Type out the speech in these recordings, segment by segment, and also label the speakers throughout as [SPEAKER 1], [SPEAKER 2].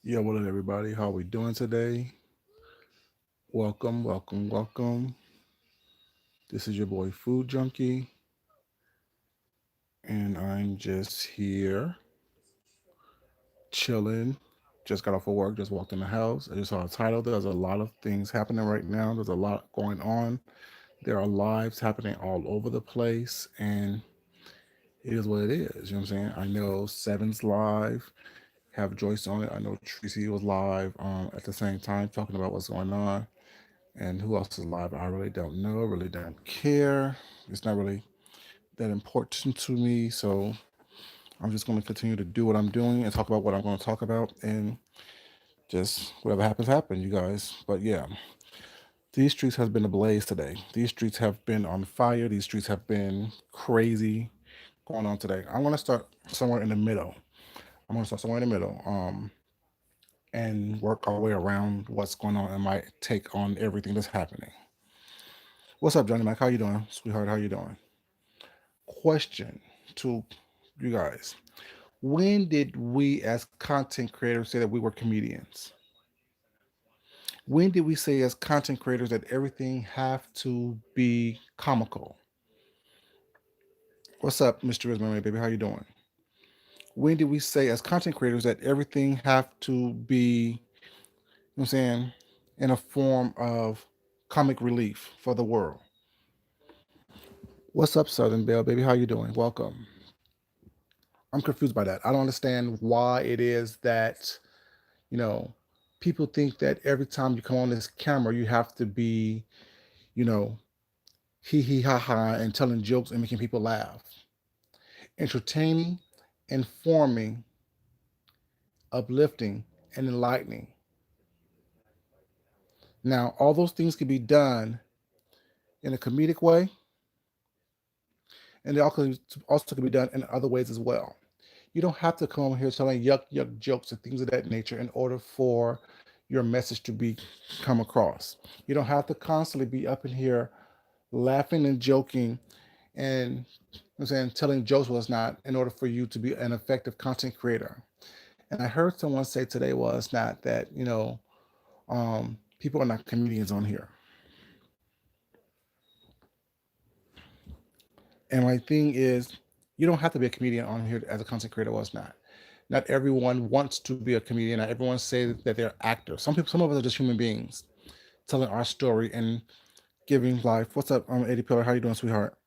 [SPEAKER 1] Yo, what up, everybody? How we doing today? Welcome, welcome, welcome. This is your boy Food Junkie, and I'm just here chilling. Just got off of work, just walked in the house. I just saw a title. There's a lot of things happening right now. There's a lot going on. There are lives happening all over the place, and it is what it is. You know what I'm saying? I know Seven's live, have Joyce on it. I know Tracy was live at the same time talking about what's going on. And who else is live? I really don't know. Really don't care. It's not really that important to me. So I'm just going to continue to do what I'm doing and talk about what I'm going to talk about. And just whatever happens, happens, you guys. But yeah, these streets has been ablaze today. These streets have been on fire. These streets have been crazy going on today. I'm going to start somewhere in the middle. I'm going to start somewhere in the middle. And work our way around what's going on and my take on everything that's happening. What's up, Johnny Mac? How you doing, sweetheart? How you doing? Question to you guys. When did we as content creators say that we were comedians? When did we say as content creators that everything have to be comical? What's up, Mr. Ismail, baby? How you doing? When did we say as content creators that everything have to be, you know what I'm saying, in a form of comic relief for the world? What's up, Southern Belle, baby? How you doing? Welcome. I'm confused by that. I don't understand why it is that, you know, people think that every time you come on this camera, you have to be, you know, hee hee ha ha and telling jokes and making people laugh. Entertaining, informing, uplifting, and enlightening. Now, all those things can be done in a comedic way, and they also can be done in other ways as well. You don't have to come over here telling yuck jokes and things of that nature in order for your message to be come across. You don't have to constantly be up in here laughing and joking and, I'm saying, telling jokes was not in order for you to be an effective content creator. And I heard someone say today was not that, people are not comedians on here. And my thing is, you don't have to be a comedian on here as a content creator was not. Not everyone wants to be a comedian. Not everyone say that they're actors. Some of us are just human beings telling our story and giving life. What's up, Eddie Pillar? How you doing, sweetheart?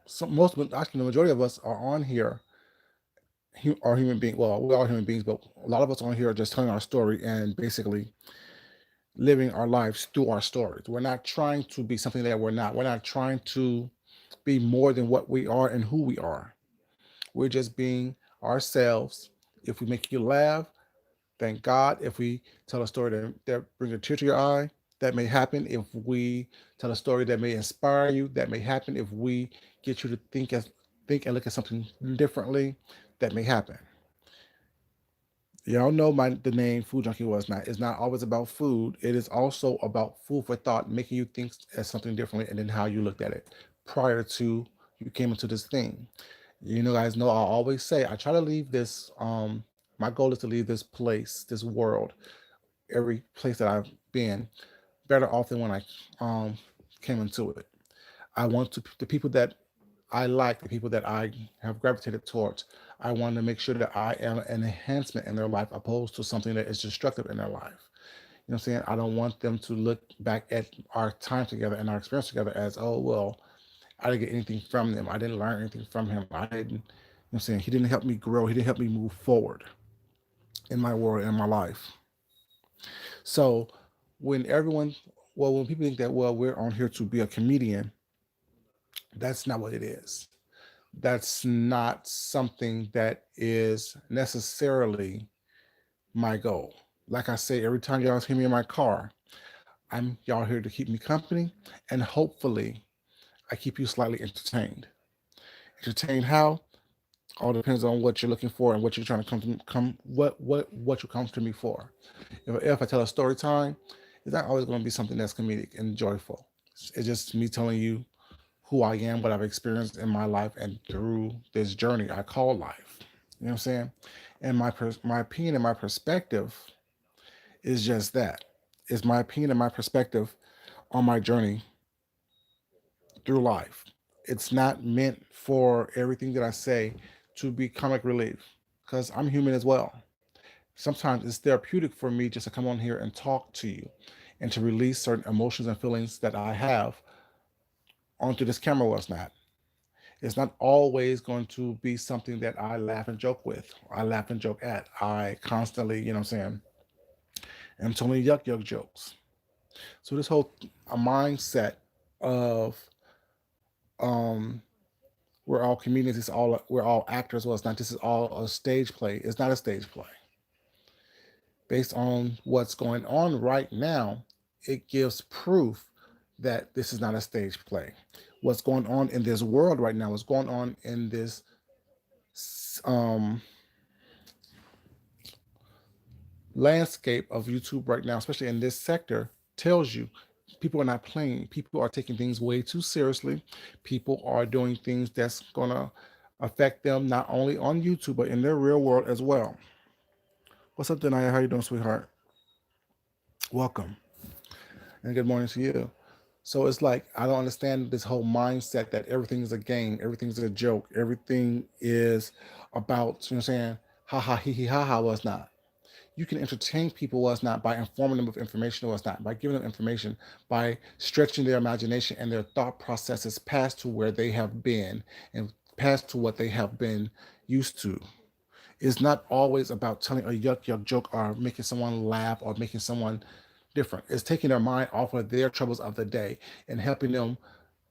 [SPEAKER 1] So actually, the majority of us are on here are human beings. Well, we're all human beings, but a lot of us on here are just telling our story and basically living our lives through our stories. We're not trying to be something that we're not. We're not trying to be more than what we are and who we are. We're just being ourselves. If we make you laugh, thank God. If we tell a story that brings a tear to your eye, that may happen. If we tell a story that may inspire you, that may happen. If we get you to think and look at something differently, that may happen. Y'all know the name Food Junkie was not. It's not always about food. It is also about food for thought, making you think as something differently, and then how you looked at it prior to you came into this thing. You know, guys know I always say I try to leave this. My goal is to leave this place, this world, every place that I've been, better off than when I came into it. I want the people that I like, the people that I have gravitated towards. I want to make sure that I am an enhancement in their life opposed to something that is destructive in their life. You know what I'm saying? I don't want them to look back at our time together and our experience together as, oh, well, I didn't get anything from them. I didn't learn anything from him. I didn't, you know what I'm saying? He didn't help me grow. He didn't help me move forward in my world, in my life. So when everyone, well, when people think that, well, we're on here to be a comedian, that's not what it is. That's not something that is necessarily my goal. Like I say, every time y'all hear me in my car, I'm y'all here to keep me company, and hopefully I keep you slightly entertained. Entertained how? All depends on what you're looking for and what you're trying to what you come to me for. If I tell a story time, it's not always going to be something that's comedic and joyful. It's just me telling you who I am, what I've experienced in my life, and through this journey I call life. You know what I'm saying? And my opinion and my perspective is just that. It's my opinion and my perspective on my journey through life. It's not meant for everything that I say to be comic relief because I'm human as well. Sometimes it's therapeutic for me just to come on here and talk to you and to release certain emotions and feelings that I have onto this camera. Was not. It's not always going to be something that I laugh and joke with. I laugh and joke at. I constantly, you know what I'm saying, am telling yuck jokes. So this whole a mindset of um we're all comedians, it's all we're all actors. Well, it's not. This is all a stage play. It's not a stage play. Based on what's going on right now, it gives proof that this is not a stage play. What's going on in this world right now, what's going on in this um, landscape of YouTube right now, especially in this sector, tells you people are not playing. People are taking things way too seriously. People are doing things that's going to affect them not only on YouTube, but in their real world as well. What's up, Denaya? How you doing, sweetheart? Welcome. And good morning to you. So it's like I don't understand this whole mindset that everything is a game, everything's a joke, everything is about, you know what I'm saying, ha ha he he ha ha was not. You can entertain people was not by informing them of information was not, by giving them information, by stretching their imagination and their thought processes past to where they have been and past to what they have been used to. It's not always about telling a yuck joke or making someone laugh or making someone different. It's taking their mind off of their troubles of the day and helping them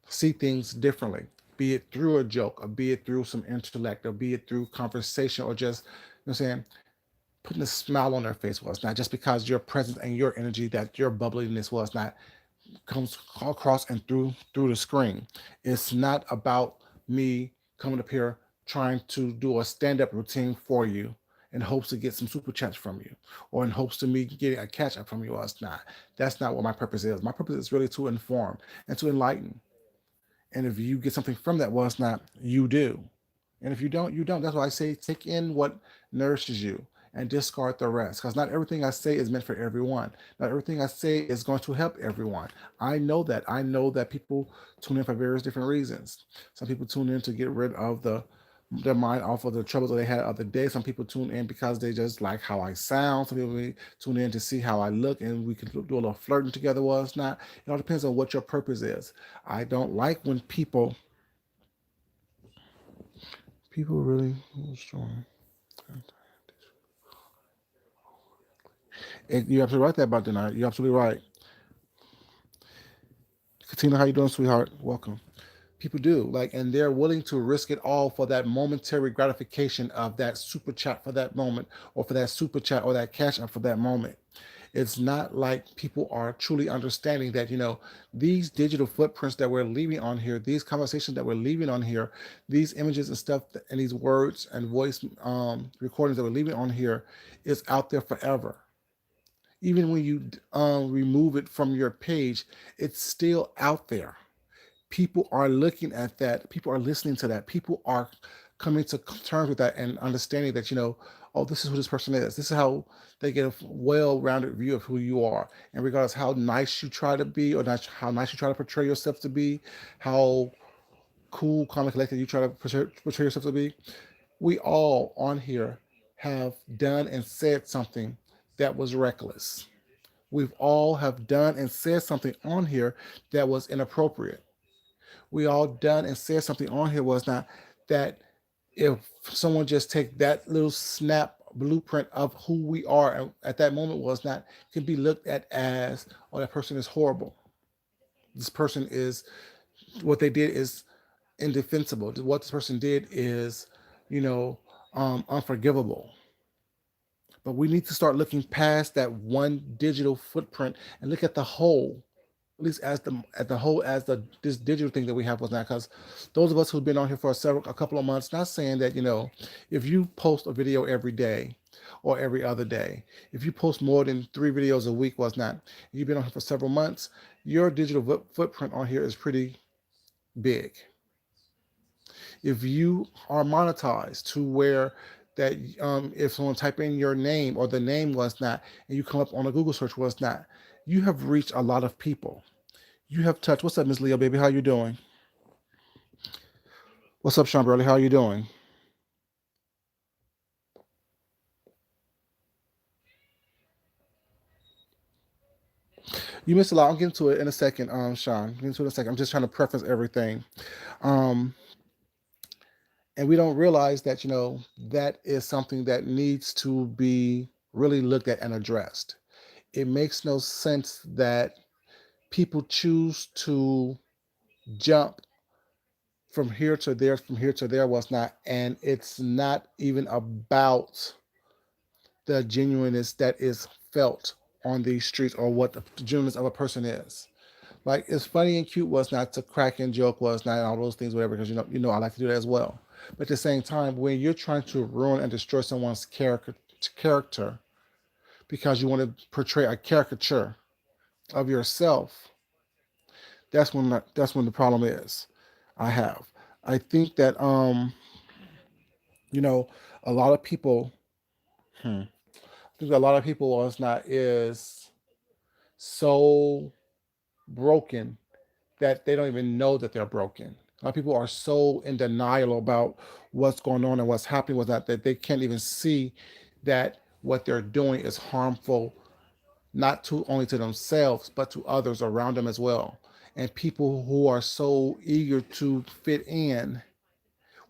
[SPEAKER 1] see things differently, be it through a joke or be it through some intellect or be it through conversation or just, you know what I'm saying, putting a smile on their face was not just because your presence and your energy, that your bubbliness was not comes across and through the screen. It's not about me coming up here trying to do a stand-up routine for you in hopes to get some super chats from you or in hopes to me getting a catch up from you. Or it's not. That's not what my purpose is. My purpose is really to inform and to enlighten. And if you get something from that, well, it's not, you do. And if you don't, you don't. That's why I say take in what nourishes you and discard the rest. Because not everything I say is meant for everyone. Not everything I say is going to help everyone. I know that. I know that people tune in for various different reasons. Some people tune in to get rid of their mind off of the troubles that they had of the day. Some people tune in because they just like how I sound. Some people tune in to see how I look, and we can do a little flirting together. Well, it's not. It all depends on what your purpose is. I don't like when people really strong. You're absolutely right there about denial. You're absolutely right. Katina, how you doing, sweetheart? Welcome. People do like, and they're willing to risk it all for that momentary gratification of that super chat for that moment, or for that super chat or that cash up for that moment. It's not like people are truly understanding that, these digital footprints that we're leaving on here, these conversations that we're leaving on here, these images and stuff, and these words and voice recordings that we're leaving on here is out there forever. Even when you remove it from your page, it's still out there. People are looking at that. People are listening to that. People are coming to terms with that and understanding that, oh, this is who this person is. This is how they get a well-rounded view of who you are. And regardless how nice you try to be or not, how nice you try to portray yourself to be, how cool, calm, and collected you try to portray yourself to be, we all on here have done and said something that was reckless. We've all have done and said something on here that was inappropriate. We all done and said something on here was not that if someone just take that little snap blueprint of who we are at that moment was not can be looked at as, oh, that person is horrible. This person is, what they did is indefensible. What this person did is, you know, unforgivable. But we need to start looking past that one digital footprint and look at the whole, at least as the at the whole as the this digital thing that we have was not. Because those of us who've been on here for a couple of months, not saying that, if you post a video every day or every other day, if you post more than 3 videos a week was not, you've been on here for several months, your digital footprint on here is pretty big. If you are monetized to where that if someone type in your name or the name was not, and you come up on a Google search was not, you have reached a lot of people. You have touched. What's up, Miss Leo, baby? How you doing? What's up, Sean Burley? How you doing? You missed a lot. I'll get into it in a second, Sean. Get into it in a second. I'm just trying to preface everything. Um, and we don't realize that, that is something that needs to be really looked at and addressed. It makes no sense that people choose to jump from here to there was not, and it's not even about the genuineness that is felt on these streets or what the genuineness of a person is. Like it's funny and cute was not, to crack and joke was not, and all those things, whatever, because I like to do that as well. But at the same time, when you're trying to ruin and destroy someone's character because you want to portray a caricature of yourself, that's when the problem is. I have. I think that you know, a lot of people. I think a lot of people was not is so broken that they don't even know that they're broken. A lot of people are so in denial about what's going on and what's happening with that they can't even see that what they're doing is harmful, not to only to themselves but to others around them as well. And people who are so eager to fit in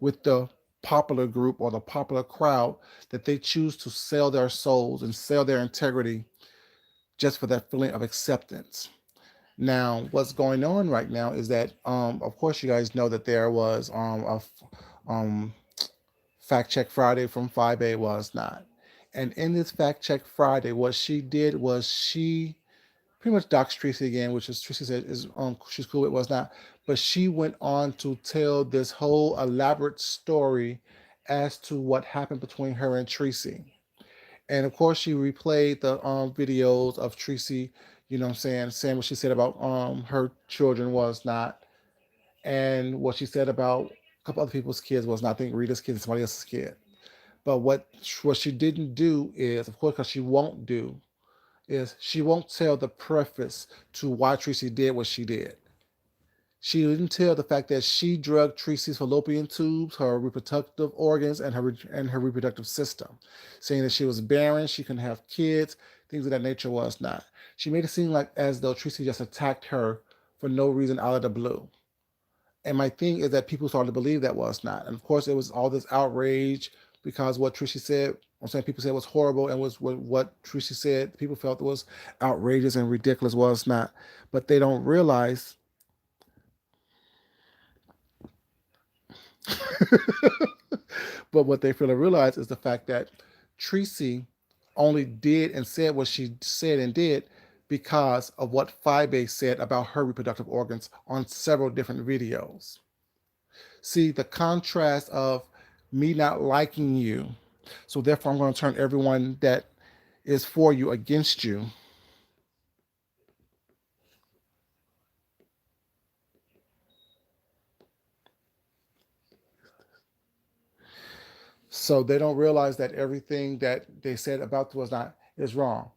[SPEAKER 1] with the popular group or the popular crowd that they choose to sell their souls and sell their integrity just for that feeling of acceptance. Now, what's going on right now is that, of course, you guys know that there was um, Fact Check Friday from 5A was not. And in this Fact Check Friday, what she did was she pretty much doxed Tracy again, which is Tracy said is she's cool with was not. But she went on to tell this whole elaborate story as to what happened between her and Tracy. And of course, she replayed the videos of Tracy, what I'm saying what she said about her children was not, and what she said about a couple other people's kids was not. I think Rita's kid and somebody else's kid. But what she didn't do is, of course, because she won't do, is she won't tell the preface to why Tracy did what she did. She didn't tell the fact that she drugged Tracy's fallopian tubes, her reproductive organs, and her reproductive system, saying that she was barren, she couldn't have kids, things of that nature was not. She made it seem like as though Tracy just attacked her for no reason out of the blue. And my thing is that people started to believe that was not. And of course, it was all this outrage because what Tracy said, I'm saying people said was horrible, and was what Tracy said, people felt was outrageous and ridiculous was not. But they don't realize. But what they fail to realize is the fact that Tracy only did and said what she said and did because of what Fibe said about her reproductive organs on several different videos. See the contrast of me not liking you, so therefore I'm going to turn everyone that is for you against you. So they don't realize that everything that they said about was not is wrong.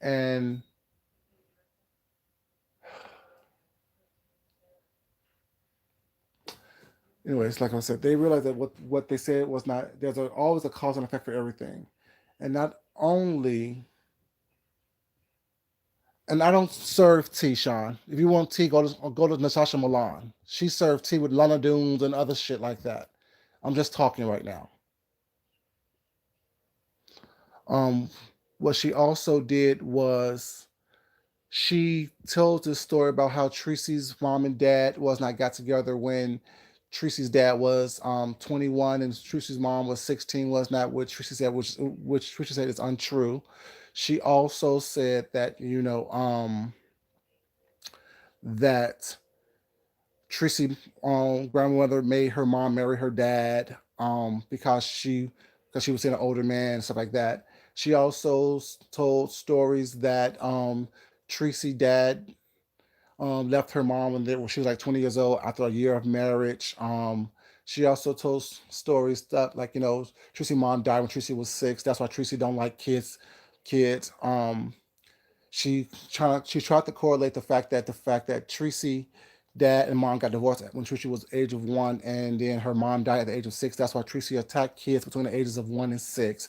[SPEAKER 1] And anyways, like I said, they realize that what they said was not. Always a cause and effect for everything, and not only. And I don't serve tea, Sean. If you want tea, go to Natasha Milan. She served tea with Lana Dunes and other shit like that. I'm just talking right now. Um, what she also did was she told this story about how Tracy's mom and dad was not got together when Tracy's dad was 21 and Tracy's mom was 16 was not, what Tracy said, which Tracy said is untrue. She also said that that Tracy grandmother made her mom marry her dad because she was seeing an older man and stuff like that. She also told stories that Tracy dad left her mom when she was like 20 years old after a year of marriage. She also told stories stuff like, Tracy mom died when Tracy was 6. That's why Tracy don't like kids. She tried to correlate the fact that Tracy dad and mom got divorced when Tracy was age of 1, and then her mom died at the age of 6. That's why Tracy attacked kids between the ages of 1 and 6.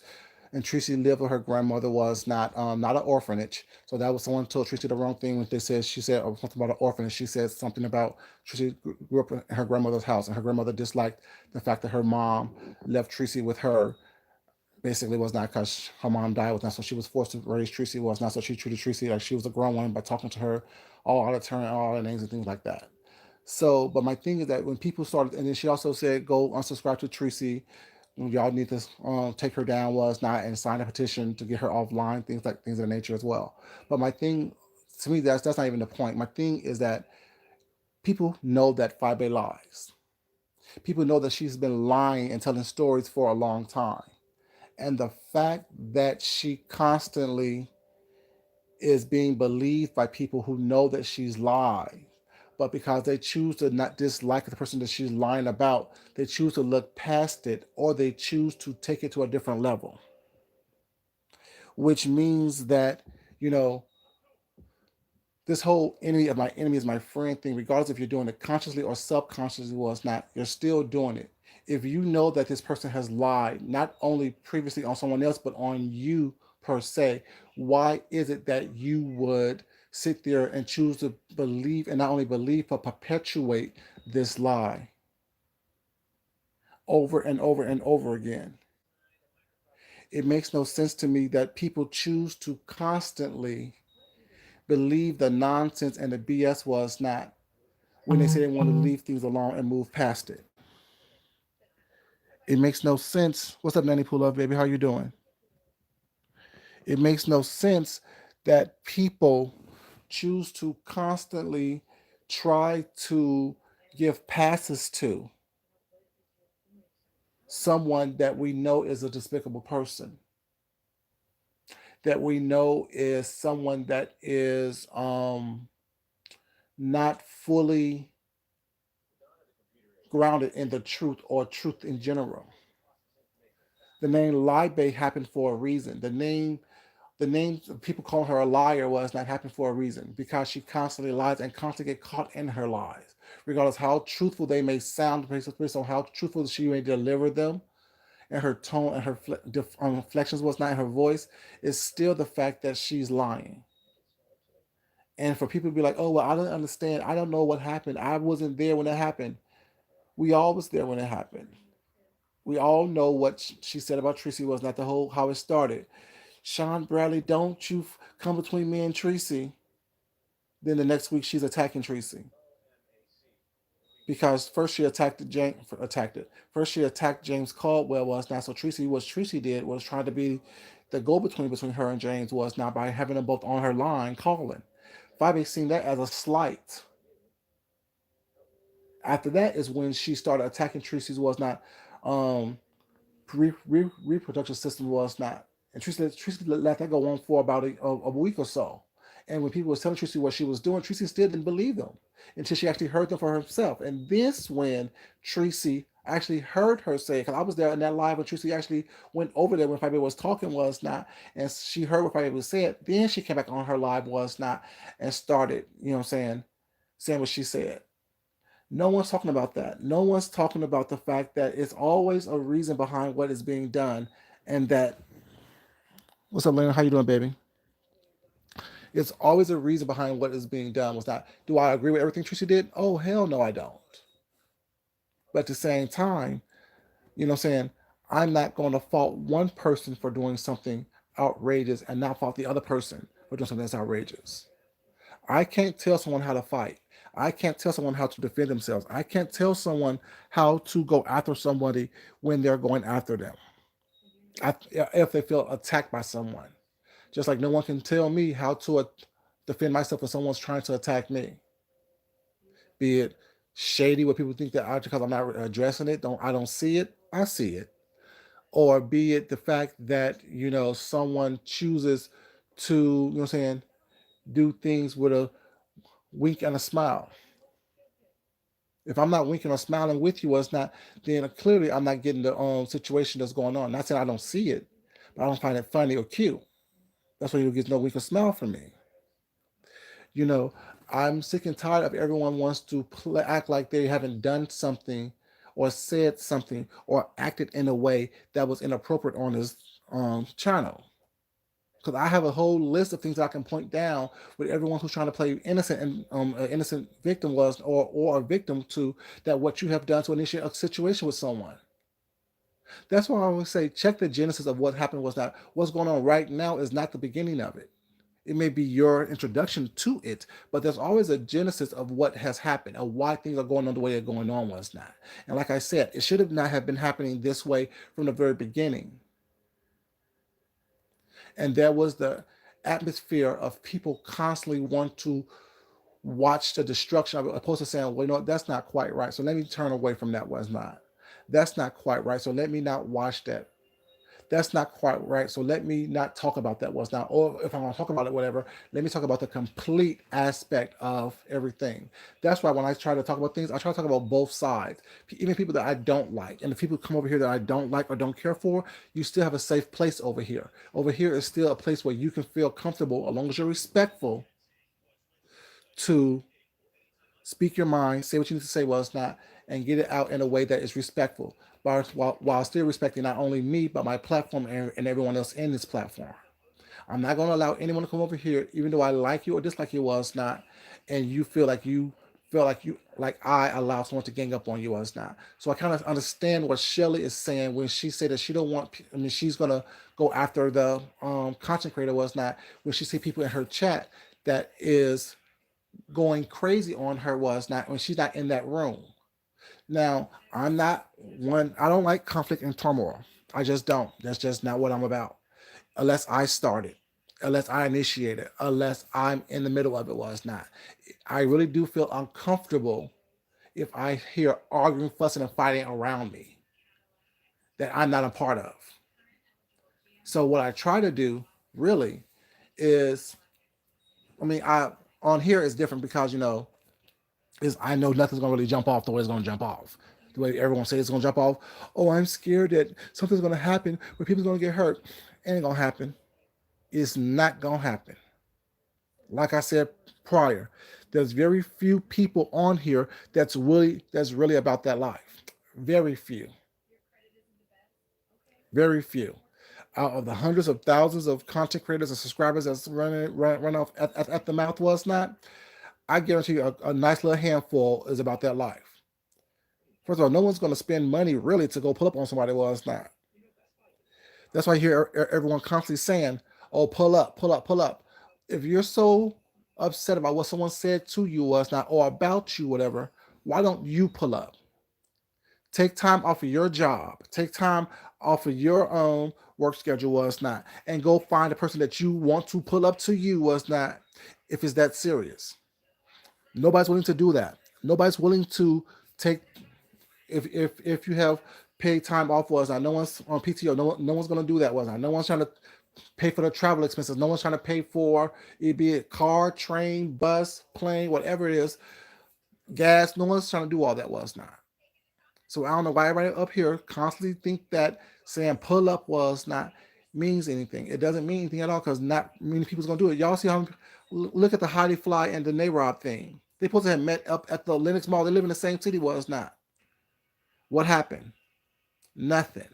[SPEAKER 1] And Tracy lived with her grandmother, was not an orphanage. So that was, someone told Tracy the wrong thing when they said, she said something about an orphanage. She said something about Tracy grew up in her grandmother's house, and her grandmother disliked the fact that her mom left Tracy with her. Basically, was not because her mom died, was not so she was forced to raise Tracy, was not so she treated Tracy like she was a grown woman by talking to her all out of turn, all the names and things like that. So, but my thing is that when people started, and then she also said, go unsubscribe to Tracy. Y'all need to take her down, was not, and sign a petition to get her offline, things of that nature as well. But my thing, to me, that's not even the point. My thing is that people know that Fibe lies. People know that she's been lying and telling stories for a long time. And the fact that she constantly is being believed by people who know that she's lying, but because they choose to not dislike the person that she's lying about, they choose to look past it, or they choose to take it to a different level, which means that, you know, this whole enemy of my enemy is my friend thing, regardless if you're doing it consciously or subconsciously, was not, you're still doing it. If you know that this person has lied, not only previously on someone else, but on you per se, why is it that you would sit there and choose to believe, and not only believe, but perpetuate this lie over and over and over again? It makes no sense to me that people choose to constantly believe the nonsense and the BS, was not, when they say they want to leave things alone and move past it. It makes no sense. What's up, Nanny Pull Up, baby? How you doing? It makes no sense that people choose to constantly try to give passes to someone that we know is a despicable person, that we know is someone that is not fully grounded in the truth, or truth in general. The name Libe happened for a reason. The name of people calling her a liar was not happening for a reason, because she constantly lies and constantly get caught in her lies. Regardless how truthful they may sound, based on how truthful she may deliver them, and her tone and her inflections, was not in her voice, is still the fact that she's lying. And for people to be like, oh, well, I don't understand. I don't know what happened. I wasn't there when it happened. We all was there when it happened. We all know what she said about Tracy, was not the whole how it started. Sean Bradley, don't you come between me and Tracy. Then the next week she's attacking Tracy, because first she attacked it. First she attacked James Caldwell, was not so Tracy. What Tracy did was try to be the go between her and James, was not, by having them both on her line calling. Fabi seen that as a slight. After that is when she started attacking Tracy's, was not, um reproduction system, was not. And Tracy let that go on for about a week or so. And when people was telling Tracy what she was doing, Tracy still didn't believe them until she actually heard them for herself. And this when Tracy actually heard her say, because I was there in that live when Tracy actually went over there when Fabi was talking, was not, and she heard what Fabi was saying. Then she came back on her live, was not, and started, saying what she said. No one's talking about that. No one's talking about the fact that it's always a reason behind what is being done, and that, what's up, Lena? How you doing, baby? It's always a reason behind what is being done. Was not, do I agree with everything Tracy did? Oh, hell no, I don't. But at the same time, I'm not going to fault one person for doing something outrageous and not fault the other person for doing something that's outrageous. I can't tell someone how to fight. I can't tell someone how to defend themselves. I can't tell someone how to go after somebody when they're going after them, if they feel attacked by someone. Just like no one can tell me how to defend myself when someone's trying to attack me. Be it shady, what people think that because I'm not addressing it, I don't see it. I see it. Or be it the fact that someone chooses to, saying, do things with a wink and a smile. If I'm not winking or smiling with you, or it's not, then clearly I'm not getting the situation that's going on. Not saying I don't see it, but I don't find it funny or cute. That's why you get no wink or smile from me. You know, I'm sick and tired of everyone wants to act like they haven't done something or said something or acted in a way that was inappropriate on this channel. Because I have a whole list of things I can point down with everyone who's trying to play innocent and an innocent victim was or a victim to that what you have done to initiate a situation with someone. That's why I always say check the genesis of what happened was not what's going on right now is not the beginning of it. It may be your introduction to it, but there's always a genesis of what has happened, of why things are going on the way they're going on was not. And like I said, it should have not have been happening this way from the very beginning. And there was the atmosphere of people constantly want to watch the destruction of it, opposed to saying, well, you know what, that's not quite right. So let me turn away from that was not. That's not quite right. So let me not watch that. That's not quite right. So let me not talk about that was not. Or if I'm gonna talk about it, whatever, let me talk about the complete aspect of everything. That's why when I try to talk about things, I try to talk about both sides. Even people that I don't like. And the people who come over here that I don't like or don't care for, you still have a safe place over here. Over here is still a place where you can feel comfortable as long as you're respectful to speak your mind, say what you need to say, well, it's not, and get it out in a way that is respectful, while still respecting not only me, but my platform and everyone else in this platform. I'm not going to allow anyone to come over here, even though I like you or dislike you, was not, and you feel like I allow someone to gang up on you, was not. So I kind of understand what Shelly is saying when she said that she don't want. I mean, she's gonna go after the content creator, was not, when she see people in her chat that is going crazy on her, was not, when she's not in that room. Now, I'm not one, I don't like conflict and turmoil. I just don't. That's just not what I'm about. Unless I start it, unless I initiate it, unless I'm in the middle of it, was not. I really do feel uncomfortable if I hear arguing, fussing, and fighting around me that I'm not a part of. So what I try to do really is, I mean, I on here is different because is I know nothing's gonna really jump off the way it's gonna jump off. The way everyone says it's gonna jump off. Oh, I'm scared that something's gonna happen where people's gonna get hurt. It ain't gonna happen. It's not gonna happen. Like I said prior, there's very few people on here that's really about that life. Very few. Very few. Out of the hundreds of thousands of content creators and subscribers that's run off at the mouth was not, I guarantee you a nice little handful is about that life. First of all, no one's going to spend money really to go pull up on somebody was not. That's why I hear everyone constantly saying, "Oh, pull up, pull up, pull up." If you're so upset about what someone said to you was not, or about you, whatever, why don't you pull up? Take time off of your job. Take time off of your own work schedule was not, and go find a person that you want to pull up to you was not. If it's that serious, nobody's willing to do that. Nobody's willing to take if you have paid time off was not. No one's on PTO. No one's going to do that was not. No one's trying to pay for the travel expenses. No one's trying to pay for it, be it car, train, bus, plane, whatever it is, gas. No one's trying to do all that was not. So I don't know why everybody up here constantly think that saying pull up was not means anything. It doesn't mean anything at all because not many people's gonna do it. Y'all see how look at the Heidi Fly and the Nayrod thing. They supposed to have met up at the Lenox Mall. They live in the same city. Was not. What happened? Nothing.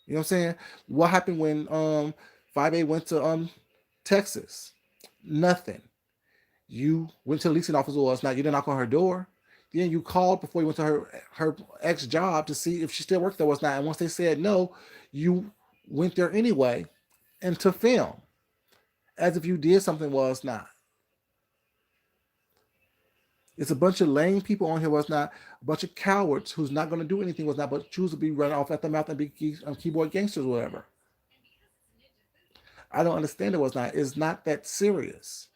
[SPEAKER 1] You know what I'm saying? What happened when 5A went to Texas? Nothing. You went to the leasing office or not. You didn't knock on her door. Then you called before you went to her ex job to see if she still worked there was not. And once they said no, you went there anyway and to film as if you did something was not. It's a bunch of lame people on here was not, a bunch of cowards who's not going to do anything was not, but choose to be run off at the mouth and be keyboard gangsters or whatever. I don't understand it was not. It's not that serious.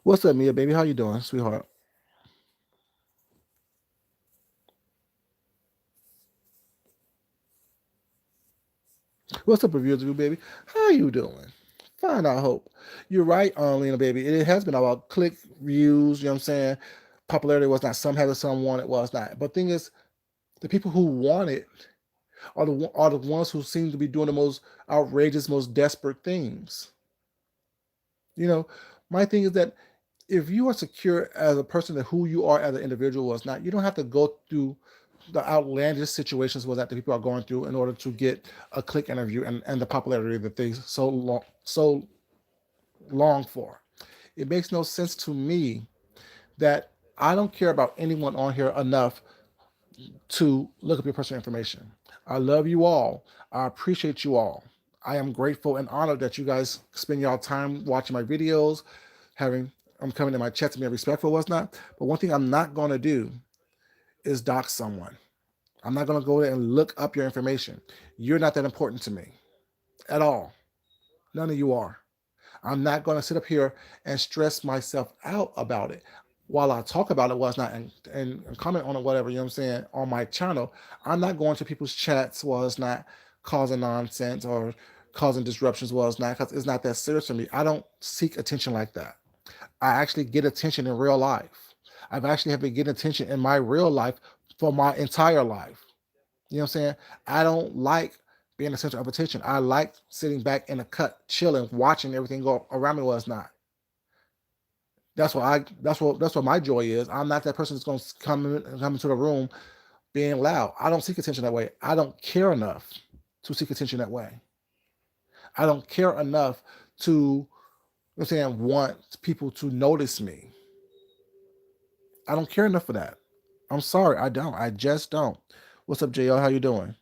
[SPEAKER 1] What's up, Mia, baby? How you doing, sweetheart? What's up, reviews of you, baby? How you doing? Fine, I hope. You're right, Lena, baby. It has been about click views, you know what I'm saying? Popularity was not some had it, some want it was not. But thing is, the people who want it are the ones who seem to be doing the most outrageous, most desperate things. You know, my thing is that if you are secure as a person that who you are as an individual was not, you don't have to go through the outlandish situations was that the people are going through in order to get a click interview and the popularity that they so long for. It makes no sense to me that I don't care about anyone on here enough to look up your personal information. I love you all. I appreciate you all. I am grateful and honored that you guys spend your time watching my videos, having I'm coming to my chat to be respectful, whatnot. But one thing I'm not going to do is dox someone. I'm not going to go there and look up your information. You're not that important to me at all. None of you are. I'm not going to sit up here and stress myself out about it. While I talk about it, was not and comment on it, whatever, you know what I'm saying, on my channel, I'm not going to people's chats while it's not causing nonsense or causing disruptions while it's not, because it's not that serious for me. I don't seek attention like that. I actually get attention in real life. I've actually have been getting attention in my real life for my entire life. You know what I'm saying? I don't like being the center of attention. I like sitting back in a cut, chilling, watching everything go around me was not. That's what my joy is. I'm not that person that's gonna come into the room being loud. I don't seek attention that way. I don't care enough to seek attention that way. I don't care enough to, you know what I'm saying, want people to notice me. I don't care enough for that. I'm sorry, I don't. I just don't. What's up, JL? How you doing?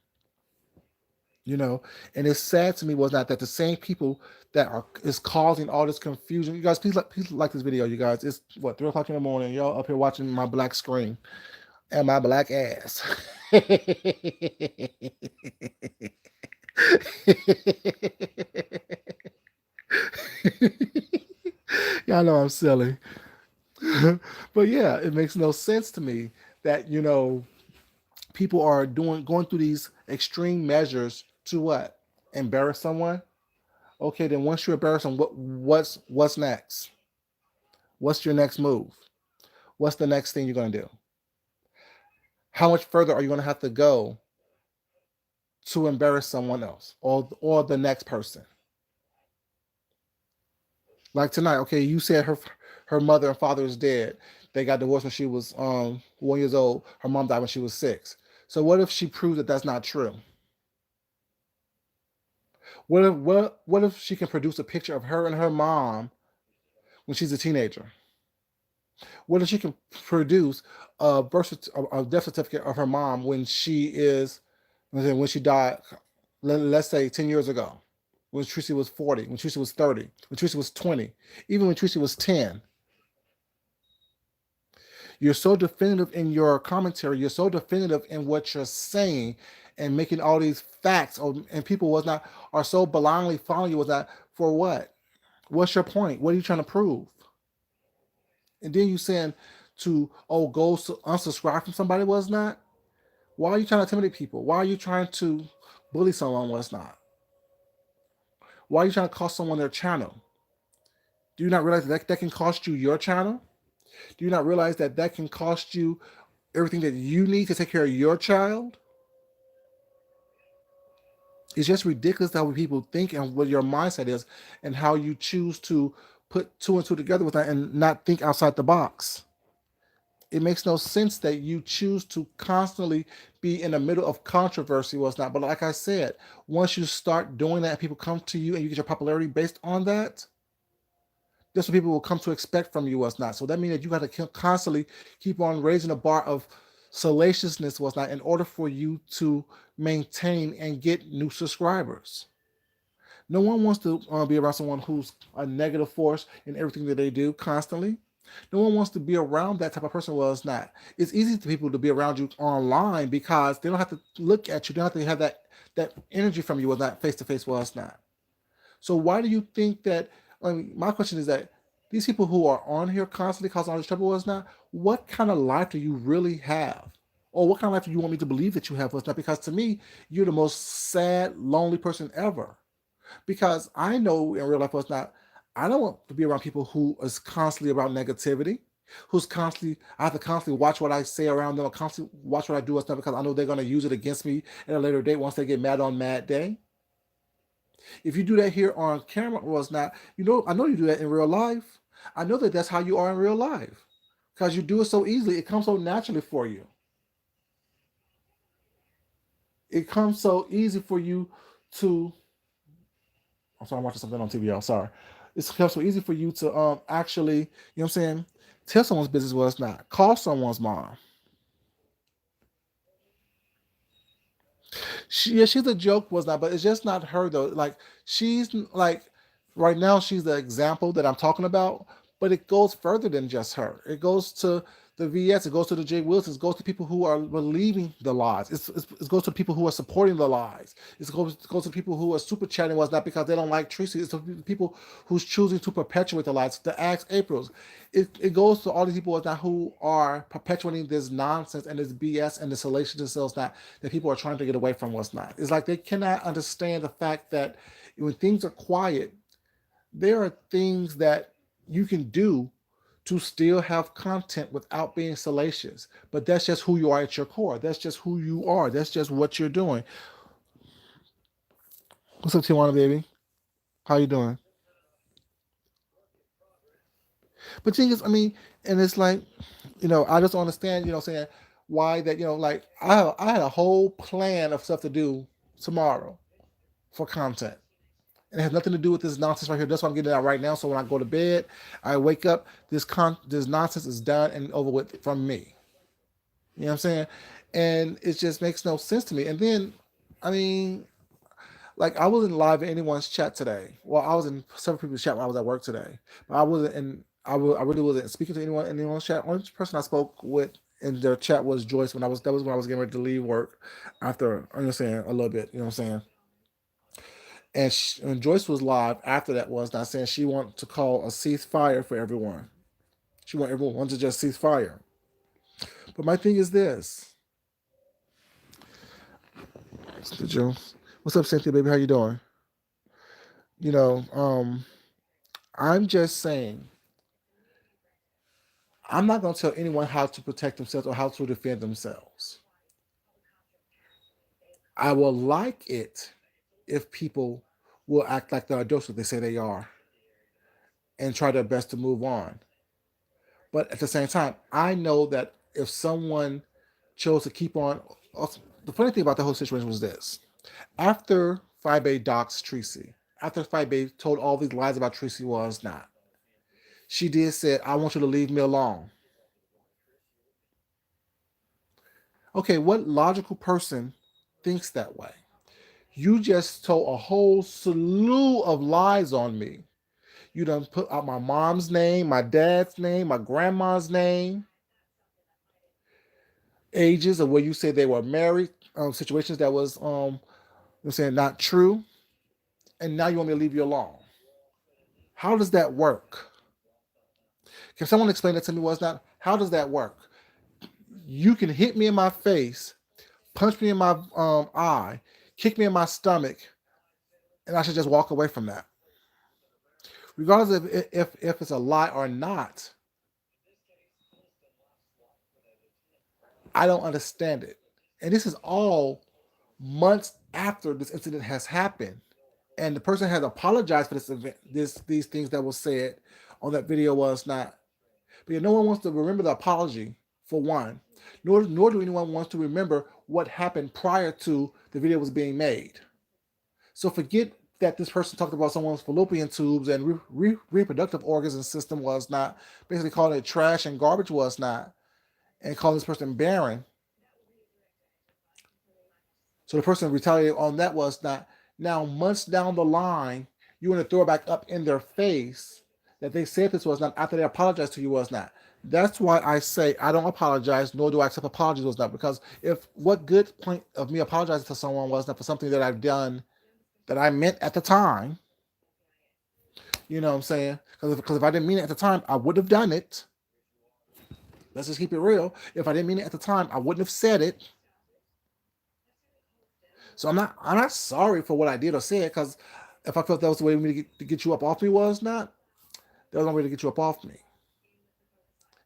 [SPEAKER 1] You know, and it's sad to me was not that the same people that are is causing all this confusion. You guys, please like this video. You guys, it's what 3 o'clock in the morning. Y'all up here watching my black screen and my black ass. Y'all know I'm silly. But yeah, it makes no sense to me that people are doing going through these extreme measures to what? Embarrass someone? Okay, then once you embarrass them, what's next? What's your next move? What's the next thing you're gonna do? How much further are you gonna have to go to embarrass someone else or the next person? Like tonight, okay, you said her mother and father is dead. They got divorced when she was 1 years old. Her mom died when she was 6. So what if she proves that that's not true? What if she can produce a picture of her and her mom when she's a teenager? What if she can produce a death certificate of her mom when she died, let's say 10 years ago, when Tracy was 40, when Tracy was 30, when Tracy was 20, even when Tracy was 10? You're so definitive in your commentary. You're so definitive in what you're saying and making all these facts, and people was not are so blindly following you. Was that for what? What's your point? What are you trying to prove? And then you saying to go unsubscribe from somebody was not. Why are you trying to intimidate people? Why are you trying to bully someone was not? Why are you trying to cost someone their channel? Do you not realize that can cost you your channel? Do you not realize that can cost you everything that you need to take care of your child? It's just ridiculous how people think and what your mindset is and how you choose to put two and two together with that and not think outside the box. It makes no sense that you choose to constantly be in the middle of controversy was not. But like I said, once you start doing that, people come to you and you get your popularity based on that. That's what people will come to expect from you was not. So that means that you got to constantly keep on raising the bar of salaciousness was not in order for you to maintain and get new subscribers. No one wants to be around someone who's a negative force in everything that they do constantly. No one wants to be around that type of person. Well, it's not. It's easy for people to be around you online because they don't have to look at you. They don't have to have that energy from you. Was not face to face. Well, it's not. So why do you think that? I mean, my question is that these people who are on here constantly causing all this trouble was not. What kind of life do you really have? Or what kind of life do you want me to believe that you have was not? Because to me, you're the most sad, lonely person ever. Because I know in real life was not. I don't want to be around people who is constantly about negativity, who's constantly. I have to constantly watch what I say around them, or constantly watch what I do and stuff because I know they're gonna use it against me at a later date once they get mad on mad day. If you do that here on camera, well, it's not. I know you do that in real life. I know that that's how you are in real life because you do it so easily. It comes so naturally for you. It comes so easy for you to. I'm sorry, I'm watching something on TV, y'all. Sorry. It's so easy for you to actually, what I'm saying, tell someone's business what it's not. Call someone's mom. She's a joke, was not, but it's just not her though. Like she's like right now, she's the example that I'm talking about, but it goes further than just her. It goes to the VS, it goes to the Jay Wilsons, it goes to people who are believing the lies. It goes to people who are supporting the lies. It goes to people who are super chatting what's not because they don't like Tracy. It's to people who's choosing to perpetuate the lies. The Axe Aprils. It goes to all these people now who are perpetuating this nonsense and this BS and the salacious themselves that people are trying to get away from what's not. It's like they cannot understand the fact that when things are quiet, there are things that you can do to still have content without being salacious. But that's just who you are at your core. That's just who you are. That's just what you're doing. What's up, Tijuana, baby? How you doing? But the thing is, I mean, and it's like, I just don't understand, saying why that, like I had a whole plan of stuff to do tomorrow for content. And it has nothing to do with this nonsense right here. That's why I'm getting it out right now. So when I go to bed, I wake up, this nonsense is done and over with from me. You know what I'm saying? And it just makes no sense to me. And then, I mean, like I wasn't live in anyone's chat today. Well, I was in several people's chat when I was at work today, but I wasn't in. I really wasn't speaking to anyone in anyone's chat. Only person I spoke with in their chat was Joyce when I was. That was when I was getting ready to leave work after. I'm just saying a little bit. You know what I'm saying? And Joyce was live after that was not saying she wanted to call a ceasefire for everyone. She want everyone to just cease fire. But my thing is this. Did you? What's up, Cynthia, baby? How you doing? You know, I'm just saying, I'm not going to tell anyone how to protect themselves or how to defend themselves. I will like it if people will act like the adults that they say they are and try their best to move on. But at the same time, I know that if someone chose to keep on, the funny thing about the whole situation was this: after Fibe doxed Tracy, after Fibe told all these lies about Tracy was not, she did said, "I want you to leave me alone." Okay, what logical person thinks that way? You just told a whole slew of lies on me. You done put out my mom's name, my dad's name, my grandma's name, ages of where you said they were married, situations that was I'm saying not true, and now you want me to leave you alone. How does that work? Can someone explain that to me? Was not how does that work? You can hit me in my face, punch me in my eye, kick me in my stomach, and I should just walk away from that, regardless of if it's a lie or not. I don't understand it, and this is all months after this incident has happened, and the person has apologized for this event, these things that was said on that video was not. But no one wants to remember the apology for one, nor do anyone want to remember what happened prior to the video was being made. So forget that this person talked about someone's fallopian tubes and reproductive organs and system was not, basically calling it trash and garbage was not, and calling this person barren. So the person retaliated on that was not. Now, months down the line, you want to throw it back up in their face that they said this was not after they apologized to you was not. That's why I say I don't apologize, nor do I accept apologies was not. Because if what good point of me apologizing to someone was not for something that I've done that I meant at the time, you know what I'm saying? Because if I didn't mean it at the time, I would have done it. Let's just keep it real. If I didn't mean it at the time, I wouldn't have said it. So I'm not sorry for what I did or said because If I felt that was the way to get you up off me was not, that was my way to get you up off me.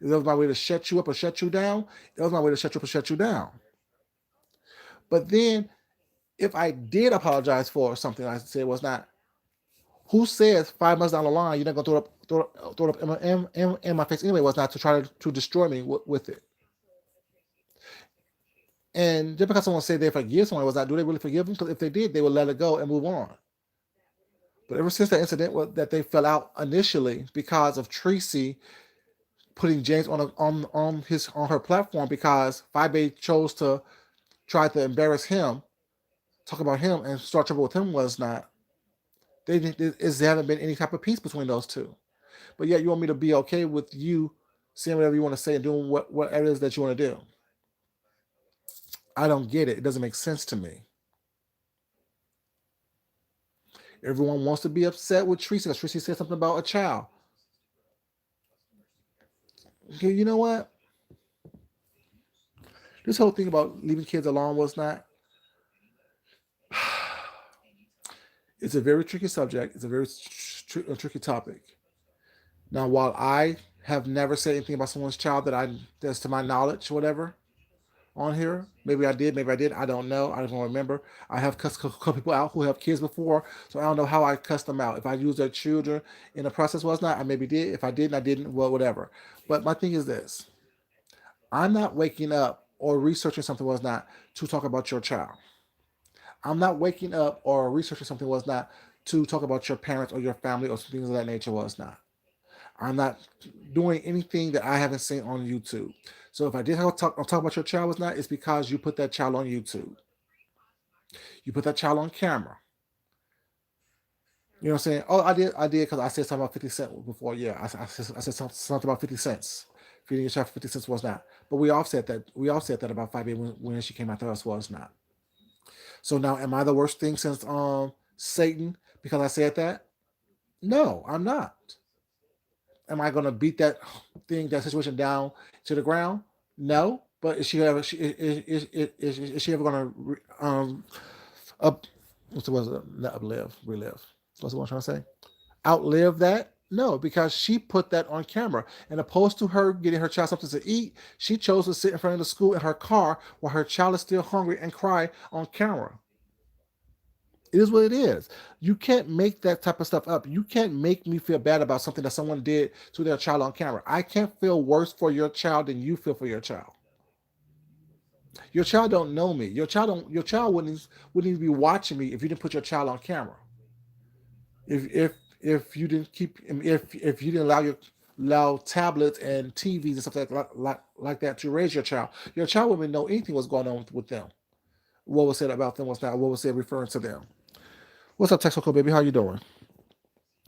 [SPEAKER 1] If that was my way to shut you up or shut you down, that was my way to shut you up or shut you down. But then if I did apologize for something I said was not, who says 5 months down the line you're not gonna throw it up in my face anyway was not to try to destroy me with it. And just because someone said they forgive someone was not, do they really forgive them? Because if they did, they would let it go and move on. But ever since that incident that they fell out initially because of Tracy putting James on her platform because Fibe chose to try to embarrass him, talk about him, and start trouble with him was not. There haven't been any type of peace between those two. But yet you want me to be okay with you saying whatever you want to say and doing whatever it is that you want to do. I don't get it. It doesn't make sense to me. Everyone wants to be upset with Tracy because Tracy said something about a child. Okay, you know what? This whole thing about leaving kids alone was not. It's a very tricky subject. It's a very tricky topic. Now, while I have never said anything about someone's child that's to my knowledge, whatever, on here. Maybe I did, maybe I did. I don't know. I don't remember. I have cussed people out who have kids before, so I don't know how I cussed them out. If I used their children in the process was not, I maybe did. If I didn't, I didn't. Well, whatever. But my thing is this: I'm not waking up or researching something was not to talk about your child. I'm not waking up or researching something was not to talk about your parents or your family or things of that nature was not. I'm not doing anything that I haven't seen on YouTube. So if I did talk about your child was not, it's because you put that child on YouTube. You put that child on camera. You know what I'm saying? Oh, I did because I said something about 50 Cent before. Yeah, I said something about 50 cents. Feeding your child for 50 cents was not. But we all said that. We all said that about 5 when she came after us was not. So now, am I the worst thing since Satan because I said that? No, I'm not. Am I going to beat that situation down to the ground? No. But is she ever going to up? What's the word? Not uplive, relive. What's the one I'm trying to say? Outlive that? No, because she put that on camera. And opposed to her getting her child something to eat, she chose to sit in front of the school in her car while her child is still hungry and cry on camera. It is what it is. You can't make that type of stuff up. You can't make me feel bad about something that someone did to their child on camera. I can't feel worse for your child than you feel for your child. Your child don't know me. Your child wouldn't even be watching me if you didn't put your child on camera. If you didn't if you didn't allow tablets and TVs and stuff like that to raise your child wouldn't know anything was going on with them. What was said about them was not what was said referring to them. What's up, Texaco baby? How you doing?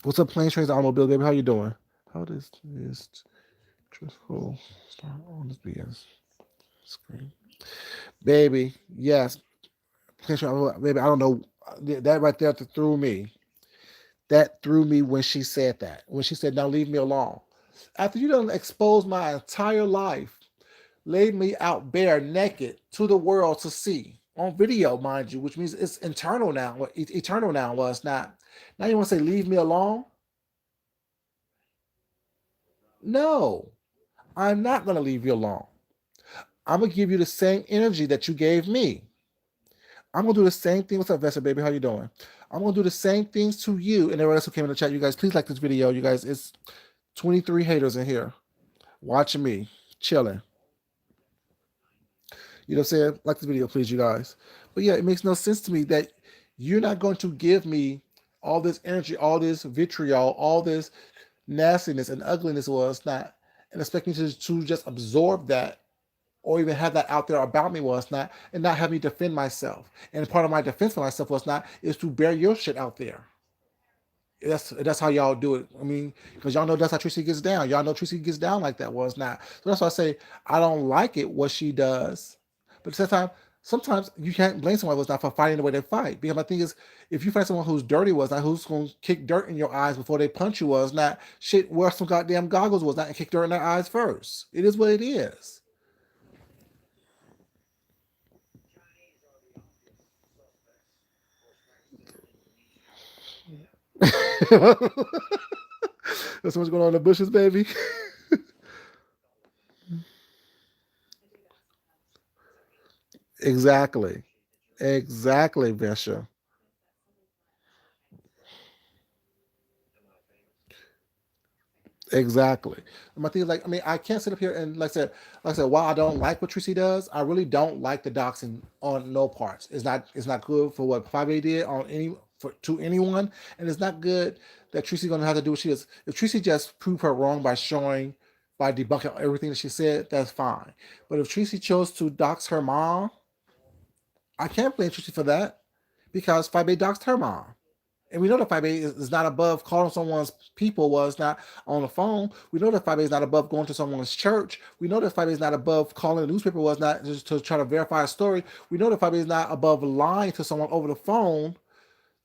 [SPEAKER 1] What's up, planes, trains, automobile baby? How you doing? How does this truthful start on this BS screen? Baby, yes. Planes, baby, I don't know. That right there threw me. That threw me when she said that. When she said, "Now leave me alone." After you done exposed my entire life, laid me out bare naked to the world to see on video, mind you, which means it's internal now. Eternal now was not. Now you want to say leave me alone? No, I'm not going to leave you alone. I'm going to give you the same energy that you gave me. I'm going to do the same thing. What's up, Vesta, baby? How you doing? I'm going to do the same things to you and everyone else who came in the chat. You guys, please like this video. You guys, it's 23 haters in here watching me, chilling. You know what I'm saying? Like this video, please, you guys. But yeah, it makes no sense to me that you're not going to give me all this energy, all this vitriol, all this nastiness and ugliness was not, and expect me to just absorb that or even have that out there about me was not, and not have me defend myself. And part of my defense for myself was not is to bear your shit out there. That's how y'all do it. I mean, because y'all know that's how Tracy gets down. Y'all know Tracy gets down like that was not. So that's why I say I don't like it what she does. But at the same time, sometimes you can't blame someone was not for fighting the way they fight. Because my thing is, if you find someone who's dirty was not, who's going to kick dirt in your eyes before they punch you was not, shit, wear some goddamn goggles was not and kick dirt in their eyes first. It is what it is. That's what's going on in the bushes, baby. Exactly. Exactly, Bishop. Exactly. And my thing is like, I mean, I can't sit up here and like I said, while I don't like what Tracy does, I really don't like the doxing on no parts. It's not good for what 5A did on any for to anyone, and it's not good that Tracy's gonna have to do what she does. If Tracy just proved her wrong by debunking everything that she said, that's fine. But if Tracy chose to dox her mom, I can't blame Tracy for that because 5A doxed her mom. And we know that 5A is not above calling someone's people was not on the phone. We know that 5A is not above going to someone's church. We know that 5A is not above calling the newspaper was not just to try to verify a story. We know that 5A is not above lying to someone over the phone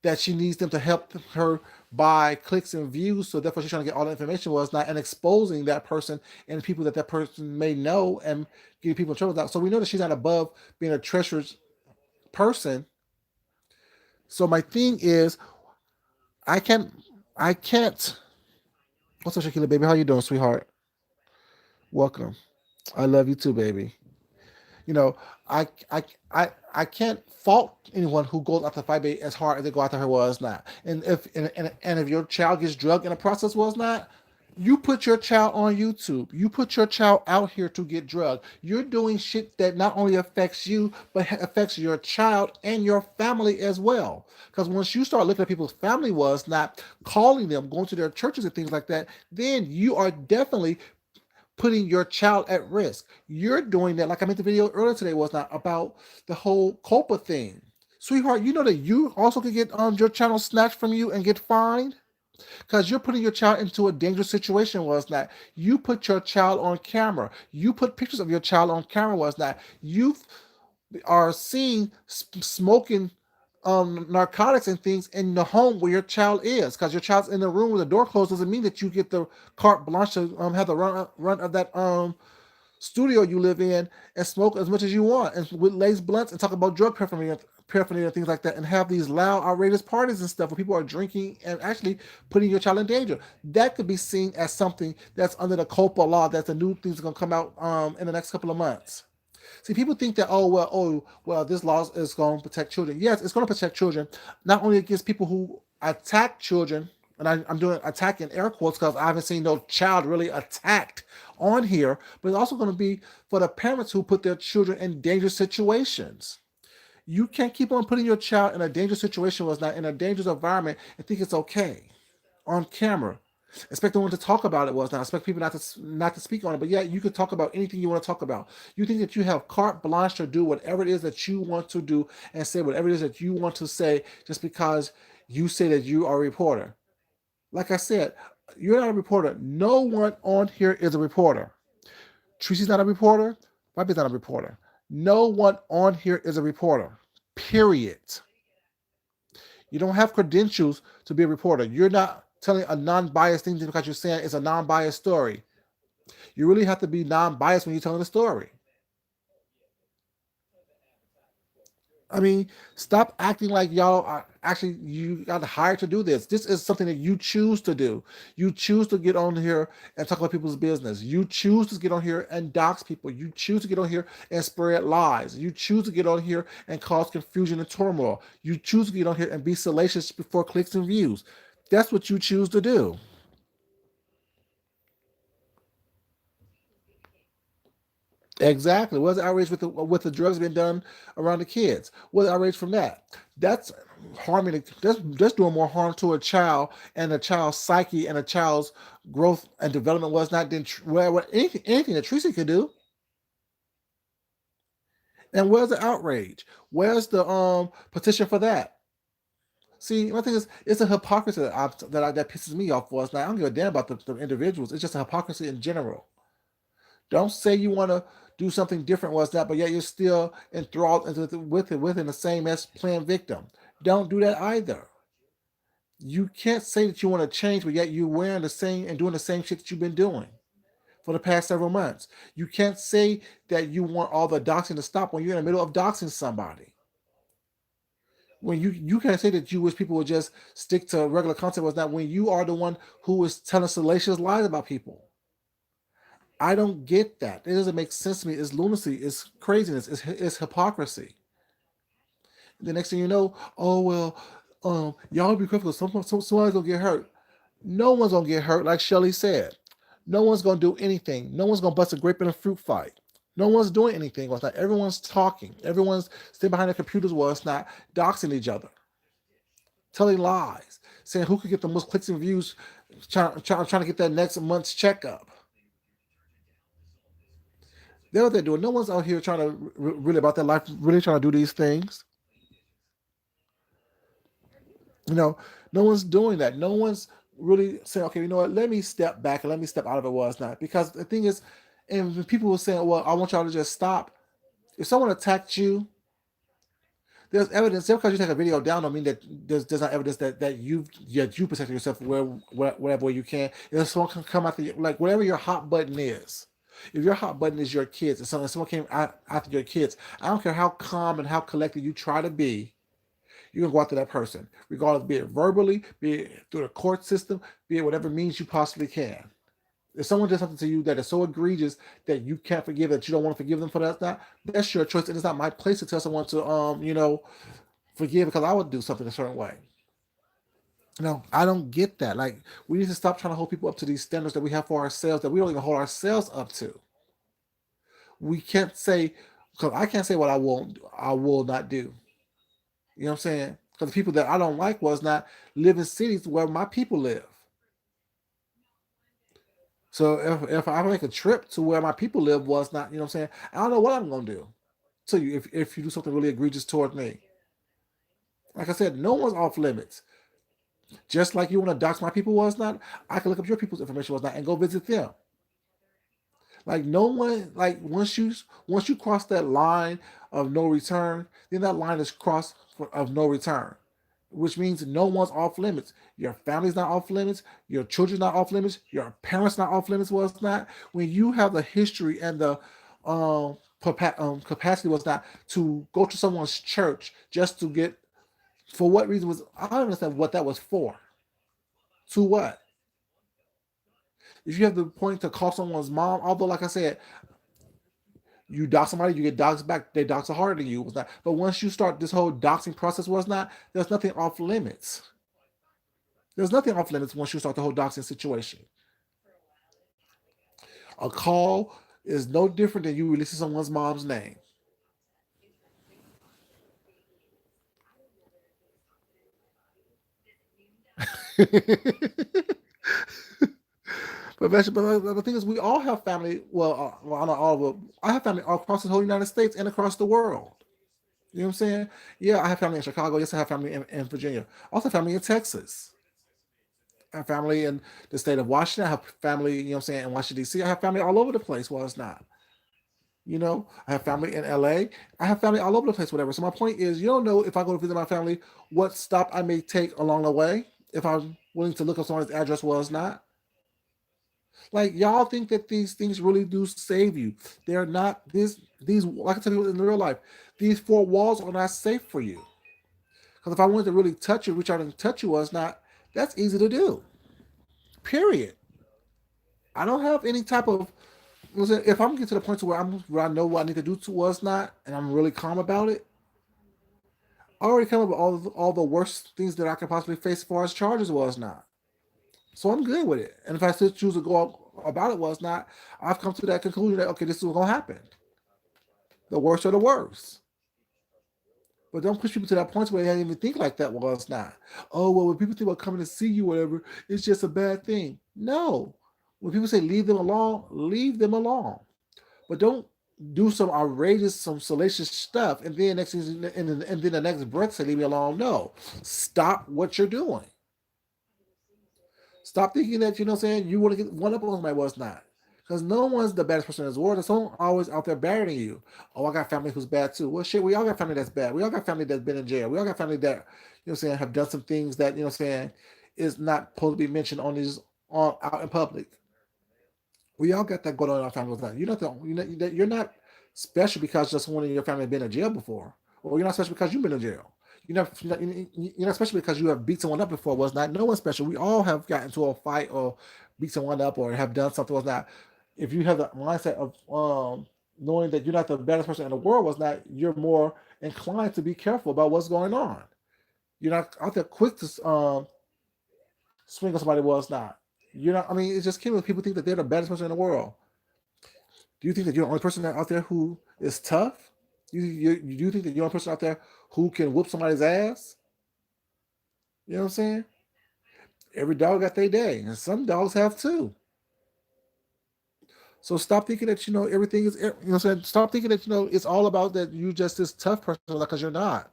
[SPEAKER 1] that she needs them to help her buy clicks and views. So therefore she's trying to get all the information was not and exposing that person and people that that person may know and getting people in trouble. So we know that she's not above being a treacherous person. So my thing is I can't I can't. What's up, Shakila, baby? How you doing, sweetheart? Welcome. I love you too, baby. You know, I I I can't fault anyone who goes after 5A as hard as they go after her was not. And if your child gets drugged in the process was not, you put your child on YouTube. You put your child out here to get drugged. You're doing shit that not only affects you, but affects your child and your family as well. Because once you start looking at people's family was not calling them, going to their churches and things like that, then you are definitely putting your child at risk. You're doing that, like I made the video earlier today, was not about the whole COPA thing. Sweetheart, you know that you also can get your channel snatched from you and get fined? Because you're putting your child into a dangerous situation, was not. You put your child on camera. You put pictures of your child on camera, was not. You are seen smoking narcotics and things in the home where your child is. Because your child's in the room with the door closed doesn't mean that you get the carte blanche to have the run of that studio you live in and smoke as much as you want and with lace blunts and talk about drug paraphernalia and things like that and have these loud outrageous parties and stuff where people are drinking and actually putting your child in danger. That could be seen as something that's under the COPA law. That's the new things going to come out in the next couple of months. See, people think that oh well, this law is going to protect children. Yes, it's going to protect children, not only against people who attack children, and I'm doing attack in air quotes because I haven't seen no child really attacked on here, but it's also going to be for the parents who put their children in dangerous situations. You can't keep on putting your child in a dangerous situation was not in a dangerous environment and think it's okay on camera. Expect no one to talk about it was not. Expect people not to speak on it. But yeah, you can talk about anything you want to talk about. You think that you have carte blanche to do whatever it is that you want to do and say whatever it is that you want to say just because you say that you are a reporter. Like I said, you're not a reporter. No one on here is a reporter. Tracy's not a reporter. Bobby's not a reporter. No one on here is a reporter. Period. You don't have credentials to be a reporter. You're not telling a non-biased thing just because you're saying it's a non-biased story. You really have to be non-biased when you're telling the story. I mean, stop acting like y'all are actually you got hired to do this. This is something that you choose to do. You choose to get on here and talk about people's business. You choose to get on here and dox people. You choose to get on here and spread lies. You choose to get on here and cause confusion and turmoil. You choose to get on here and be salacious before clicks and views. That's what you choose to do. Exactly. What's the outrage with the drugs being done around the kids? What's the outrage from that? That's harming. That's doing more harm to a child and a child's psyche and a child's growth and development was not than what anything that Tracy could do. And where's the outrage? Where's the petition for that? See, one thing is, it's a hypocrisy that pisses me off. Was now I don't give a damn about the individuals. It's just a hypocrisy in general. Don't say you want to do something different was that, but yet you're still enthralled with it within the same as playing victim. Don't do that either. You can't say that you want to change, but yet you're wearing the same and doing the same shit that you've been doing for the past several months. You can't say that you want all the doxing to stop when you're in the middle of doxing somebody. When you can't say that you wish people would just stick to regular content was not when you are the one who is telling salacious lies about people. I don't get that. It doesn't make sense to me. It's lunacy. It's craziness. It's hypocrisy. The next thing you know, oh well, y'all be careful. Somebody's gonna get hurt. No one's gonna get hurt, like Shelly said. No one's gonna do anything. No one's gonna bust a grape in a fruit fight. No one's doing anything. Well, it's not. Everyone's talking. Everyone's sitting behind their computers. Well, it's not doxing each other, telling lies, saying who could get the most clicks and views, trying to get that next month's checkup. They're what they're doing. No one's out here trying to really about their life, really trying to do these things. You know, no one's doing that. No one's really saying, okay, you know what? Let me step back and let me step out of it. Was not because the thing is, and when people were saying, well, I want y'all to just stop. If someone attacked you, there's evidence. Just because you take a video down, don't mean that there's not evidence that you protect yourself whatever way you can. If someone can come after you, like whatever your hot button is. If your hot button is your kids, and someone came after your kids, I don't care how calm and how collected you try to be, you can go after that person, regardless, be it verbally, be it through the court system, be it whatever means you possibly can. If someone does something to you that is so egregious that you can't forgive, that you don't want to forgive them for that, that's your choice, and it's not my place to tell someone to forgive because I would do something a certain way. No, I don't get that. Like we need to stop trying to hold people up to these standards that we have for ourselves that we don't even hold ourselves up to. We can't say because I can't say what I will not do. You know what I'm saying? Because the people that I don't like was not live in cities where my people live. So if I make a trip to where my people live was not, you know what I'm saying? I don't know what I'm gonna do to you if you do something really egregious toward me. Like I said, no one's off limits. Just like you want to dox my people was not, I can look up your people's information was not and go visit them. Like no one, like once you cross that line of no return, then that line is crossed of no return, which means no one's off limits. Your family's not off limits. Your children's not off limits. Your parents not off limits. Was not when you have the history and the capacity was not to go to someone's church just to get for what reason was I don't understand what that was for. To what? If you have the point to call someone's mom, although like I said, you dox somebody, you get doxed back. They dox harder than you was not. But once you start this whole doxing process was not, there's nothing off limits. There's nothing off limits once you start the whole doxing situation. A call is no different than you releasing someone's mom's name. But the thing is, we all have family. Well, not all of them. I have family all across the whole United States and across the world. You know what I'm saying? Yeah, I have family in Chicago. Yes, I have family in Virginia. I also have family in Texas. I have family in the state of Washington. I have family, you know what I'm saying, in Washington, D.C. I have family all over the place. Well, it's not. I have family in LA. I have family all over the place, whatever. So my point is, you don't know if I go to visit my family, what stop I may take along the way, if I'm willing to look up someone's address was not. Like y'all think that these things really do save you. They're not these like I tell you in real life, these four walls are not safe for you. Because if I wanted to really touch you, reach out and touch you was not, that's easy to do. Period. I don't have any type of listen, if I'm getting to the point to where I know what I need to do to was not, and I'm really calm about it, I already come up with all the worst things that I could possibly face as far as charges was not. So I'm good with it. And if I still choose to go about it was not, I've come to that conclusion that okay, this is what's gonna happen. The worst are the worst. But don't push people to that point where they don't even think like that was not. Oh well, when people think about coming to see you, whatever, it's just a bad thing. No. When people say leave them alone, leave them alone. But don't do some outrageous, some salacious stuff, and then and then the next breath say leave me alone. No, stop what you're doing. Stop thinking that what I'm saying you want to get one up on somebody was not. Because no one's the baddest person in this world. There's someone always out there better than you. Oh, I got family who's bad too. Well, shit, we all got family that's bad. We all got family that's been in jail. We all got family that, saying, have done some things that, saying, is not supposed to be mentioned on out in public. We all got that going on in our family. You're not special because just one of your family has been in jail before. Or you're not special because you've been in jail. Especially because you have beat someone up before was not. No one special. We all have gotten into a fight or beat someone up or have done something was not. If you have the mindset of knowing that you're not the baddest person in the world was not, you're more inclined to be careful about what's going on. You're not out there quick to swing on somebody was not. You're not. I mean, it's just killing people think that they're the baddest person in the world. Do you think that you're the only person out there who is tough? Do you think that you're the only person out there who can whoop somebody's ass? You know what I'm saying? Every dog got their day, and some dogs have too. So stop thinking that everything is. What I'm saying. Stop thinking that it's all about that you just this tough person because you're not.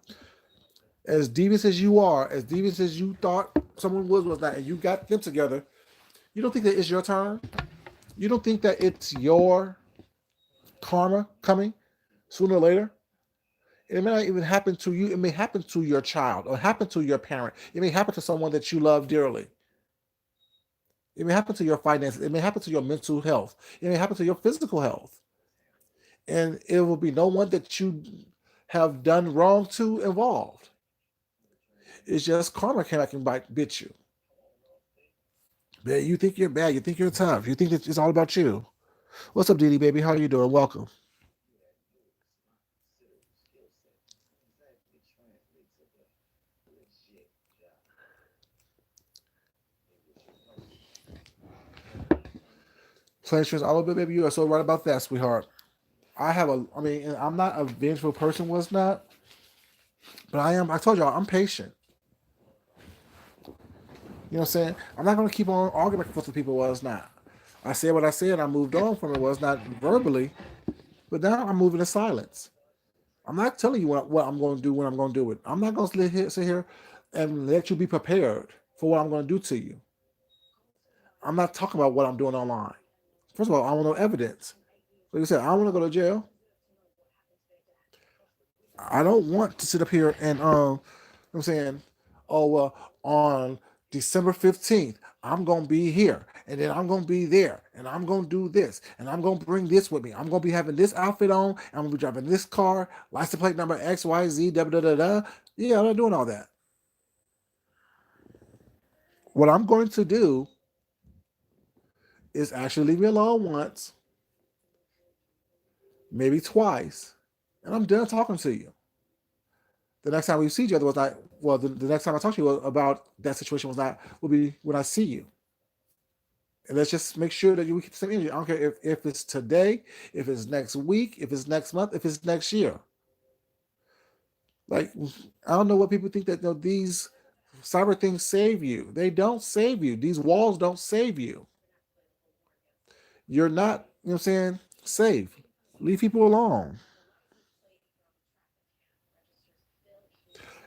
[SPEAKER 1] As devious as you are, as devious as you thought someone was not, and you got them together. You don't think that it's your turn. You don't think that it's your karma coming sooner or later. It may not even happen to you. It may happen to your child or happen to your parent. It may happen to someone that you love dearly. It may happen to your finances. It may happen to your mental health. It may happen to your physical health. And it will be no one that you have done wrong to involved. It's just karma came back and bit you. You think you're bad. You think you're tough. You think that it's all about you. What's up, Didi, baby? How are you doing? Welcome. Playing stress all over, baby. You are so right about that, sweetheart. I mean, and I'm not a vengeful person, was not, but I am. I told y'all, I'm patient. You know what I'm saying? I'm not going to keep on arguing back and forth with people, was not. I said what I said. I moved on from it, was not verbally, but now I'm moving in silence. I'm not telling you what I'm going to do when I'm going to do it. I'm not going to sit here and let you be prepared for what I'm going to do to you. I'm not talking about what I'm doing online. First of all, I want no evidence. Like I said, I want to go to jail. I don't want to sit up here and I'm saying, oh well, on December 15th, I'm gonna be here, and then I'm gonna be there, and I'm gonna do this, and I'm gonna bring this with me. I'm gonna be having this outfit on, and I'm gonna be driving this car, license plate number XYZ, da da da da. Yeah, I'm not doing all that. What I'm going to do is actually leave me alone once, maybe twice, and I'm done talking to you. The next time we see each other was not well. The next time I talk to you about that situation will be when I see you. And let's just make sure that we keep the same energy. I don't care if it's today, if it's next week, if it's next month, if it's next year. Like I don't know what people think that these cyber things save you. They don't save you. These walls don't save you. You're not, what I'm saying, safe. Leave people alone.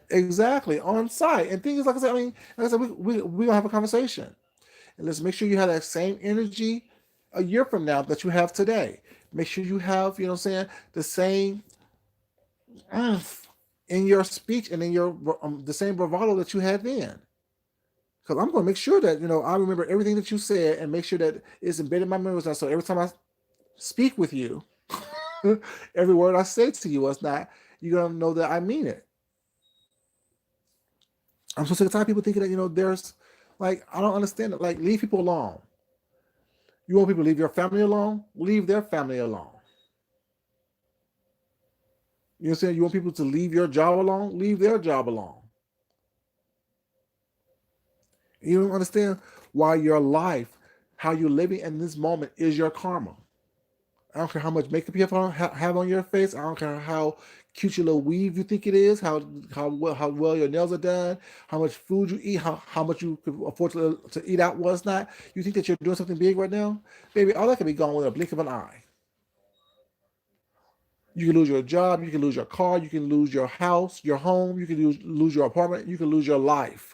[SPEAKER 1] Exactly. On site. And things like I said, we're gonna have a conversation. And let's make sure you have that same energy a year from now that you have today. Make sure you have, the same oomph in your speech and in your the same bravado that you had then. Because I'm going to make sure that I remember everything that you said and make sure that it's embedded in my memory. So every time I speak with you, every word I say to you is not you're gonna know that I mean it. I'm so sick of tired of people thinking that there's like I don't understand it. Like leave people alone. You want people to leave your family alone? Leave their family alone. You know what I'm saying? You want people to leave your job alone? Leave their job alone. You don't understand why your life, how you're living in this moment, is your karma. I don't care how much makeup you have on your face. I don't care how cute your little weave you think it is, how well your nails are done, how much food you eat, how much you could afford to eat out, what's not. You think that you're doing something big right now? Baby, all that can be gone with a blink of an eye. You can lose your job, you can lose your car, you can lose your house, your home, you can lose your apartment, you can lose your life.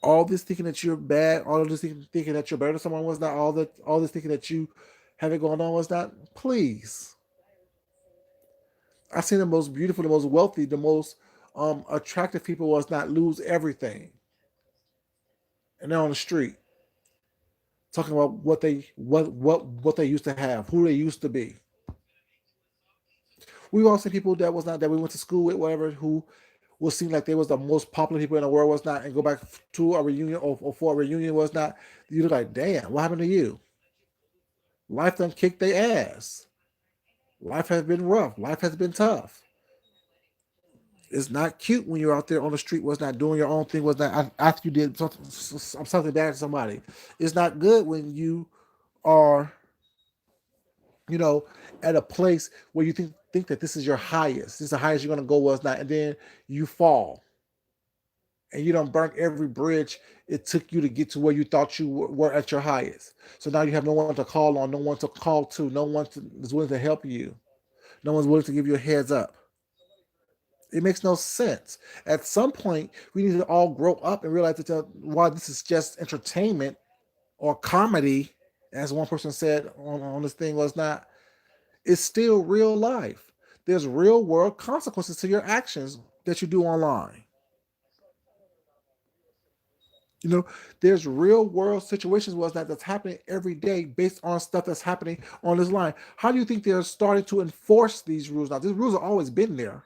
[SPEAKER 1] All this thinking that you're bad, all of this thinking that you're better than someone was not, all this thinking that you have it going on was not, please. I've seen the most beautiful, the most wealthy, the most attractive people was not lose everything. And they're on the street talking about what they used to have, who they used to be. We've all seen people that was not that we went to school with, whatever, who will seem like they was the most popular people in the world was not, and go back to a reunion or for a reunion was not. You're like, damn, what happened to you? Life done kicked their ass. Life has been rough. Life has been tough. It's not cute when you're out there on the street, was not doing your own thing, was not after you did something bad to somebody. It's not good when you are, you know, at a place where you think that this is your highest. This is the highest you're gonna go, was not, and then you fall and you don't burn every bridge it took you to get to where you thought you were at your highest. So now you have no one to call on, no one to call to, no one is willing to help you, no one's willing to give you a heads up. It makes no sense. At some point, we need to all grow up and realize that while this is just entertainment or comedy, as one person said on this thing, was not, it's still real life. There's real world consequences to your actions that you do online. You know, there's real world situations was that that's happening every day based on stuff that's happening on this line. How do you think they're starting to enforce these rules now? These rules have always been there,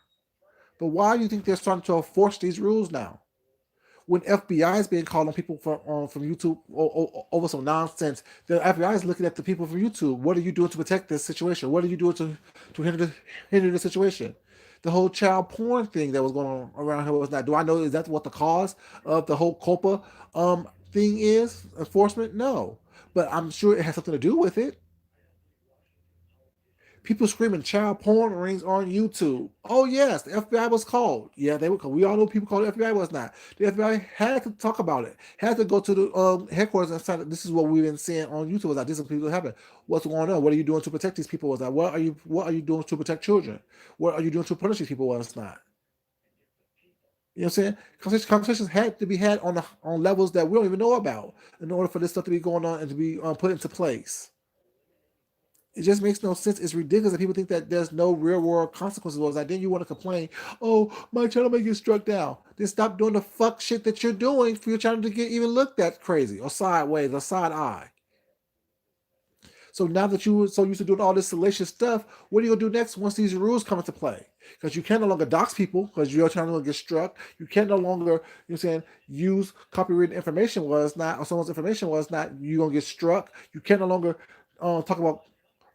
[SPEAKER 1] but why do you think they're starting to enforce these rules now? When FBI is being called on people from YouTube over some nonsense, the FBI is looking at the people from YouTube. What are you doing to protect this situation? What are you doing to hinder the situation? The whole child porn thing that was going on around here was not. Do I know is that what the cause of the whole COPA thing is? Enforcement? No, but I'm sure it has something to do with it. People screaming child porn rings on YouTube. Oh yes, the FBI was called. Yeah, they were. We all know people called the FBI was not. The FBI had to talk about it. Had to go to the headquarters and say, "This is what we've been seeing on YouTube. Was like this is what people happen. What's going on? What are you doing to protect these people? Was like what are you doing to protect children? What are you doing to punish these people? Was not." You know what I'm saying? Conversations had to be had on levels that we don't even know about in order for this stuff to be going on and to be put into place. It just makes no sense. It's ridiculous that people think that there's no real world consequences. Like then you want to complain, oh, my channel may get struck down. Then stop doing the fuck shit that you're doing for your channel to get even looked at crazy or sideways or side eye. So now that you were so used to doing all this salacious stuff, what are you gonna do next once these rules come into play? Because you can no longer dox people because your channel will get struck. You can no longer, you know what I'm saying, use copyrighted information was not, or someone's information was not, you're gonna get struck. You can no longer talk about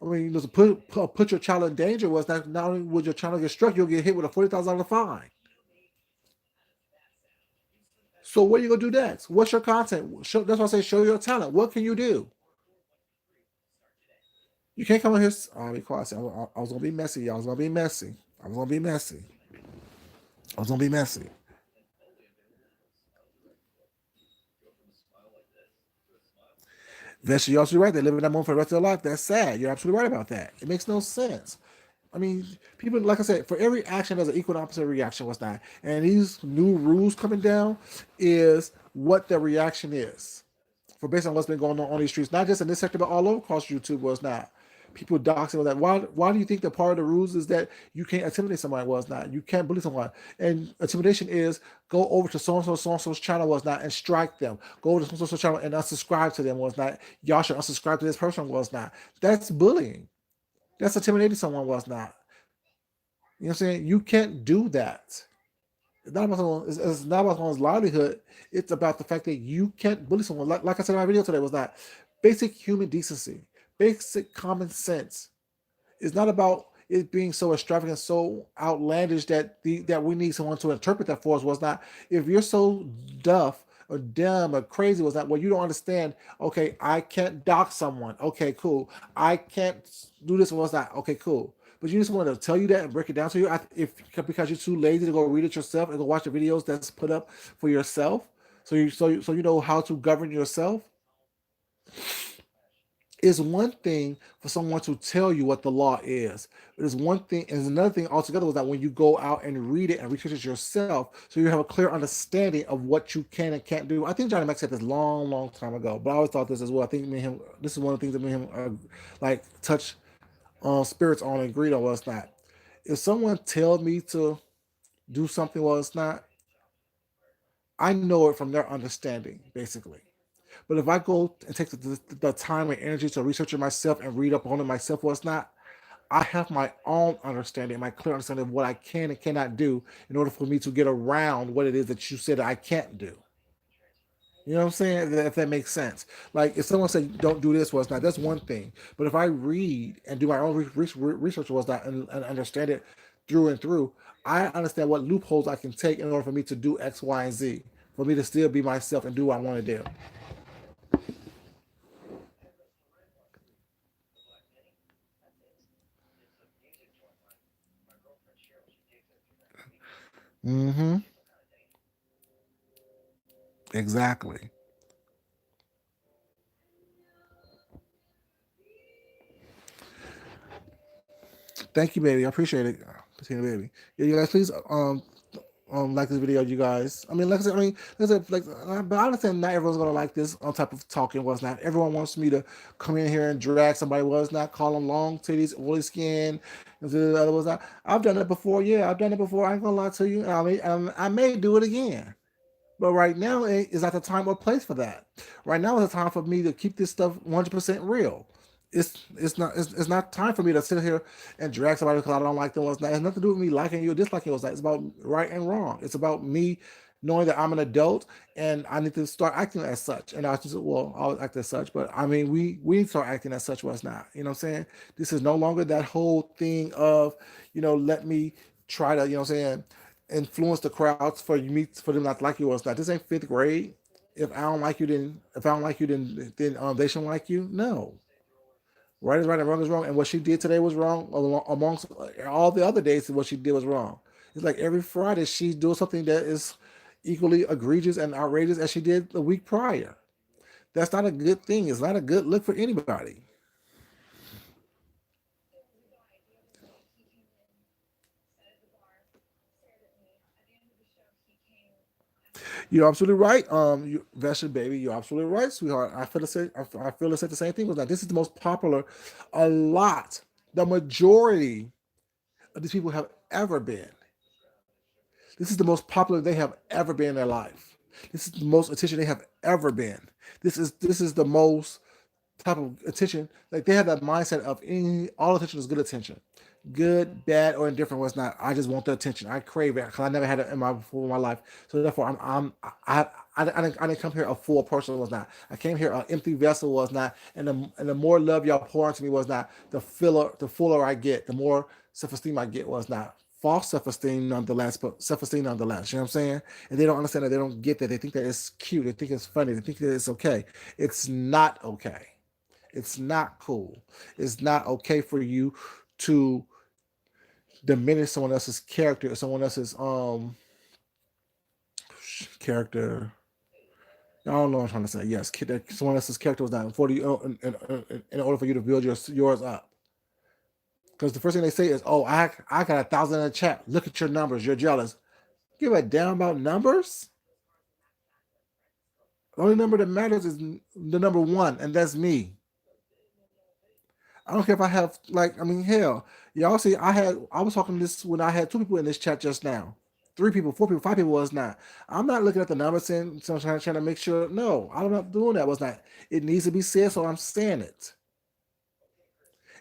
[SPEAKER 1] I mean, just put your child in danger was that not only would your child get struck, you'll get hit with a $40,000 fine. So what are you gonna do next? What's your content? That's why I say show your talent. What can you do? You can't come in here. I'll be quiet. I was gonna be messy. I was gonna be messy. I was gonna be messy. I was gonna be messy. Eventually, you're absolutely right. They live in that moment for the rest of their life. That's sad. You're absolutely right about that. It makes no sense. I mean, people, like I said, for every action, there's an equal and opposite reaction. What's that? And these new rules coming down is what the reaction is for based on what's been going on these streets, not just in this sector, but all over across YouTube. Was not people doxing was that. Why do you think that part of the rules is that you can't intimidate somebody? Was not you can't bully someone, and intimidation is go over to so and so's channel was not and strike them. Go to so and so's channel and unsubscribe to them was not. Y'all should unsubscribe to this person was not. That's bullying. That's intimidating someone was not. You know what I'm saying? You can't do that. It's not about someone's livelihood. It's about the fact that you can't bully someone. Like I said in my video today, was that basic human decency, basic common sense. It's not about it being so extravagant, so outlandish that we need someone to interpret that for us. Was not if you're so duff or dumb or crazy was not well you don't understand. Okay, I can't dox someone. Okay, cool. I can't do this. Was not okay, cool. But you just want to tell you that and break it down to you if because you're too lazy to go read it yourself and go watch the videos that's put up for yourself. So you know how to govern yourself. It's one thing for someone to tell you what the law is. It is one thing, and another thing altogether was that when you go out and read it and research it yourself, so you have a clear understanding of what you can and can't do. I think Johnny Mac said this long, long time ago, but I always thought this as well. I think me and him, this is one of the things that me and him like touch spirits on and agreed on was not. If someone tells me to do something, well, it's not. I know it from their understanding, basically. But if I go and take the time and energy to research it myself and read up on it myself, well, it's not. I have my own understanding, my clear understanding of what I can and cannot do in order for me to get around what it is that you said I can't do. You know what I'm saying? If that makes sense. Like if someone said don't do this, well, it's not. That's one thing. But if I read and do my own research, was not and understand it through and through, I understand what loopholes I can take in order for me to do X, Y, and Z. For me to still be myself and do what I want to do. Mm-hmm. Exactly. Thank you, baby. I appreciate it. Appreciate it, baby. Yeah, you guys, please like this video, you guys. I mean, but I understand not everyone's gonna like this on type of talking was not. Everyone wants me to come in here and drag somebody was not, call them long titties, oily skin, and the other was not. I've done it before. Yeah, I've done it before. I ain't gonna lie to you. I may do it again. But right now is not the time or place for that. Right now is the time for me to keep this stuff 100% real. It's not time for me to sit here and drag somebody because I don't like them. It's nothing to do with me liking you or disliking you. It's about right and wrong. It's about me knowing that I'm an adult and I need to start acting as such. And I just well, I'll act as such. But I mean, we need to start acting as such. Was not. You know what I'm saying? This is no longer that whole thing of let me try to influence the crowds for them not to like you or it's not. This ain't fifth grade. If I don't like you, then they shouldn't like you. No, right is right and wrong is wrong. And what she did today was wrong. Amongst all the other days, what she did was wrong. It's like every Friday she's doing something that is equally egregious and outrageous as she did the week prior. That's not a good thing. It's not a good look for anybody. You're absolutely right. Vesha, baby, you're absolutely right, sweetheart. I feel the same. I feel the same thing. Was that this is the most popular, a lot, the majority of these people have ever been. This is the most popular they have ever been in their life. This is the most attention they have ever been. This is the most type of attention. Like they have that mindset of all attention is good attention, good, bad, or indifferent. Was not. I just want the attention. I crave it because I never had it in my before in my life. So therefore, I didn't come here a full person. Was not. I came here an empty vessel. Was not. And the more love y'all pour into me was not. The fuller I get, the more self esteem I get was not. False self esteem nonetheless, but self esteem nonetheless. You know what I'm saying? And they don't understand that. They don't get that. They think that it's cute. They think it's funny. They think that it's okay. It's not okay. It's not cool. It's not okay for you to diminish someone else's character or someone else's character. I don't know what I'm trying to say. Yes, someone else's character was not for you in order for you to build yours up. Because the first thing they say is, "Oh, I got 1,000 in the chat. Look at your numbers. You're jealous." Give a damn about numbers. The only number that matters is the number one, and that's me. I don't care if I have like I mean hell. Y'all see I was talking this when I had two people in this chat just now. Three people, four people, five people was not. I'm not looking at the numbers and so I'm trying to make sure. No, I'm not doing that. Was not. It needs to be said, so I'm saying it.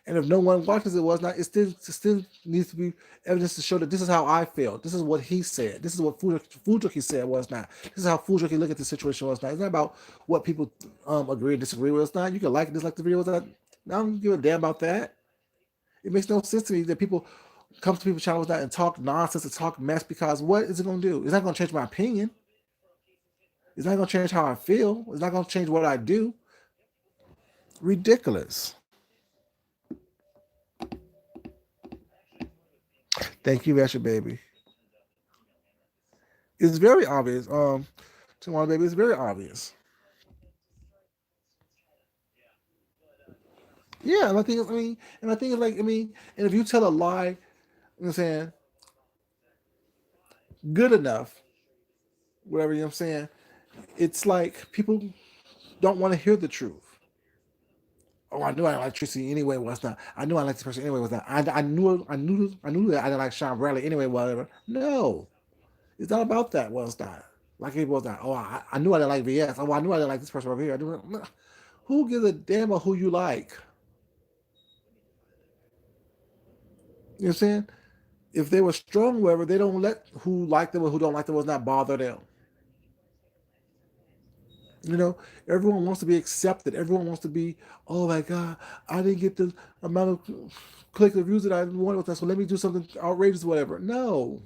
[SPEAKER 1] And if no one watches it, was not. It still needs to be evidence to show that this is how I feel. This is what he said. This is what Food Junkie said was not. This is how Food Junkie look at the situation was not. It's not about what people agree and disagree with. It's not. You can like and dislike the video. Was not. I don't give a damn about that. It makes no sense to me that people come to people's channels now and talk nonsense and talk mess because what is it going to do? It's not going to change my opinion. It's not going to change how I feel. It's not going to change what I do. Ridiculous. Thank you, Asher baby. It's very obvious. Tomorrow, baby, it's very obvious. Yeah, and I think it's like, and if you tell a lie, you know what I'm saying, good enough, whatever, you know what I'm saying, it's like people don't want to hear the truth. Oh, I knew I liked Tracy anyway. Was not. I knew I liked this person anyway. Was not. I knew that I didn't like Sean Bradley anyway. Whatever. No, it's not about that. Was not. Like it was not. Oh, I knew I didn't like VS. Oh, I knew I didn't like this person over here. Who gives a damn about who you like? You know what I'm saying? If they were strong, whatever, they don't let who like them or who don't like them was not bother them. You know, everyone wants to be accepted. Everyone wants to be, oh my God, I didn't get the amount of click reviews that I wanted with that, so let me do something outrageous, whatever. No.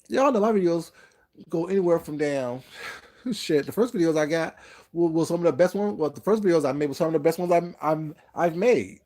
[SPEAKER 1] Y'all know my videos go anywhere from down. Shit, the first videos I got were some of the best ones. Well, the first videos I made were some of the best ones I've made.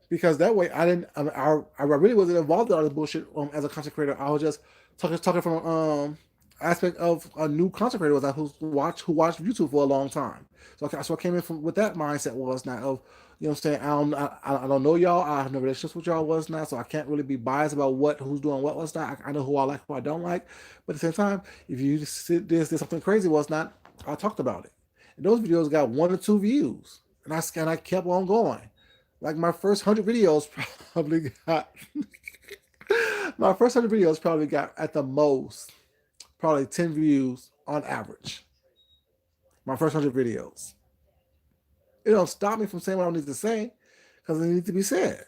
[SPEAKER 1] Because that way I didn't I really wasn't involved in all this bullshit as a content creator. I was just talking from aspect of a new content creator was who watched YouTube for a long time. So I came in from with that mindset was not of what I'm saying. I don't know y'all. I have no relationships with y'all was not, so I can't really be biased about who's doing what was not. I know who I like, who I don't like, but at the same time, if you did something crazy was not, I talked about it. And those videos got 1 or 2 views, and I kept on going. Like my first 100 videos probably got my first 100 videos probably got at the most probably 10 views on average. My first 100 videos. It don't stop me from saying what I need to say because it needs to be said.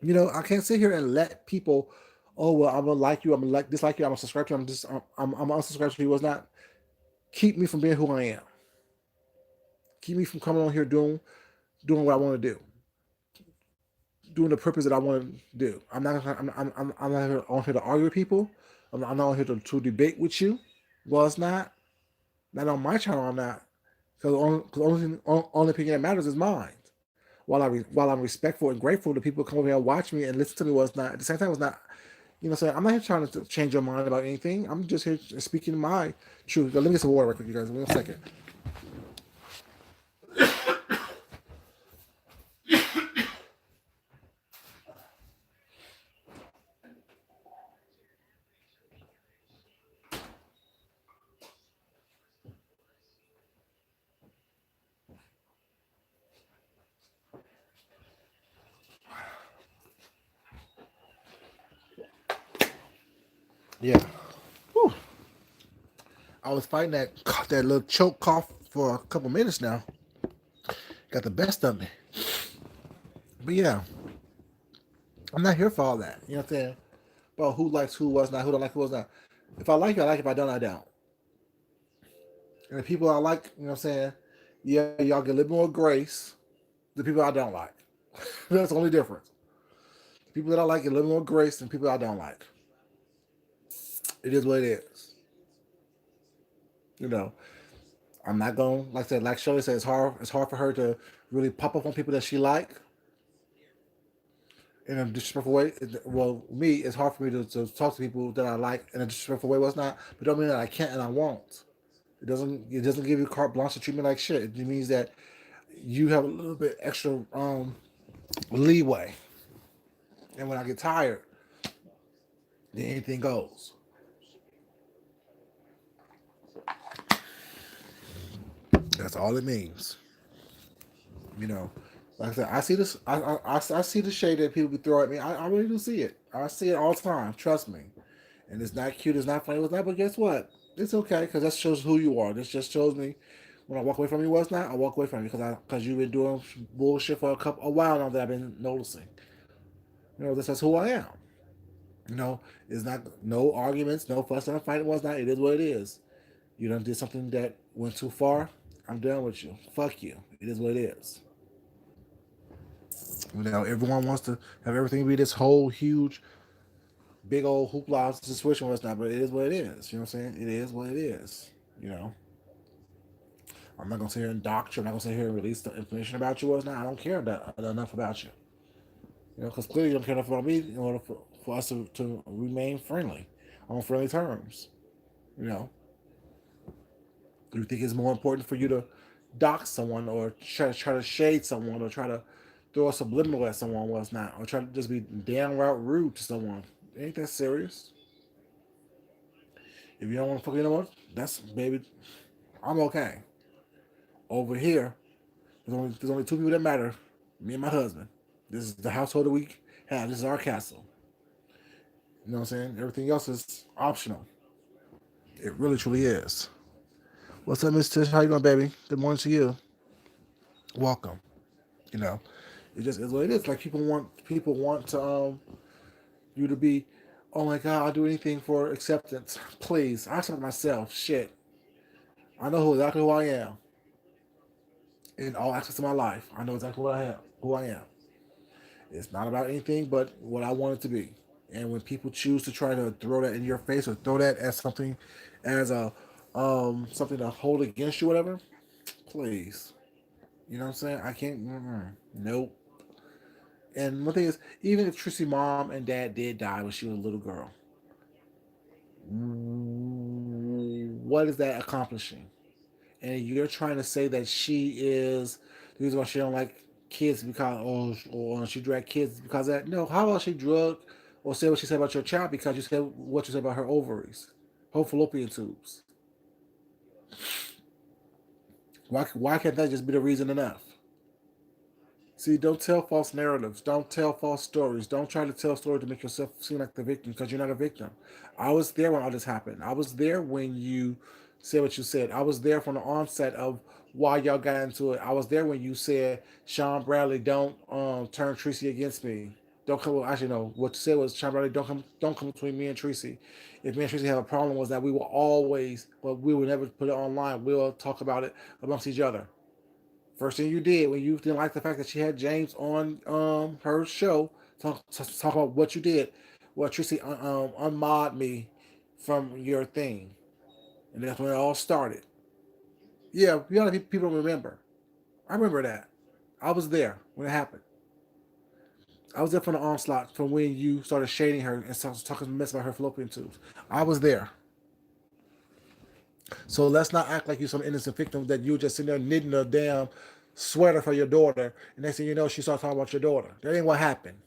[SPEAKER 1] I can't sit here and let people, oh well, I'm gonna like you, I'm gonna dislike you, I'm gonna subscribe to you, I'm unsubscribe to you. Was not keep me from being who I am. Keep me from coming on here doing what I want to do, doing the purpose that I want to do. I'm not on here to argue with people. I'm not on here to debate with you. Well, it's not on my channel. I'm not because only opinion that matters is mine. While I'm respectful and grateful to people who come over here and watch me and listen to me, was not at the same time was not. Saying I'm not here trying to change your mind about anything. I'm just here speaking my truth. Let me get some water real quick, you guys. 1 second. Yeah. Whew. I was fighting that little choke cough for a couple minutes now. Got the best of me. But yeah, I'm not here for all that. You know what I'm saying? About who likes who was not, who don't like who was not. If I like you, I like. If I don't, I don't. And the people I like, what I'm saying? Yeah, y'all get a little more grace. The people I don't like. That's the only difference. The people that I like get a little more grace than people I don't like. It is what it is. You know, I'm not going like I said, like Shirley said, it's hard for her to really pop up on people that she like in a disrespectful way. Well, me, it's hard for me to talk to people that I like in a disrespectful way. Well, it's not, but don't mean that I can't and I won't. It doesn't give you carte blanche to treat me like shit. It means that you have a little bit extra leeway. And when I get tired, then anything goes. That's all it means. You know, like I said, I see this. I see the shade that people be throwing at me. I really do see it. I see it all the time. Trust me. And it's not cute. It's not funny. It's not. But guess what? It's okay because that shows who you are. This just shows me when I walk away from you. What's not? I walk away from you because you've been doing bullshit for a while now that I've been noticing. This is who I am. It's not no arguments, no fuss, no fighting. What's not? It is what it is. You done did something that went too far. I'm done with you. Fuck you. It is what it is. Everyone wants to have everything be this whole huge, big old hoopla situation. What's not? But it is what it is. You know what I'm saying? It is what it is. You know. I'm not gonna sit here and doctor. I'm not gonna sit here and release the information about you. What's not? I don't care enough about you. Because clearly you don't care enough about me in order for us to remain friendly on friendly terms. You know, you think it's more important for you to dox someone or try to shade someone or try to throw a subliminal at someone was not, or try to just be downright rude to someone. It ain't that serious. If you don't want to fuck anyone, that's baby. I'm okay. Over here, there's only 2 people that matter. Me and my husband. This is the household that we have. This is our castle. You know what I'm saying? Everything else is optional. It really truly is. What's up, Miss Tish? How you doing, baby? Good morning to you. Welcome. You know. It just is what it is. Like people want to you to be, oh my god, I'll do anything for acceptance. Please, I accept myself. Shit, I know exactly who I am in all aspects of my life. I know exactly what I am, who I am. It's not about anything but what I want it to be. And when people choose to try to throw that in your face or throw that as something, as a something to hold against you, whatever, please, you know what I'm saying? I can't. Nope. And one thing is, even if Trissy mom and dad did die when she was a little girl, what is that accomplishing? And you're trying to say that she is the reason why she don't like kids because or she drag kids because of that. No, how about she drug or say what she said about your child because you said what you said about her ovaries, her fallopian tubes. Why can't that just be the reason enough? See, don't tell false narratives. Don't tell false stories. Don't try to tell a story to make yourself seem like the victim because you're not a victim. I was there when all this happened. I was there when you said what you said. I was there from the onset of why y'all got into it. I was there when you said, Sean Bradley, don't turn Tracy against me. Don't come. Well, actually, no. What you said was, Sean Bradley, don't come between me and Tracy. If me and Tracy have a problem, was that we will always, well, we will never put it online. We'll talk about it amongst each other. First thing you did when you didn't like the fact that she had James on her show, talk about what you did. Well, Tracy unmod me from your thing, and that's when it all started. Yeah, a lot of people don't remember. I remember that. I was there when it happened. I was there from the onslaught from when you started shading her and started talking mess about her fallopian tubes. I was there. So let's not act like you're some innocent victim that you were just sitting there knitting a damn sweater for your daughter, and next thing you know, she started talking about your daughter. That ain't what happened.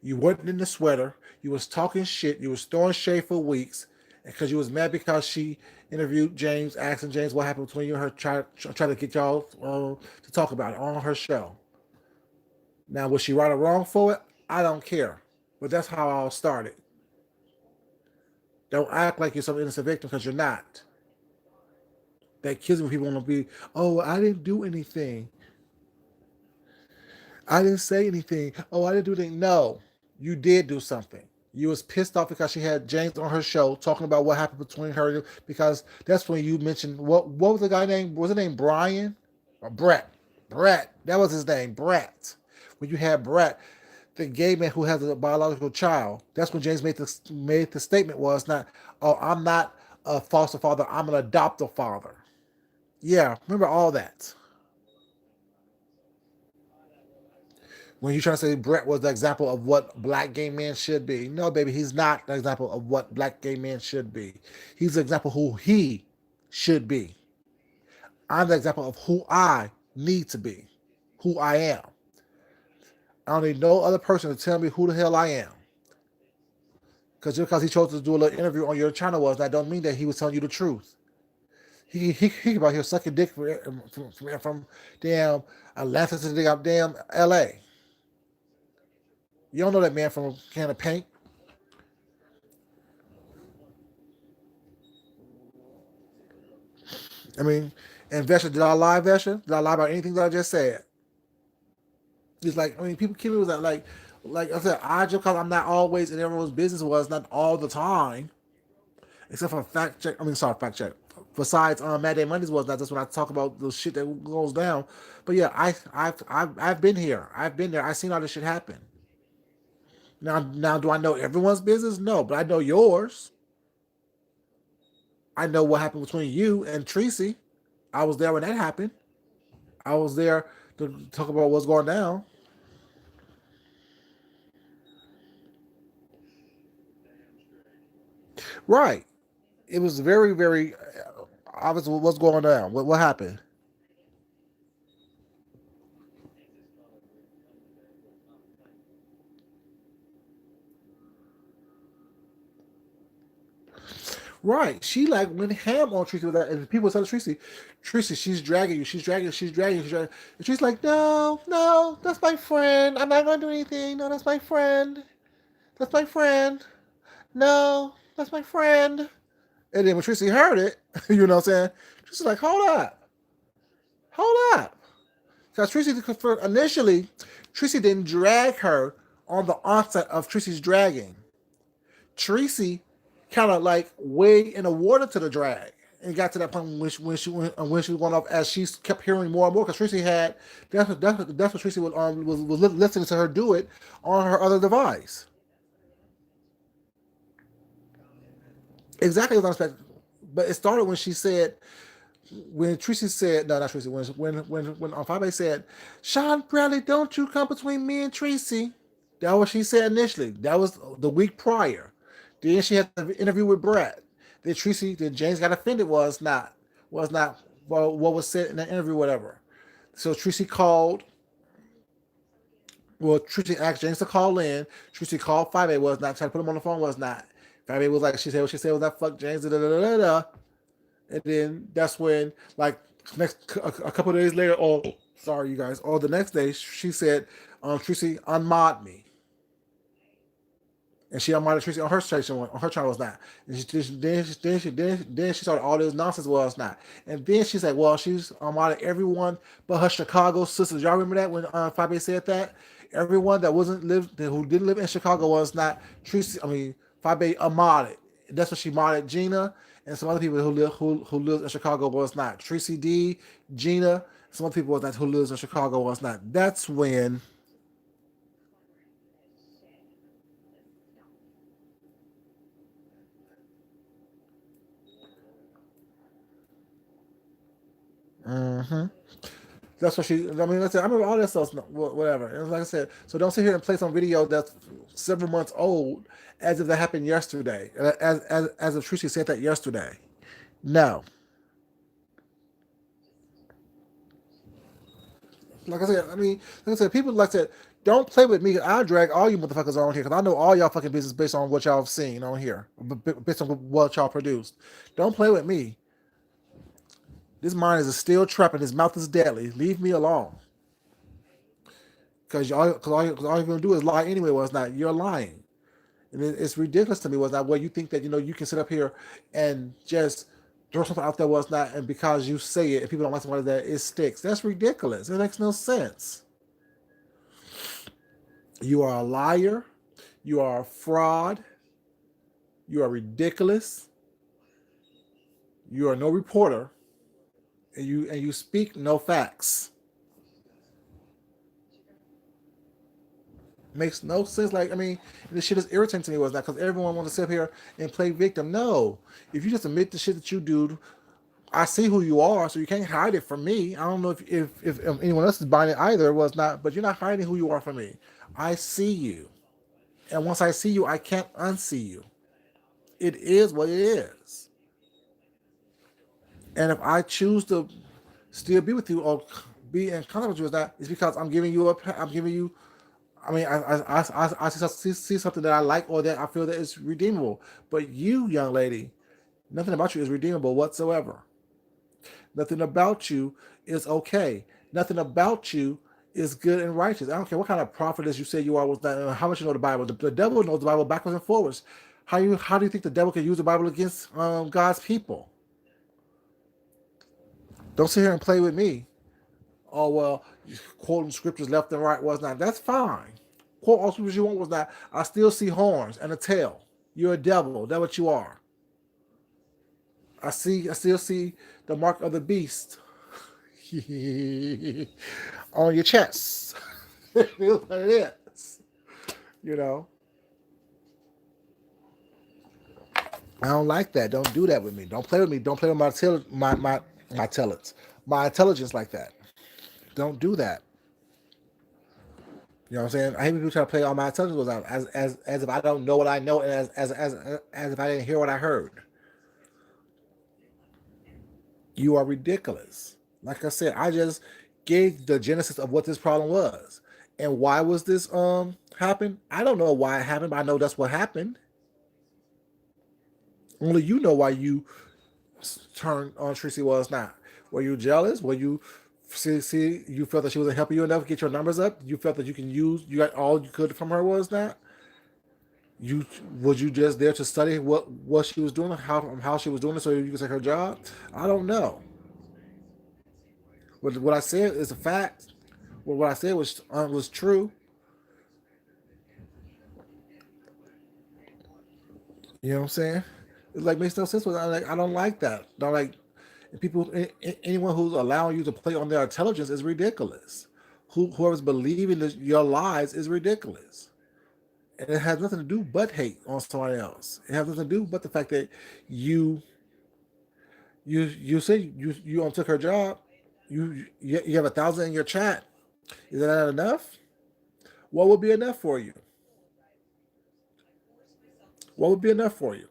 [SPEAKER 1] You weren't in the sweater. You was talking shit. You was throwing shade for weeks because you was mad because she interviewed James, asking James what happened between you and her, try to get y'all to talk about it on her show. Now, was she right or wrong for it? I don't care. But that's how I all started. Don't act like you're some innocent victim because you're not. That kills me when people want to be, oh, I didn't do anything. I didn't say anything. Oh, I didn't do anything. No, you did do something. You was pissed off because she had James on her show talking about what happened between her because that's when you mentioned what was the guy name? Was his name Brian or Brett? Brett. That was his name, Brett. When you had Brett, the gay man who has a biological child, that's when James made the statement was not, oh, I'm not a foster father, I'm an adoptive father. Yeah, remember all that. When you try to say Brett was the example of what black gay men should be. No, baby, he's not the example of what black gay men should be. He's the example of who he should be. I'm the example of who I need to be, who I am. I don't need no other person to tell me who the hell I am. Because just because he chose to do a little interview on your channel that don't mean that he was telling you the truth. He about here sucking dick from damn Atlanta to damn LA. You don't know that man from a can of paint. I mean, and Vesha, did I lie, Vesha? Did I lie about anything that I just said? It's like, I mean, people keep me with that. Like I said, I just because I'm not always in everyone's business was not all the time, except for fact check. I mean, sorry, fact check. Besides, Mad Day Mondays was not just when I talk about the shit that goes down. But yeah, I've been here. I've been there. I've seen all this shit happen. Now, do I know everyone's business? No, but I know yours. I know what happened between you and Tracy. I was there when that happened. I was there to talk about what's going down. Right. It was very, very obvious what's going down. What happened? Right. She like went ham on Tracy with that, and people tell Tracy, Tracy, she's dragging you, she's dragging you, she's dragging you, she's dragging. And she's like, no, no, that's my friend. I'm not gonna do anything. No, that's my friend. That's my friend. No, that's my friend. And then when Tracy heard it, you know what I'm saying? She's like, hold up, hold up. Because initially, Tracy didn't drag her on the onset of Tracy's dragging. Tracy kind of like wade in the water to the drag. And got to that point when she was going off as she kept hearing more and more because Tracy had that's what Tracy was listening to her do it on her other device. Exactly as unexpected. But it started when she said when Tracy said no, not Tracy when Fabe said, Sean Bradley, don't you come between me and Tracy. That was what she said initially. That was the week prior. Then she had the interview with Brett. Then James got offended was not well, what was said in the interview, whatever. So Tracy called. Well, Tracy asked James to call in. Tracy called 5A was not trying to put him on the phone was not. 5A was like she said what she said was that fuck James da da da da da. And then that's when like a couple of days later. Oh, sorry you guys. Or the next day she said, Tracy unmod me. And she unmodded Tracy on her station on her channel was not. And then she started all this nonsense was not. And then she's like, well, she's unmodded everyone but her Chicago sisters. Y'all remember that when Fabe said that? Everyone that who didn't live in Chicago was not Tracy. I mean, Fabe unmodded. That's what she modded Gina and some other people who lives in Chicago was not. Tracy D, Gina, some other people was not who lives in Chicago was not. That's when. Mm-hmm. That's what she. I mean, I remember all that stuff. Whatever. And like I said, so don't sit here and play some video that's several months old as if that happened yesterday. As if Tracy said that yesterday. No. Like I said, people like I said, don't play with me. I drag all you motherfuckers on here because I know all y'all fucking business based on what y'all have seen on here, based on what y'all produced. Don't play with me. This mind is a steel trap and his mouth is deadly. Leave me alone. Because all you're gonna do is lie anyway. Was not you're lying, and it's ridiculous to me. Was not what you think that you can sit up here and just throw something out there was not, and because you say it and people don't like somebody that it sticks. That's ridiculous. It makes no sense. You are a liar. You are a fraud. You are ridiculous. You are no reporter, and you speak no facts. Makes no sense. Like, I mean, this shit is irritating to me. Was that because everyone wants to sit up here and play victim? No, if you just admit the shit that you do, I see who you are, so you can't hide it from me. I don't know if anyone else is buying it either. Was not, but you're not hiding who you are from me. I see you, and once I see you, I can't unsee you. It is what it is. And if I choose to still be with you or be in contact with you, is that it's because I'm giving you. I mean, I see something that I like or that I feel that is redeemable. But you, young lady, nothing about you is redeemable whatsoever. Nothing about you is okay. Nothing about you is good and righteous. I don't care what kind of prophetess you say you are. Was that how much you know the Bible? The devil knows the Bible backwards and forwards. How do you think the devil can use the Bible against God's people? Don't sit here and play with me. Oh well, quoting scriptures left and right was not. That's fine. Quote all scriptures you want was not. I still see horns and a tail. You're a devil. That's what you are. I still see the mark of the beast on your chest. It is what it is. You know. I don't like that. Don't do that with me. Don't play with me. Don't play with my talents, my intelligence like that. Don't do that. You know what I'm saying? I hate people try to play all my intelligence out as if I don't know what I know and as if I didn't hear what I heard. You are ridiculous. Like I said, I just gave the genesis of what this problem was. And why was this happen? I don't know why it happened, but I know that's what happened. Only you know why you turned on Tracy was not. Were you jealous? Were you you felt that she wasn't helping you enough to get your numbers up? You felt that you got all you could from her was not? You was you just there to study what she was doing, how she was doing it, so you could take her job? I don't know. What I said is a fact. Well, what I said was true. You know what I'm saying? It's like makes no sense. I don't like that. Don't like people. Anyone who's allowing you to play on their intelligence is ridiculous. Whoever's believing your lies is ridiculous, and it has nothing to do but hate on somebody else. It has nothing to do but the fact that you you say you took her job. You have 1,000 in your chat. Is that not enough? What would be enough for you? What would be enough for you?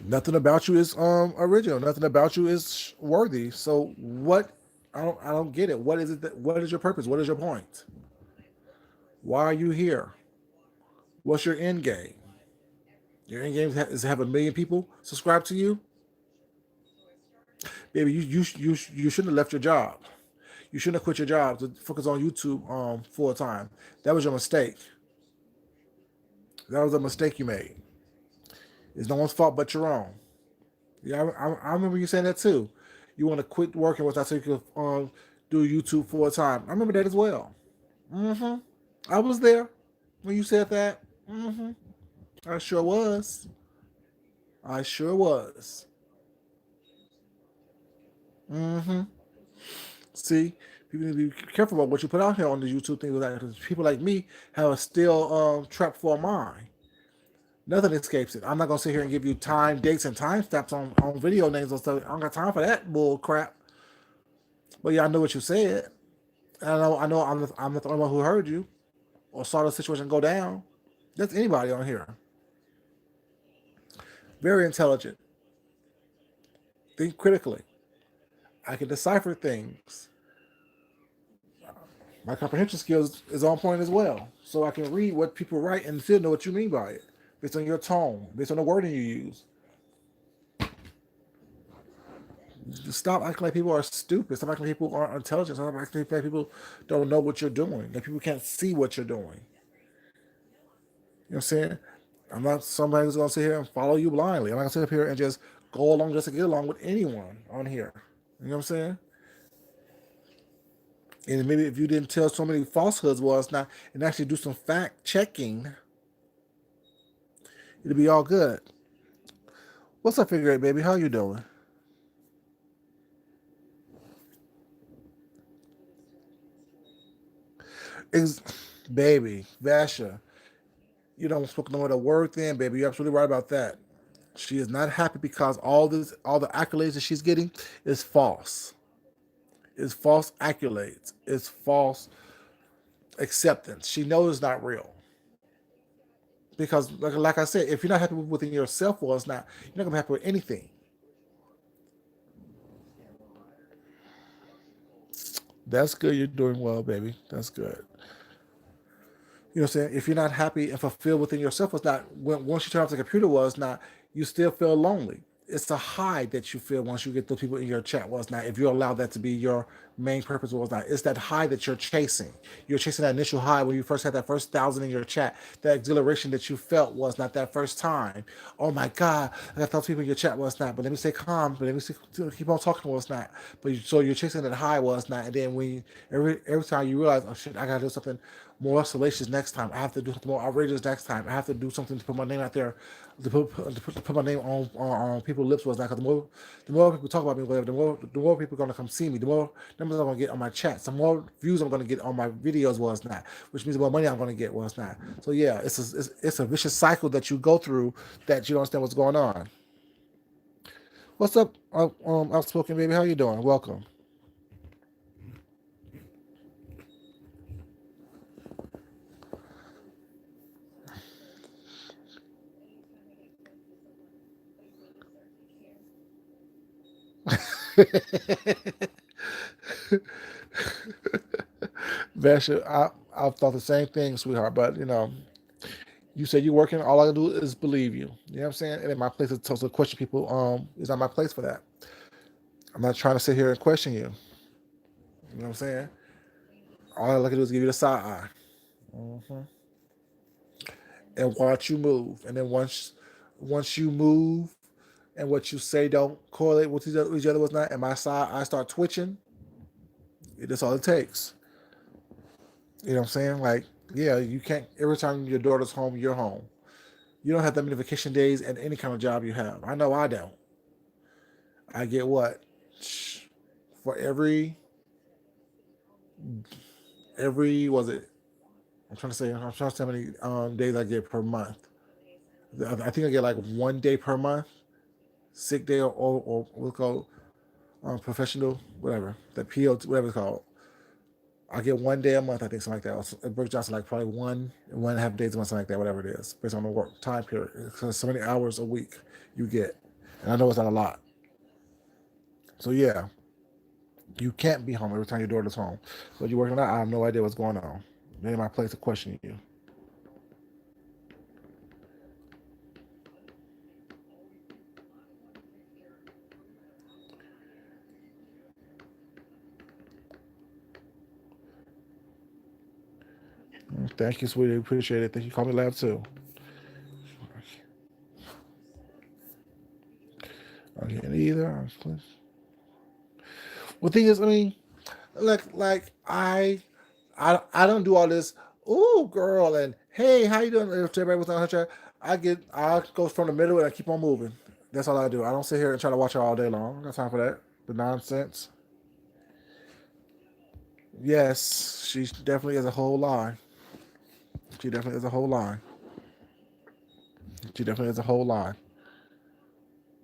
[SPEAKER 1] Nothing about you is original. Nothing about you is worthy. So what? I don't get it. What is it? What is your purpose? What is your point? Why are you here? What's your end game? Your end game is to have 1 million people subscribe to you. Baby, you shouldn't have left your job. You shouldn't have quit your job to focus on YouTube full time. That was your mistake. That was a mistake you made. It's no one's fault but your own. Yeah, I remember you saying that too. You want to quit working with us so you can do YouTube full time. I remember that as well. Hmm. I was there when you said that. Hmm. I sure was. I sure was. Hmm. See, people need to be careful about what you put out here on the YouTube thing because people like me have a still trap for a mind. Nothing escapes it. I'm not gonna sit here and give you time, dates, and time stamps on video names and stuff. I don't got time for that bull crap. But yeah, I know what you said. I know I'm not the only one who heard you or saw the situation go down. That's anybody on here. Very intelligent. Think critically. I can decipher things. My comprehension skills is on point as well. So I can read what people write and still know what you mean by it. Based on your tone, based on the wording you use. Just stop acting like people are stupid. Stop acting like people aren't intelligent. Stop acting like people don't know what you're doing. Like people can't see what you're doing. You know what I'm saying? I'm not somebody who's gonna sit here and follow you blindly. I'm not gonna sit up here and just go along just to get along with anyone on here. You know what I'm saying? And maybe if you didn't tell so many falsehoods was not and actually do some fact checking, it'll be all good. What's up, figure eight baby? How you doing? Ex- Baby, Vasha, you don't spoke no other word then, baby. You're absolutely right about that. She is not happy because all the accolades that she's getting is false. It's false accolades. It's false acceptance. She knows it's not real. Because like I said, if you're not happy within yourself, well, it's not. You're not gonna be happy with anything. That's good. You're doing well, baby. That's good. You know what I'm saying? If you're not happy and fulfilled within yourself, it's not once you turn off the computer was not, you still feel lonely. It's the high that you feel once you get those people in your chat was not. If you allow that to be your main purpose was not. It's that high that you're chasing. You're chasing that initial high when you first had that first 1,000 in your chat. That exhilaration that you felt was not that first time. Oh my God, I got those people in your chat was not. But let me stay calm. But let me keep on talking was not. But so you're chasing that high was not. And then when every time you realize, oh shit, I gotta do something more salacious next time. I have to do something more outrageous next time. I have to do something to put my name out there, to put my name on people's lips was not. Because the more people talk about me, whatever, the more people are gonna come see me. The more numbers I'm gonna get on my chats. The more views I'm gonna get on my videos was not. Which means the more money I'm gonna get was not. So yeah, it's a vicious cycle that you go through that you don't understand what's going on. What's up, outspoken baby? How you doing? Welcome. Vasha, I've thought the same thing, sweetheart. But you said you're working. All I can do is believe you. You know what I'm saying? And in my place to question people, is not my place for that. I'm not trying to sit here and question you. You know what I'm saying? All I can do is give you the side eye. Hmm. And watch you move. And then once you move and what you say don't correlate with each other was not, and my side I start twitching, that's all it takes. You know what I'm saying? Like, yeah, you can't every time your daughter's home, you're home. You don't have that many vacation days at any kind of job you have. I know I don't. I get what? For every was it I'm trying to say how many days I get per month. I think I get like 1 day per month, sick day or what's called professional, whatever, the PO, whatever it's called. I get 1 day a month, I think, something like that. It breaks down to like probably 1.5 days a month, something like that, whatever it is, based on the work time period. Because so many hours a week you get. And I know it's not a lot. So yeah, you can't be home every time your daughter's home. So you're working out, I have no idea what's going on. It ain't my place to question you. Thank you, sweetie. Appreciate it. Thank you. Call me Lab too. I can't either. Well, thing is, I mean, I don't do all this. Ooh, girl, and hey, how you doing? If everybody was on her chat, I go from the middle and I keep on moving. That's all I do. I don't sit here and try to watch her all day long. I got time for that. The nonsense. Yes, she definitely is a whole lie. She definitely is a whole lie. She definitely is a whole lie.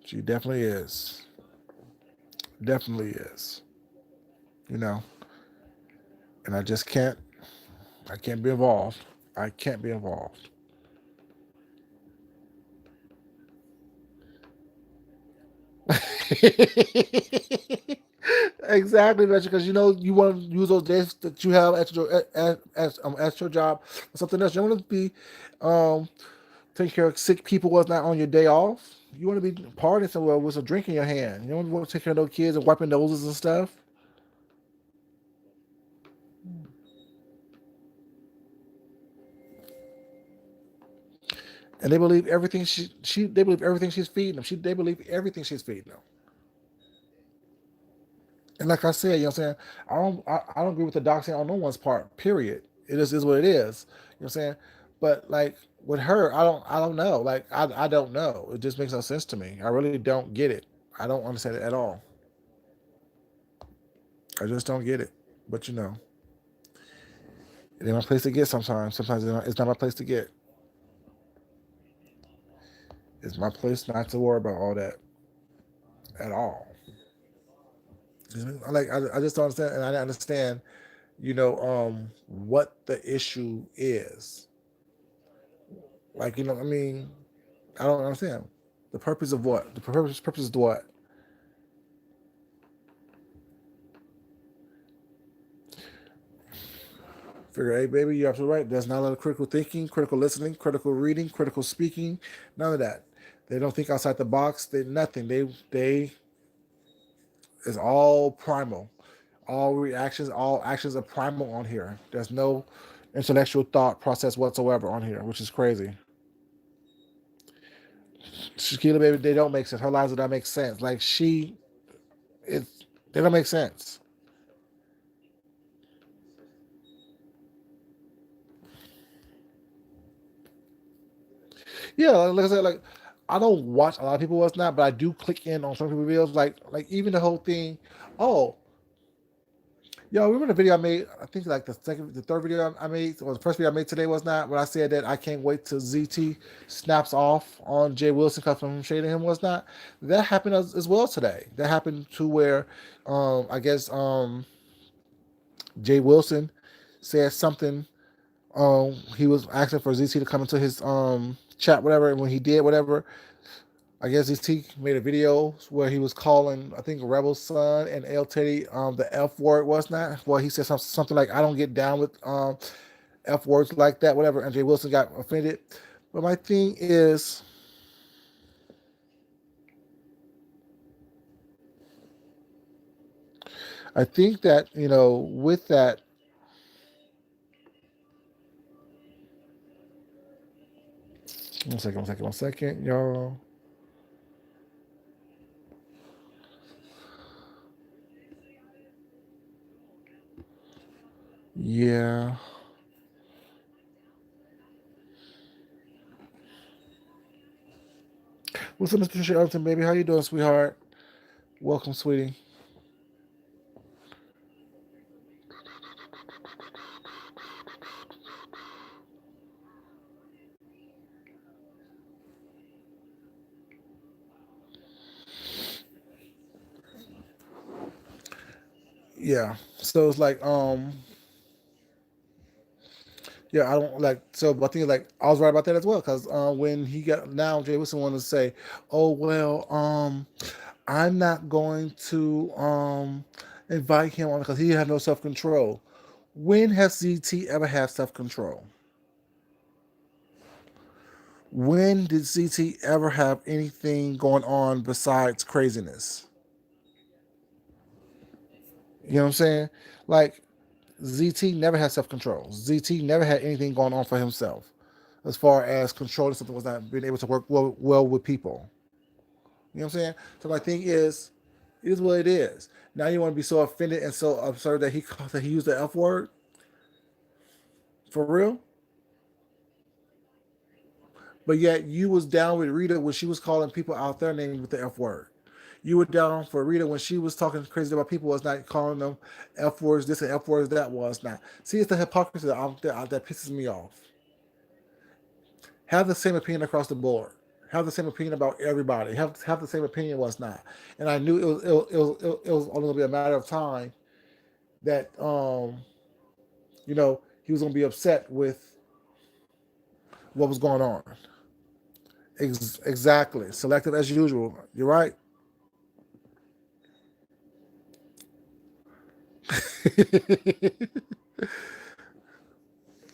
[SPEAKER 1] She definitely is. Definitely is. You know, and I just can't. I can't be involved. I can't be involved. Exactly, because you know you want to use those days that you have at your job or something else. You don't want to be um, taking care of sick people was not on your day off. You want to be partying somewhere with a drink in your hand. You don't want to take care of those kids and wiping noses and stuff. And they believe everything she they believe everything she's feeding them. They believe everything she's feeding them. And like I said, you know what I'm saying? I don't agree with the doxing on no one's part, period. It just is what it is. You know what I'm saying? But like with her, I don't know. Like I don't know. It just makes no sense to me. I really don't get it. I don't understand it at all. I just don't get it. But you know, it ain't my place to get sometimes. Sometimes it's not my place to get. It's my place not to worry about all that at all. I just don't understand, and I understand, what the issue is. Like, I mean, I don't understand. The purpose of what? The purpose of what? Figure, hey, baby, you're absolutely right. There's not a lot of critical thinking, critical listening, critical reading, critical speaking. None of that. They don't think outside the box. They nothing. They is all primal. All actions are primal on here. There's no intellectual thought process whatsoever on here, which is crazy. Shakila, baby, they don't make sense. Her lives do not make sense. Like it, they don't make sense. Yeah, like I said, like I don't watch a lot of people what's not, but I do click in on some people's videos. Like even the whole thing. Oh, yo, remember the video I made? I think like the third video I made, or the first video I made today was not when I said that I can't wait till ZT snaps off on Jay Wilson because from shading him was not. That happened as well today. That happened to where, I guess Jay Wilson said something. He was asking for ZT to come into his chat, whatever. And when he did, whatever, I guess ZT made a video where he was calling, I think, Rebel's son and El Teddy the F word was not. Well, he said something like, "I don't get down with F words like that," whatever. And Jay Wilson got offended. But my thing is, I think that with that, one second, y'all. Yeah. What's up, Miss Patricia Elton, baby? How you doing, sweetheart? Welcome, sweetie. Yeah. So it's like, yeah, I don't like. So, but I think like I was right about that as well because when he got now, Jay Wilson wanted to say, "Oh well, I'm not going to invite him on because he had no self control." When has ZT ever had self control? When did ZT ever have anything going on besides craziness? You know what I'm saying? Like ZT never had self control. ZT never had anything going on for himself as far as controlling something was not being able to work well with people. You know what I'm saying? So my thing is, it is what it is. Now you want to be so offended and so absurd that he used the F word for real, but yet you was down with Rita when she was calling people out their name with the F word. You were down for Rita when she was talking crazy about people was not calling them F words this and F words that was not. See, it's the hypocrisy that pisses me off. Have the same opinion across the board. Have the same opinion about everybody. Have the same opinion was not. And I knew it was only gonna be a matter of time that he was gonna be upset with what was going on. Exactly. Selective as usual. You're right.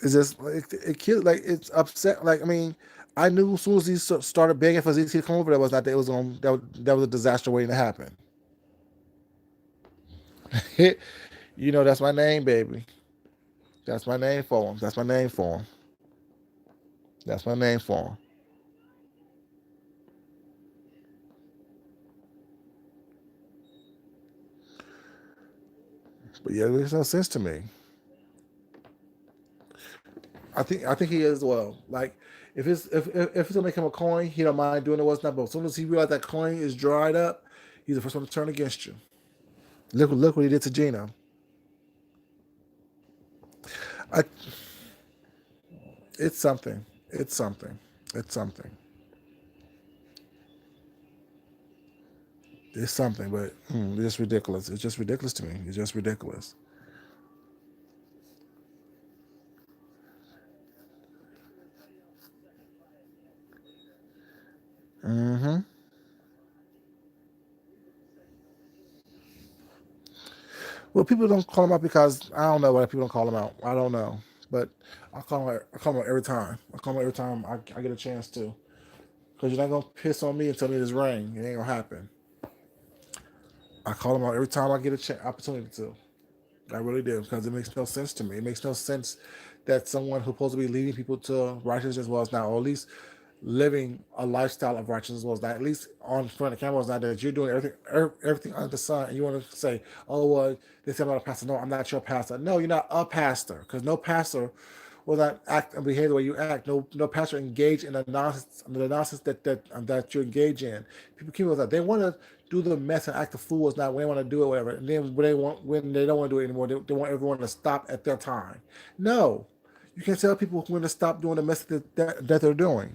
[SPEAKER 1] It's just it killed like it's upset. Like I mean, I knew as soon as he started begging for ZT to come over, that was a disaster waiting to happen. That's my name, baby. That's my name for him. That's my name for him. That's my name for him. But yeah, it makes no sense to me. I think he is as well. Like if it's gonna make him a coin, he don't mind doing it what's not. But as soon as he realized that coin is dried up, he's the first one to turn against you. Look what he did to Gina. I It's something. It's something. It's something. It's something, but it's just ridiculous. It's just ridiculous to me. It's just ridiculous. Hmm. Well, people don't call him out because I don't know why people don't call him out. I don't know, but I call him out every time. I call him out every time I get a chance to. Because you're not gonna piss on me and tell me it's rain. It ain't gonna happen. I call him out every time I get a opportunity to. I really do because it makes no sense to me. It makes no sense that someone who's supposed to be leading people to righteousness as well as now, or at least living a lifestyle of righteousness as well as that, at least on front of the camera, is not that you're doing everything under the sun, and you want to say, "Oh, well, they say I'm not a pastor." No, I'm not your pastor. No, you're not a pastor because no pastor will not act and behave the way you act. No pastor engage in the nonsense that you engage in. People keep that they want to do the mess and act the fool is not when they want to do it, whatever. And then when they don't want to do it anymore, they want everyone to stop at their time. No, you can't tell people when to stop doing the mess that they're doing.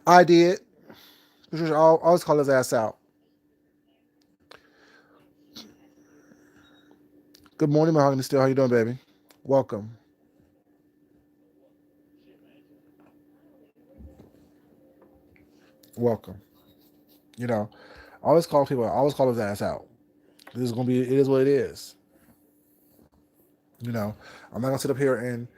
[SPEAKER 1] I did. Patricia, I'll always call his ass out. Good morning, Mahogany Still. How you doing, baby? Welcome. Welcome. You know, I always call people. I always call his ass out. This is gonna be. It is what it is. You know, I'm not gonna sit up here and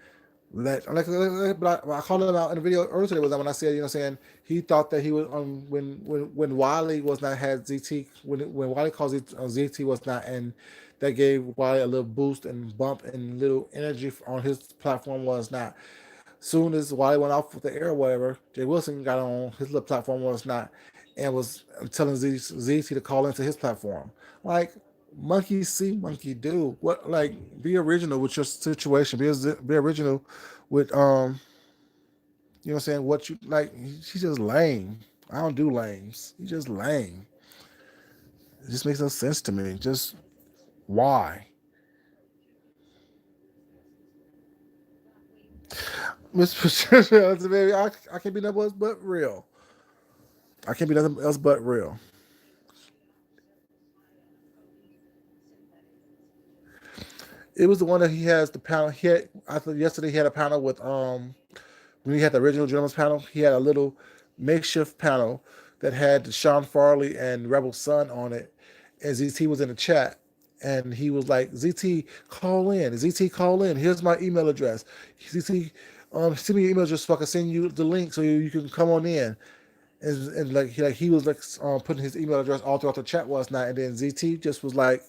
[SPEAKER 1] but I called him out in the video earlier today was that when I said, saying he thought that he was when Wiley was not had ZT when Wiley called ZT was not, and that gave Wiley a little boost and bump and little energy on his platform was not. Soon as Wiley went off with the air, or whatever, Jay Wilson got on his little platform was not, and was telling ZT to call into his platform. Like, Monkey see, monkey do. What, like, be original with your situation. Be original with you know what I'm saying? What you like? She's just lame. I don't do lames. He's just lame. It just makes no sense to me. Just why, Miss Patricia? Baby, I can't be nothing else but real. I can't be nothing else but real. It was the one that he has the panel. I thought yesterday he had a panel with when he had the original Gentleman's panel. He had a little makeshift panel that had Sean Farley and Rebel Sun on it, and ZT was in the chat. And he was like, ZT, call in. ZT, call in. Here's my email address. ZT, send me your email address so I can send you the link so you can come on in. And he was like putting his email address all throughout the chat last night, and then ZT just was like,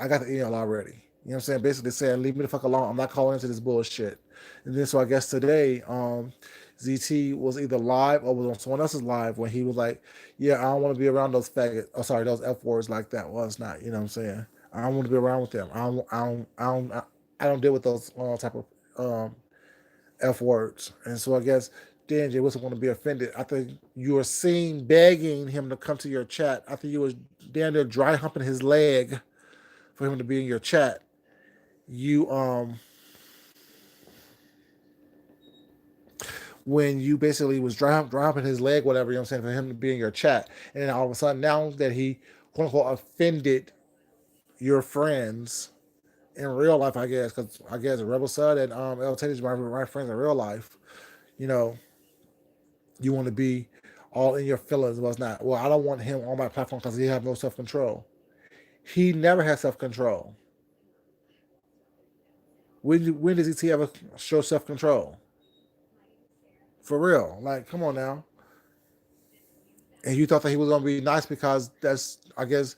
[SPEAKER 1] I got the email already. You know what I'm saying? Basically saying, leave me the fuck alone. I'm not calling into this bullshit. And then so I guess today, ZT was either live or was on someone else's live when he was like, yeah, I don't want to be around those faggots. Oh, sorry, those F words like that. Well, it's not. You know what I'm saying? I don't want to be around with them. I don't deal with those type of F words. And so I guess Dan J wasn't going to be offended. I think you were seen begging him to come to your chat. I think you was down there dry humping his leg for him to be in your chat. You when you basically was dropping his leg, whatever, you know what I'm saying, for him to be in your chat. And then all of a sudden now that he quote unquote offended your friends in real life, I guess, because I guess Rebel Sud and El Teddy's my friends in real life, you know, you want to be all in your feelings. Was not, well, I don't want him on my platform because he have no self control. He never has self control. When does he ever show self control? For real. Like, come on now. And you thought that he was gonna be nice because that's, I guess,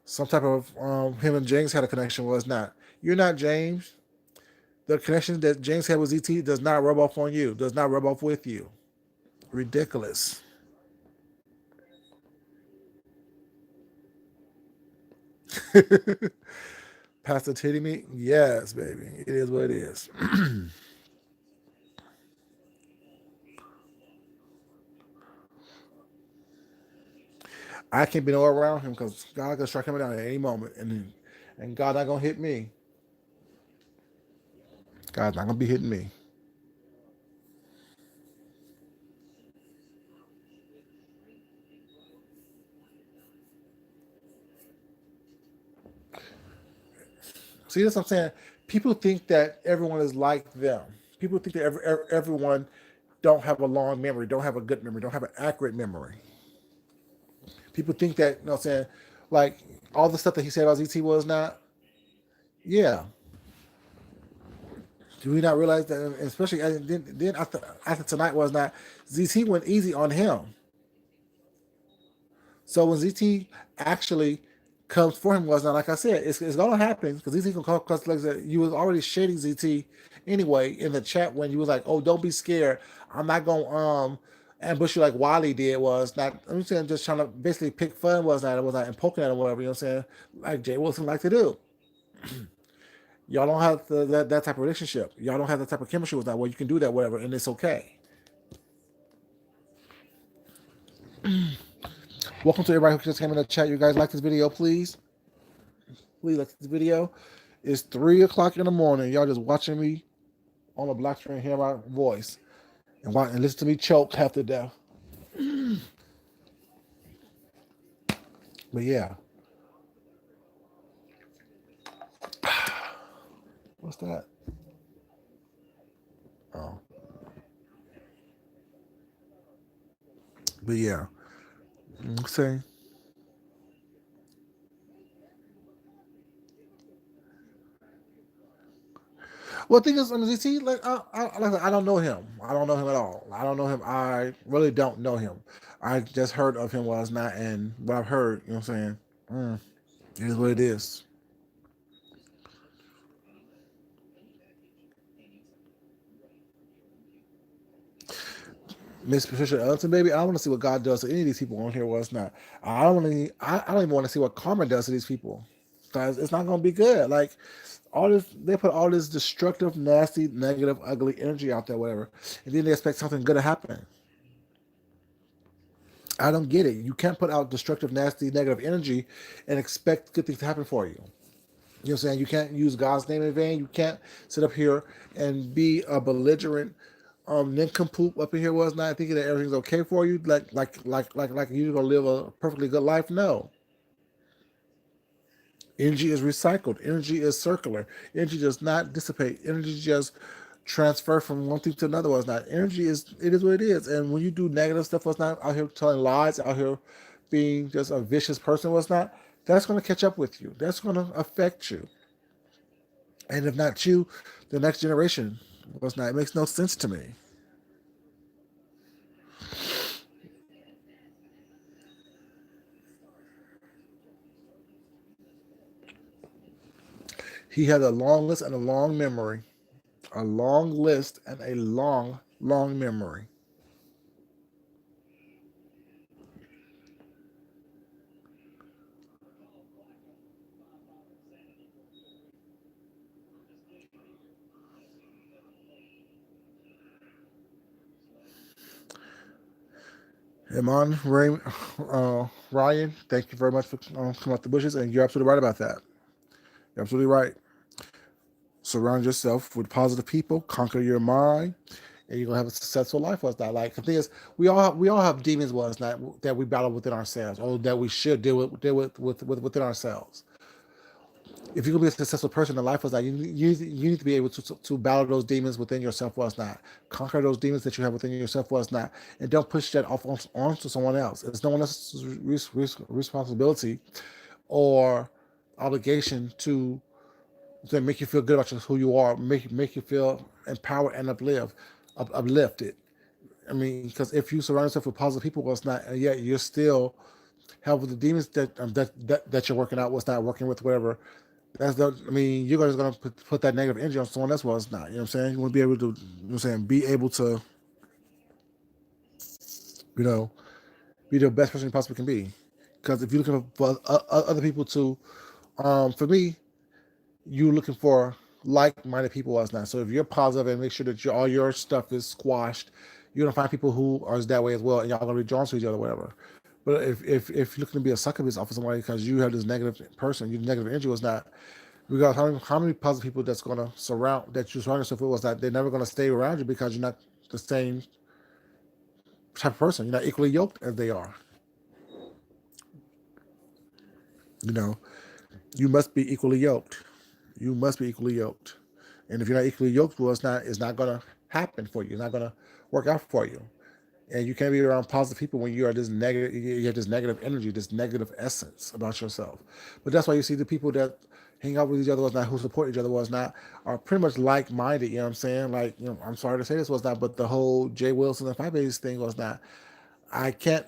[SPEAKER 1] some type of him and James had a connection. Was not. You're not James. The connection that James had with ZT does not rub off on you. Does not rub off with you. Ridiculous. Pastor titty meat? Yes, baby. It is what it is. I can't be nowhere around him because God can strike him down at any moment, and God not gonna hit me. God's not gonna be hitting me. See, that's what I'm saying. People think that everyone is like them. People think that everyone don't have a long memory, don't have a good memory, don't have an accurate memory. People think that, you know what I'm saying, like all the stuff that he said about ZT was not, yeah. Do we not realize that, especially then after tonight was not, ZT went easy on him. So when ZT actually comes for him, was not, like I said, it's gonna happen because ZT gonna call, because like I said, you was already shading ZT anyway in the chat when you was like, oh, don't be scared. I'm not gonna ambush you like Wiley did. Was not, I'm saying, just trying to basically pick fun. Was not, it was not, and poking at him, whatever, you know what I'm saying, like Jay Wilson like to do. Y'all don't have that type of relationship. Y'all don't have that type of chemistry with that where you can do that, whatever, and it's okay. Welcome to everybody who just came in the chat. You guys like this video, please? Please like this video. It's 3 o'clock in the morning. Y'all just watching me on a black screen, hear my voice, and listen to me choke half to death. But yeah, what's that? Oh, but yeah, say. Well, the thing is, I mean, see, like I don't know him. I don't know him at all. I don't know him. I really don't know him. I just heard of him last night, and what I've heard, you know what I'm saying? Mm, it is what it is. Miss Patricia Ellington, baby, I want to see what God does to any of these people on here. Was not. I don't want to. I don't even want to see what karma does to these people. because it's not going to be good. Like all this, they put all this destructive, nasty, negative, ugly energy out there, whatever, and then they expect something good to happen. I don't get it. You can't put out destructive, nasty, negative energy and expect good things to happen for you. You know what I'm saying? You can't use God's name in vain. You can't sit up here and be a belligerent nincompoop up in here was not thinking that everything's okay for you, like you're gonna live a perfectly good life. No. Energy is recycled. Energy is circular. Energy does not dissipate. Energy just transfer from one thing to another. Was not energy is it is what it is. And when you do negative stuff, was not out here telling lies, out here being just a vicious person, was not. That's going to catch up with you. That's going to affect you. And if not you, the next generation was not. It makes no sense to me. He had a long list and a long memory. A long list and a long, long memory. Iman Ryan, thank you very much for coming out the bushes, and you're absolutely right about that. You're absolutely right. Surround yourself with positive people, conquer your mind, and you're gonna have a successful life. Was that like the thing is, we all have demons. Was not that we battle within ourselves, or that we should deal with within ourselves. If you're gonna be a successful person in life, was that you need to be able to battle those demons within yourself. Was not conquer those demons that you have within yourself. Was not, and don't push that off onto someone else. It's no one else's responsibility or obligation to make you feel good about who you are, make you feel empowered and uplifted. I mean, because if you surround yourself with positive people, what's not, and yet you're still helping the demons that you're working out, what's not working with, whatever. That's the. I mean, you're just gonna put that negative energy on someone else. Well, it's not. You know what I'm saying? You want to be able to. You know what I'm saying? Be able to. You know, be the best person you possibly can be. Because if you're looking for other people to, for me, you looking for like-minded people as not. So if you're positive and make sure that all your stuff is squashed, you're gonna find people who are that way as well, and y'all gonna be drawn to each other, whatever. But if you're looking to be a succubus off of somebody because you have this negative person, your negative energy was not. Regardless how many positive people that's gonna that you surround yourself with was that they're never gonna stay around you because you're not the same type of person. You're not equally yoked as they are. You know, you must be equally yoked. You must be equally yoked. And if you're not equally yoked, well, it's not gonna happen for you. It's not gonna work out for you. And you can't be around positive people when you are this negative. You have this negative energy, this negative essence about yourself. But that's why you see the people that hang out with each other was not, who support each other was not, are pretty much like-minded. You know what I'm saying? Like, I'm sorry to say this was not, but the whole Jay Wilson and Five Babies thing was not. I can't.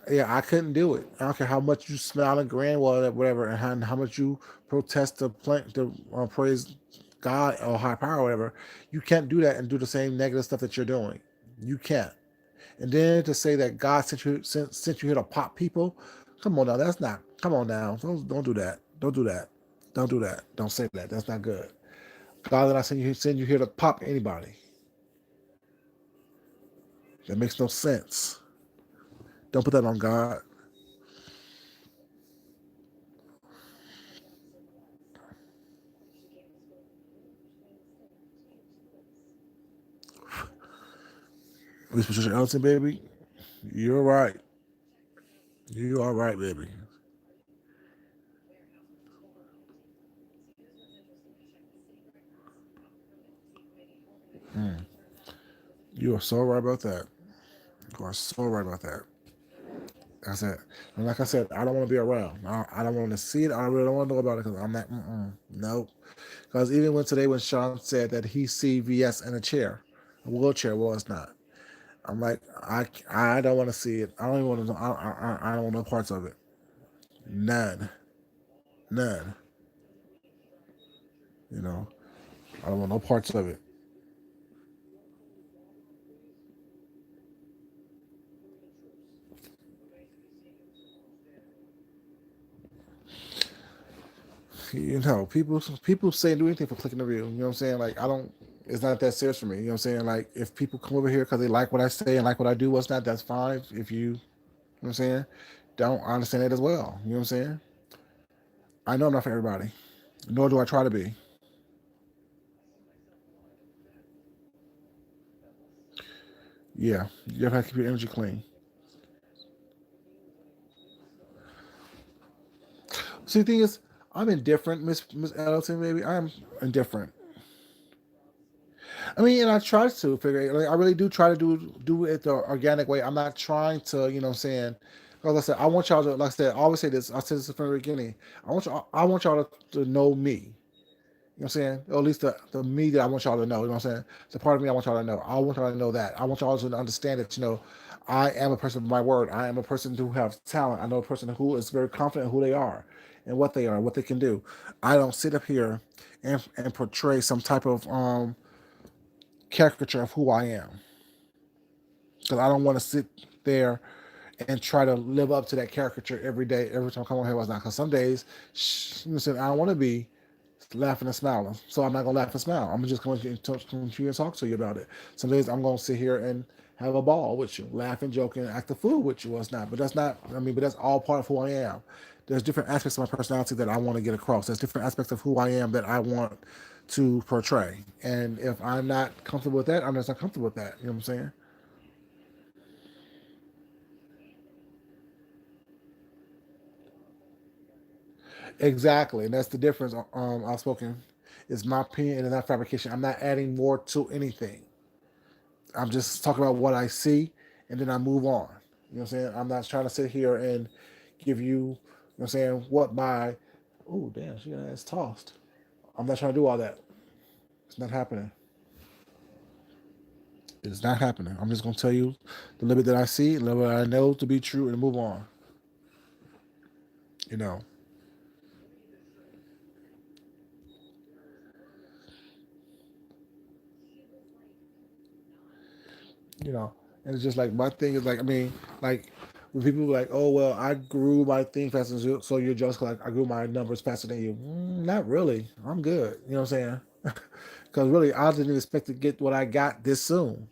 [SPEAKER 1] Yeah, I couldn't do it. I don't care how much you smile and grin, whatever, and how much you protest to praise God or high power, or whatever. You can't do that and do the same negative stuff that you're doing. You can't. And then to say that God sent you here to pop people, come on now, that's not. Come on now, don't do that. Don't do that. Don't do that. Don't say that. That's not good. God did not send you here to pop anybody. That makes no sense. Don't put that on God. Miss Patricia Ellison, baby, you're right. You are right, baby. Mm. You are so right about that. You are so right about that. I said, and like I said, I don't want to be around. I don't want to see it. I really don't want to know about it because I'm like, nope. Because even when Sean said that he see VS in a chair, a wheelchair, well, it's not. I'm like, I don't want to see it. I don't even want to know. I don't want no parts of it. None. None. You know, I don't want no parts of it. People say do anything for clicking the view. You know what I'm saying? Like I don't. It's not that serious for me. You know what I'm saying? Like if people come over here because they like what I say and like what I do, what's not, that's fine. If you know what I'm saying, don't I understand it as well. You know what I'm saying? I know I'm not for everybody, nor do I try to be. Yeah, you have to keep your energy clean. See, the thing is, I'm indifferent, Miss Ellison. Maybe I'm indifferent. I mean, and I try to figure it. Like, I really do try to do it the organic way. I'm not trying to, you know, what I'm saying. Like I said, I want y'all to, like I said, I always say this. I said this from the beginning. I want y'all to know me. You know what I'm saying? Or at least the me that I want y'all to know. You know what I'm saying? The part of me I want y'all to know. I want y'all to know that. I want y'all to understand that, I am a person of my word. I am a person who have talent. I know a person who is very confident in who they are and what they are, what they can do. I don't sit up here and portray some type of caricature of who I am. Because I don't want to sit there and try to live up to that caricature every day, every time I come on here. Was not because some days, listen, I don't want to be laughing and smiling, so I'm not gonna laugh and smile. I'm just going to come to you and talk to you about it. Some days I'm gonna sit here and have a ball with you, laugh and joke and act a fool with you. Or it's not, but that's not. I mean, but that's all part of who I am. There's different aspects of my personality that I want to get across. There's different aspects of who I am that I want to portray. And if I'm not comfortable with that, I'm just not comfortable with that. You know what I'm saying? Exactly, and that's the difference. Outspoken is my opinion and not fabrication. I'm not adding more to anything. I'm just talking about what I see, and then I move on. You know what I'm saying? I'm not trying to sit here and give you, you know what I'm saying, what my, oh damn, she got her ass tossed. I'm not trying to do all that. It's not happening. It's not happening. I'm just gonna tell you the little bit that I see, the little bit that I know to be true, and move on. You know, you know, and it's just like my thing is like, I mean, like when people are like, oh well, I grew my thing faster than you, so you're just like I grew my numbers faster than you. Not really. I'm good. You know what I'm saying? Because really, I didn't expect to get what I got this soon.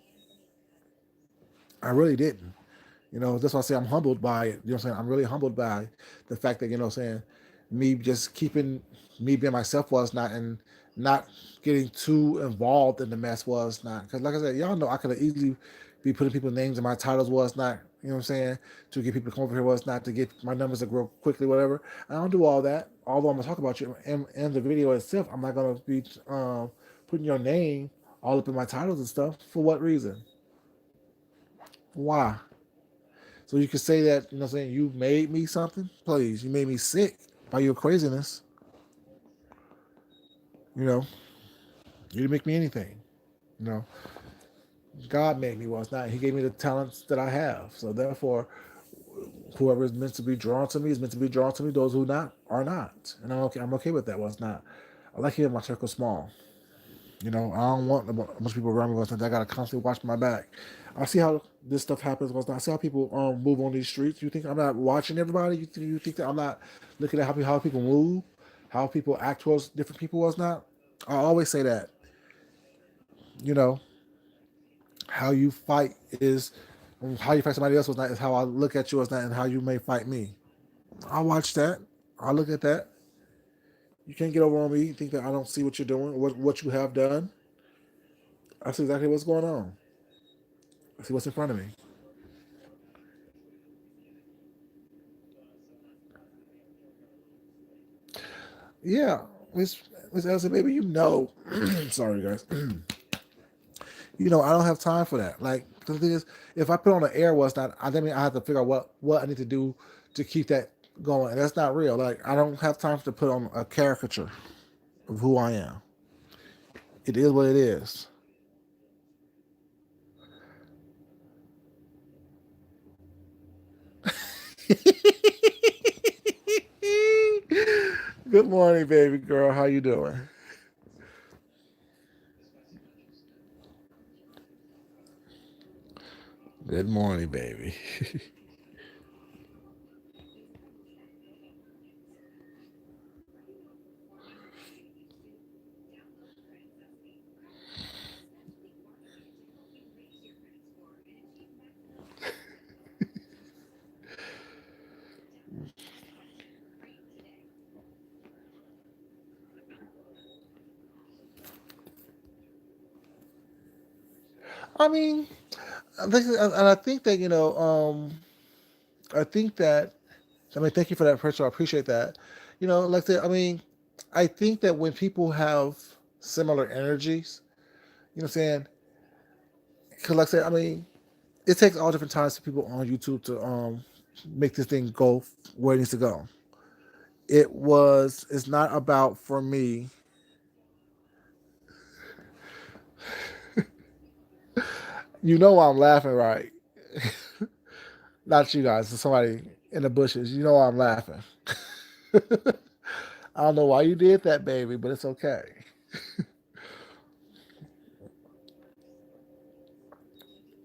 [SPEAKER 1] I really didn't. That's why I say I'm humbled by it. You know what I'm saying? I'm really humbled by the fact that, what I'm saying, me just keeping me being myself was not, and not getting too involved in the mess was not. Because like I said, y'all know I could have easily be putting people's names in my titles was not, you know what I'm saying, to get people to come over here was not, to get my numbers to grow quickly, whatever. I don't do all that. Although I'm gonna talk about you in the video itself, I'm not gonna be putting your name all up in my titles and stuff. For what reason? Why? So you can say that, what I'm saying, you made me something? Please, you made me sick by your craziness. You know, you didn't make me anything. You know, God made me was not. He gave me the talents that I have. So therefore, whoever is meant to be drawn to me is meant to be drawn to me. Those who not are not. And I'm okay. I'm okay with that. Was not. I like keeping my circle small. I don't want a bunch of people around me. Was not. I gotta constantly watch my back. I see how this stuff happens. Was not. I see how people move on these streets. You think I'm not watching everybody? You think that I'm not looking at how people move, how people act towards different people? Was not. I always say that. You know how you fight is how you fight somebody else was not, is how I look at you as not, and how you may fight me. I watch that. I look at that. You can't get over on me. You think that I don't see what you're doing, what you have done. I see exactly what's going on. I see what's in front of me. Yeah, Miss Elsie, baby, sorry guys. I don't have time for that. Like the thing is, if I put on an air was not, I mean I have to figure out what I need to do to keep that going. And that's not real. Like I don't have time to put on a caricature of who I am. It is what it is. Good morning, baby girl. How you doing? Good morning, baby. I mean, and I think that I think that I mean, thank you for that, first of all. I appreciate that. Like I said, I mean, I think that when people have similar energies, you know what I'm saying? Because, like I said, I mean, it takes all different times for people on YouTube to make this thing go where it needs to go. It's not about, for me, I'm laughing, right? Not you guys, it's somebody in the bushes. I'm laughing. I don't know why you did that, baby, but it's okay.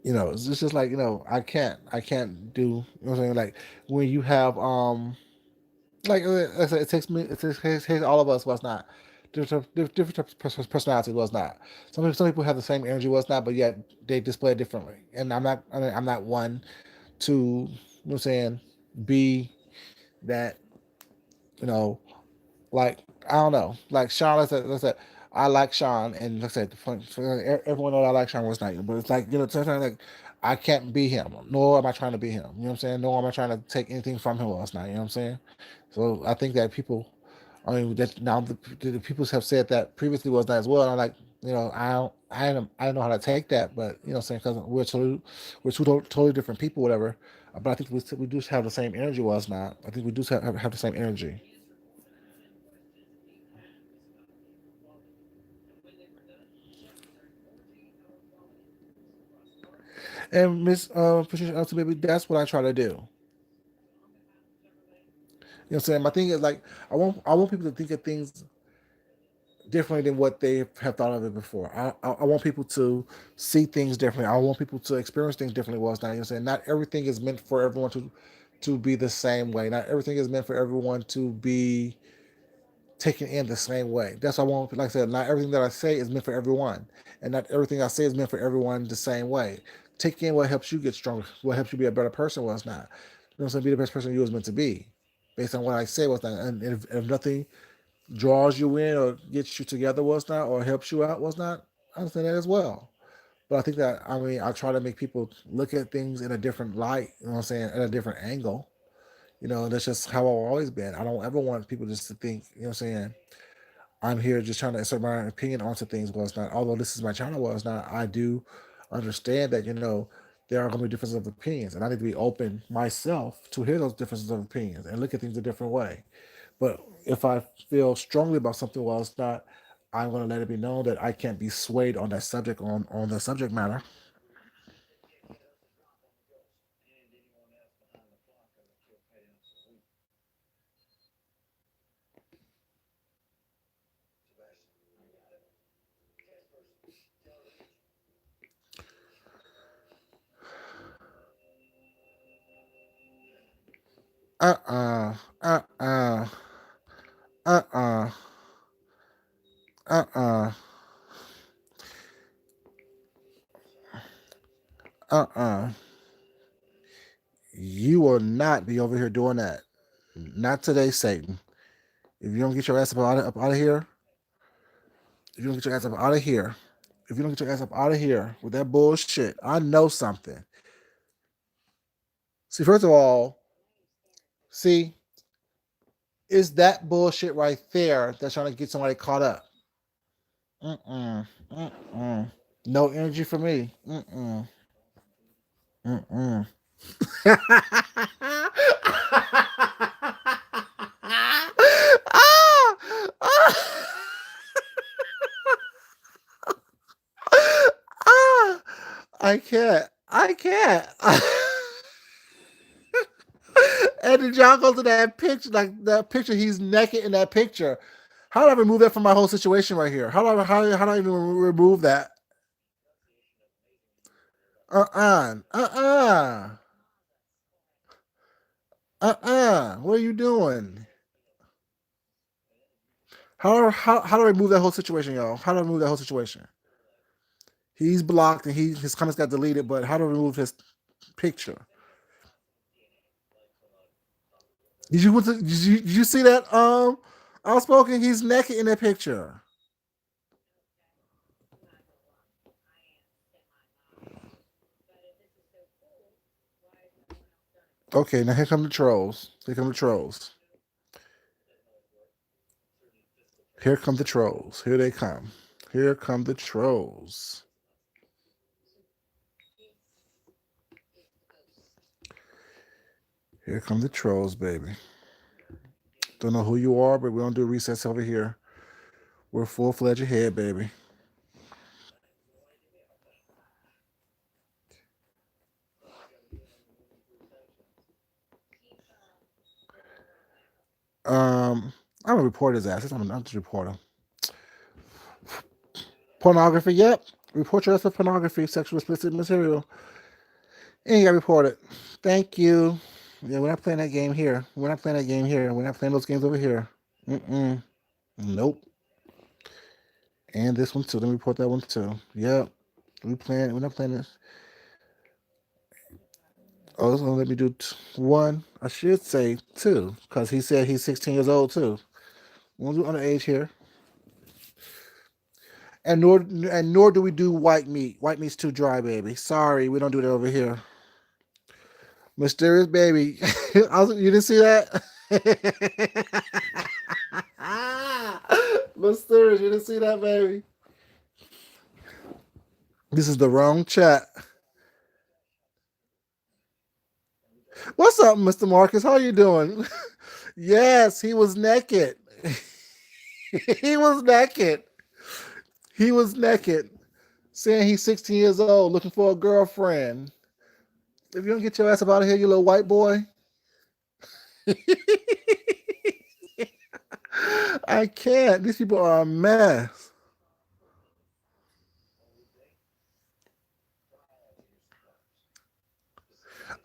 [SPEAKER 1] It's just like, I can't do, what I'm saying? Like, when you have, like I said, it takes all of us, what's not. Different types of personality, was not. Some people have the same energy, was not, but yet they display it differently. And I'm not one to, what I'm saying, be that, you know, like, I don't know, like Sean. Let's say I like Sean, and let's say everyone knows I like Sean was not, but it's like, sometimes, like, I can't be him, nor am I trying to be him. You know what I'm saying? Nor am I trying to take anything from him last night. You know what I'm saying? So I think that people, I mean, that now the people have said that previously was not as well. And I'm like, I don't know how to take that, but what I'm saying, because we're two totally different people, whatever. But I think we do have the same energy. Was not. I think we do have the same energy. And Miss Patricia Elton, baby, that's what I try to do. What I'm saying? My thing is, like, I want people to think of things differently than what they have thought of it before. I want people to see things differently. I want people to experience things differently. Was not. Saying? Not everything is meant for everyone to be the same way. Not everything is meant for everyone to be taken in the same way. That's what I want. Like I said, not everything that I say is meant for everyone, and not everything I say is meant for everyone the same way. Take in what helps you get stronger, what helps you be a better person. What's not. What I'm saying? Be the best person you was meant to be, based on what I say. What's not. And if nothing draws you in or gets you together, was not, or helps you out, was not, I understand that as well. But I think that, I mean, I try to make people look at things in a different light. You know what I'm saying? At a different angle. That's just how I've always been. I don't ever want people just to think, you know what I'm saying, I'm here just trying to assert my opinion onto things. Was not. Although this is my channel, was not. I do understand that there are going to be differences of opinions, and I need to be open myself to hear those differences of opinions and look at things a different way. But if I feel strongly about something, well, it's not. I'm going to let it be known that I can't be swayed on that subject, on the subject matter. Uh uh uh uh uh uh uh uh uh. You will not be over here doing that. Not today, Satan. If you don't get your ass up out of here, if you don't get your ass up out of here, if you don't get your ass up out of here with that bullshit, I know something. See, first of all, see, is that bullshit right there that's trying to get somebody caught up. Mm-mm. Mm-mm. No energy for me. Mm-mm. Mm-mm. Ah! Ah! Ah! I can't. I can't. And did y'all go to that picture, like that picture? He's naked in that picture. How do I remove that from my whole situation right here? How do I even remove that? Uh. What are you doing? How do I remove that whole situation, y'all? How do I remove that whole situation? He's blocked and his comments got deleted, but how do I remove his picture? Did you see that? Outspoken. He's naked in that picture. Okay, now here come the trolls. Here come the trolls. Here come the trolls. Here they come. Here come the trolls. Here come the trolls, baby. Don't know who you are, but we don't do recess over here. We're full fledged ahead, baby. I'm gonna report his ass. I'm just report him. Pornography, yep. Report your ass for pornography, sexual explicit material. And you got reported. Thank you. Yeah, we're not playing that game here. We're not playing that game here. We're not playing those games over here. Mm-mm. Nope. And this one too. Let me report that one too. Yep. We're not playing this. Oh, it's gonna let me do one. I should say two, because he said he's 16 years old too. We won't do underage here. And nor do we do white meat. White meat's too dry, baby. Sorry, we don't do that over here. Mysterious baby. You didn't see that? Mysterious, you didn't see that, baby? This is the wrong chat. What's up, Mr. Marcus? How you doing? Yes, he was naked. He was naked. He was naked. Saying he's 16 years old, looking for a girlfriend. If you don't get your ass up out of here, you little white boy. I can't. These people are a mess.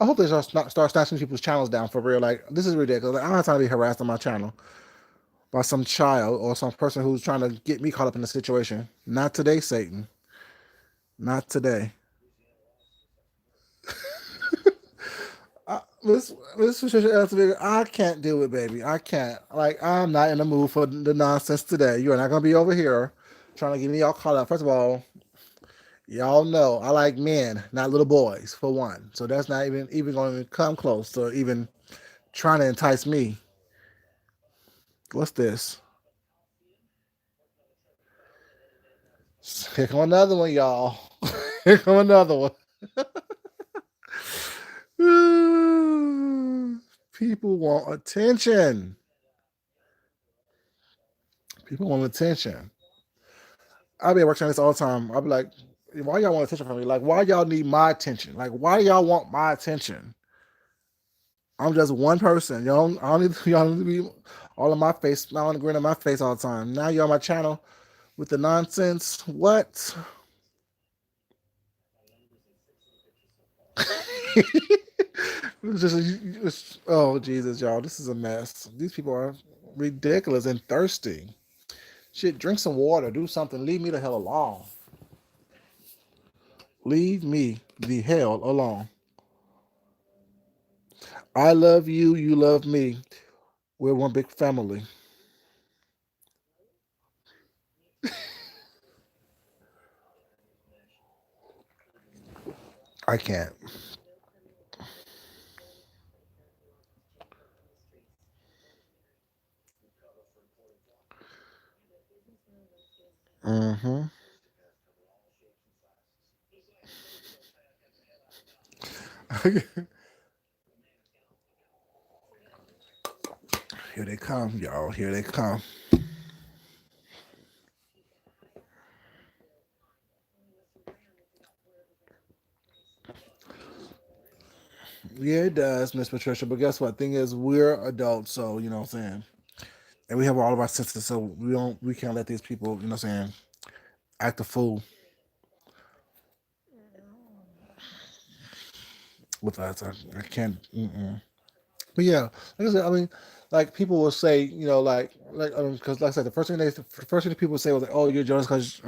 [SPEAKER 1] I hope they start snatching people's channels down for real. Like, this is ridiculous. Like, I'm not trying to be harassed on my channel by some child or some person who's trying to get me caught up in the situation. Not today, Satan. Not today. I can't do it, baby. I can't. Like, I'm not in the mood for the nonsense today. You're not gonna be over here trying to get me all caught up. First of all, y'all know I like men, not little boys, for one. So that's not even going to come close to even trying to entice me. What's this? Here come another one, y'all. Here come another one. People want attention. People want attention. I'll be working on this all the time. I'll be like, why y'all want attention from me? Like, why y'all need my attention? Like, why y'all want my attention? I'm just one person. I don't need y'all need to be all in my face, smiling and grinning in my face all the time. Now you're on my channel with the nonsense. What? Oh Jesus, y'all, this is a mess. These people are ridiculous and thirsty. Shit, drink some water, do something. Leave me the hell alone. Leave me the hell alone. I love you, you love me. We're one big family. I can't. Mm-hmm. Here they come, y'all. Here they come. Yeah, it does, Miss Patricia. But guess what? Thing is, we're adults, so you know what I'm saying. And we have all of our senses, so we can't let these people, you know what I'm saying, act a fool with us. I can't. Mm-mm. But yeah, like I said, I mean, like people will say, because like I said, the first thing that people say was like, "Oh, you're jealous because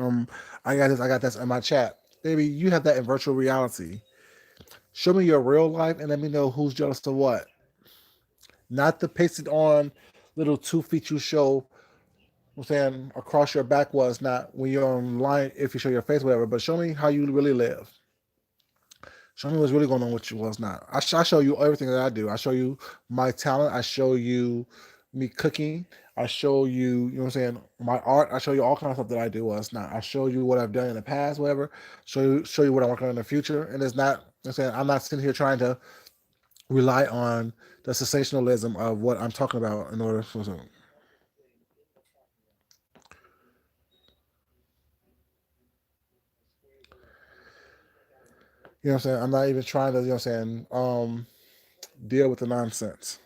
[SPEAKER 1] I got this in my chat." Baby, you have that in virtual reality. Show me your real life and let me know who's jealous of what. Not the pasted on little 2 feet you show. I'm saying across your back not when you're online if you show your face, whatever. But show me how you really live. Show me what's really going on with you, what's not. I show you everything that I do. I show you my talent. I show you me cooking. I show you, you know what I'm saying, my art. I show you all kinds of stuff that I do, what's not. I show you what I've done in the past, whatever. Show you what I'm working on in the future. And it's not, you know what I'm saying, I'm not sitting here trying to rely on the sensationalism of what I'm talking about in order for, you know what I'm saying? I'm not even trying to, you know what I'm saying, deal with the nonsense.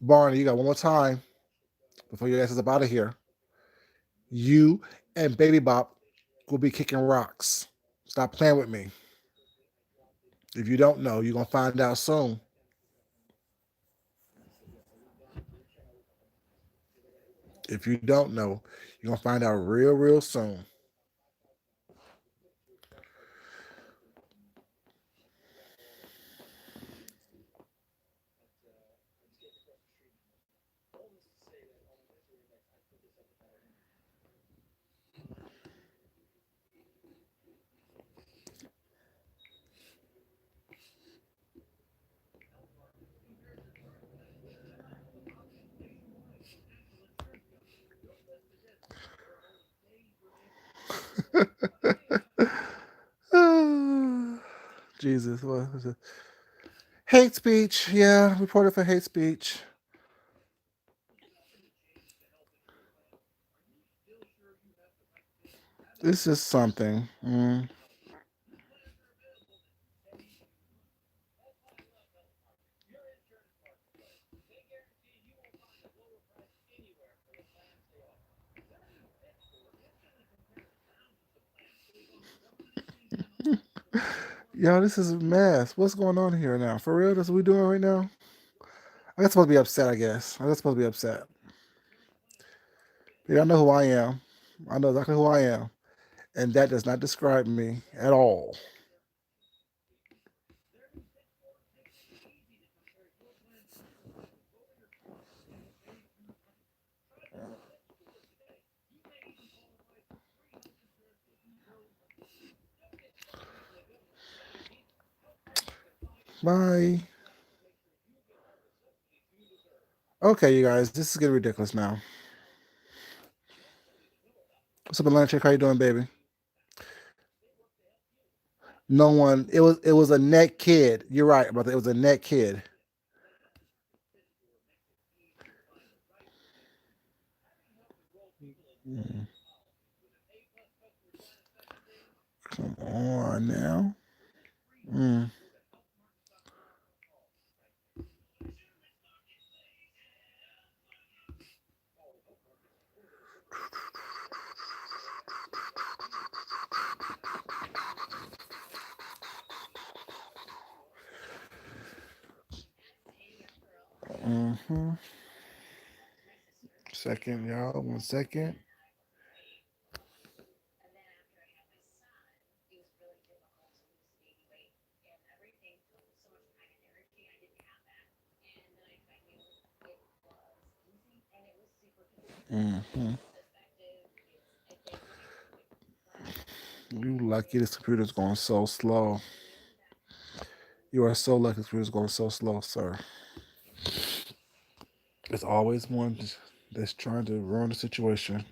[SPEAKER 1] Barney, you got one more time before your ass is up out of here. You and Baby Bop will be kicking rocks. Stop playing with me. If you don't know, you're gonna find out soon. If you don't know, you're gonna find out real, real soon. Jesus, what was it? Hate speech. Yeah, reported for hate speech. This is something. Yo, this is a mess. What's going on here now? For real? That's what we doing right now? I guess supposed to be upset, I guess. I guess supposed to be upset. Yeah, I know who I am. I know exactly who I am. And that does not describe me at all. Bye. Okay, you guys, this is getting ridiculous now. What's up, Atlantic? How you doing, baby? No one. It was a net kid. You're right, brother. It was a net kid. Mm, come on now. Mm, hmm. Second, y'all. 1 second. Hmm. You lucky this computer's going so slow. You are so lucky this computer's going so slow, sir. There's always one that's trying to ruin the situation.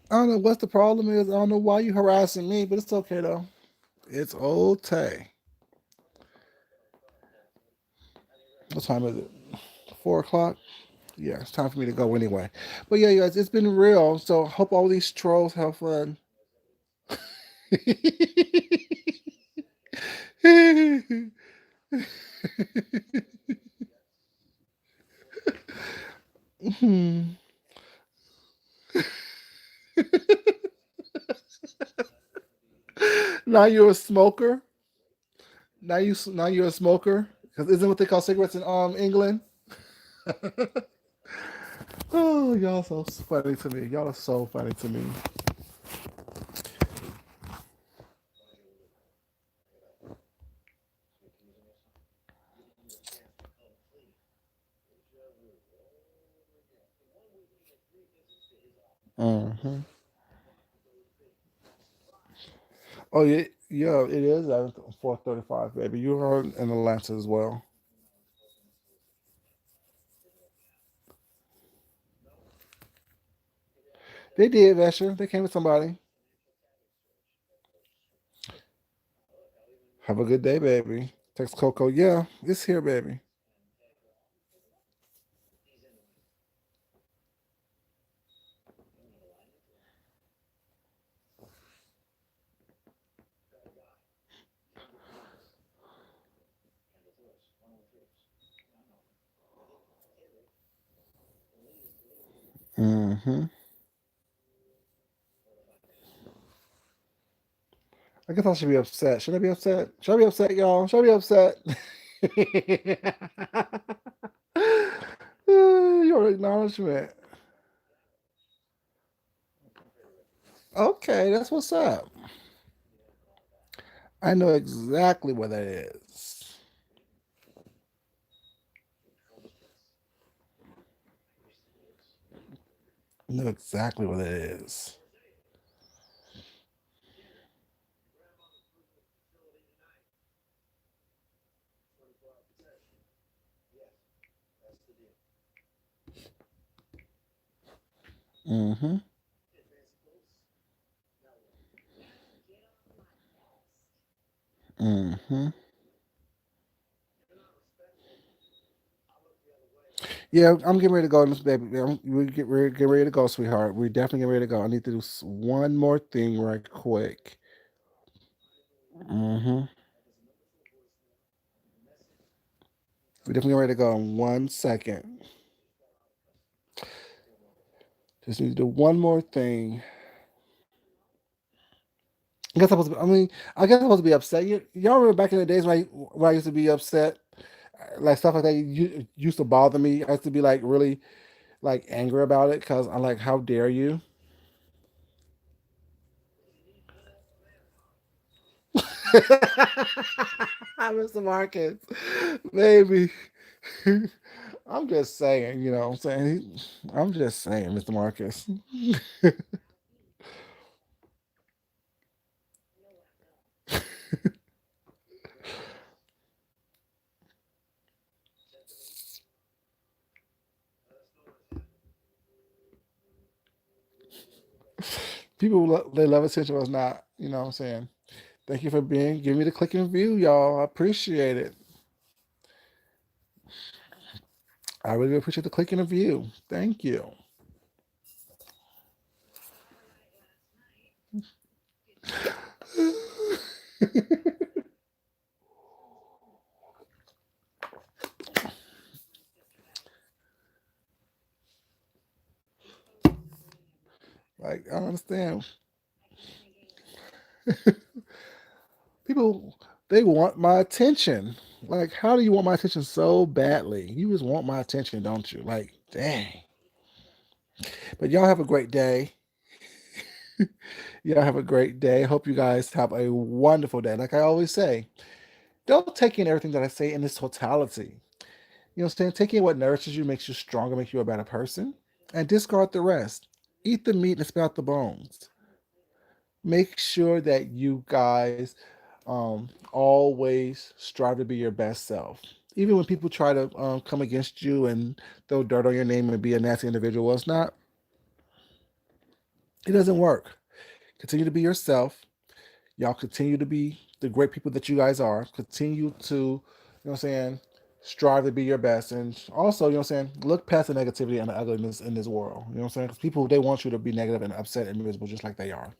[SPEAKER 1] I don't know what the problem is. I don't know why you harassing me, but it's okay though. It's okay. What time is it? 4 o'clock. Yeah, it's time for me to go anyway. But yeah, you guys, it's been real. So hope all these trolls have fun. Hmm. Now you're a smoker. Now you're a smoker. Because isn't what they call cigarettes in England? Oh, y'all so funny to me. Y'all are so funny to me. Hmm. Oh yeah, yeah, it is at 4:35, baby. You are in Atlanta as well. They did, Vesher. They came with somebody. Have a good day, baby. Text Coco. Yeah, it's here, baby. Hmm. I guess I should be upset. Should I be upset? Should I be upset, y'all? Should I be upset? Your acknowledgement. Okay, that's what's up. I know exactly what that is. I know exactly what it is. Mm-hmm. Mm-hmm. Yeah, I'm getting ready to go, Miss Baby. Get ready to go, sweetheart. We're definitely getting ready to go. I need to do one more thing right quick. Mm-hmm. We're definitely ready to go in 1 second. Just need to do one more thing. I guess I'm supposed to be, I mean, I guess I'm supposed to be upset. Y'all remember back in the days when I used to be upset? Like stuff like that used to bother me. I used to be like really like angry about it because I'm like, how dare you? Mr. Marcus, baby. I'm just saying, you know what I'm saying? I'm just saying, Mr. Marcus. People, they love attention, but it's not, you know what I'm saying? Thank you for giving me the click and view, y'all. I appreciate it. I really appreciate the click and the view. Thank you. Like, I don't understand. People, they want my attention. Like, how do you want my attention so badly? You just want my attention, don't you? Like, dang. But y'all have a great day. Y'all have a great day. Hope you guys have a wonderful day. Like I always say, don't take in everything that I say in its totality. You know what I'm saying? Take in what nourishes you, makes you stronger, makes you a better person, and discard the rest. Eat the meat and spit out the bones. Make sure that you guys always strive to be your best self. Even when people try to come against you and throw dirt on your name and be a nasty individual, well, it's not, it doesn't work. Continue to be yourself. Y'all continue to be the great people that you guys are. Continue to, you know what I'm saying, strive to be your best. And also, you know what I'm saying, look past the negativity and the ugliness in this world. You know what I'm saying? 'Cause people, they want you to be negative and upset and miserable just like they are.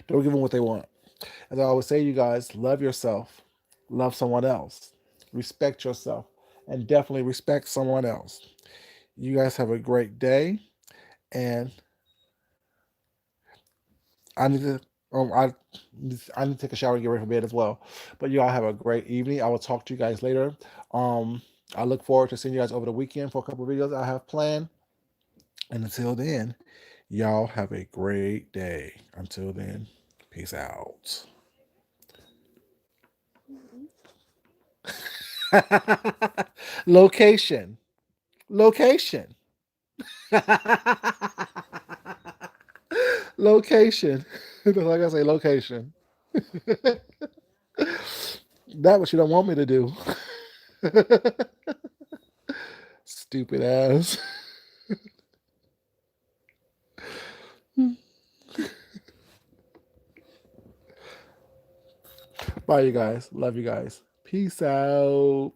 [SPEAKER 1] Don't give them what they want. As I always say, you guys, love yourself, love someone else, respect yourself, and definitely respect someone else. You guys have a great day, and I need to. I need to take a shower and get ready for bed as well. But you all have a great evening. I will talk to you guys later. Um, I look forward to seeing you guys over the weekend for a couple of videos I have planned. And until then, y'all have a great day. Until then, peace out. Location. Location. Location. Like I say, location. That what you don't want me to do. Stupid ass. Bye, you guys. Love you guys. Peace out.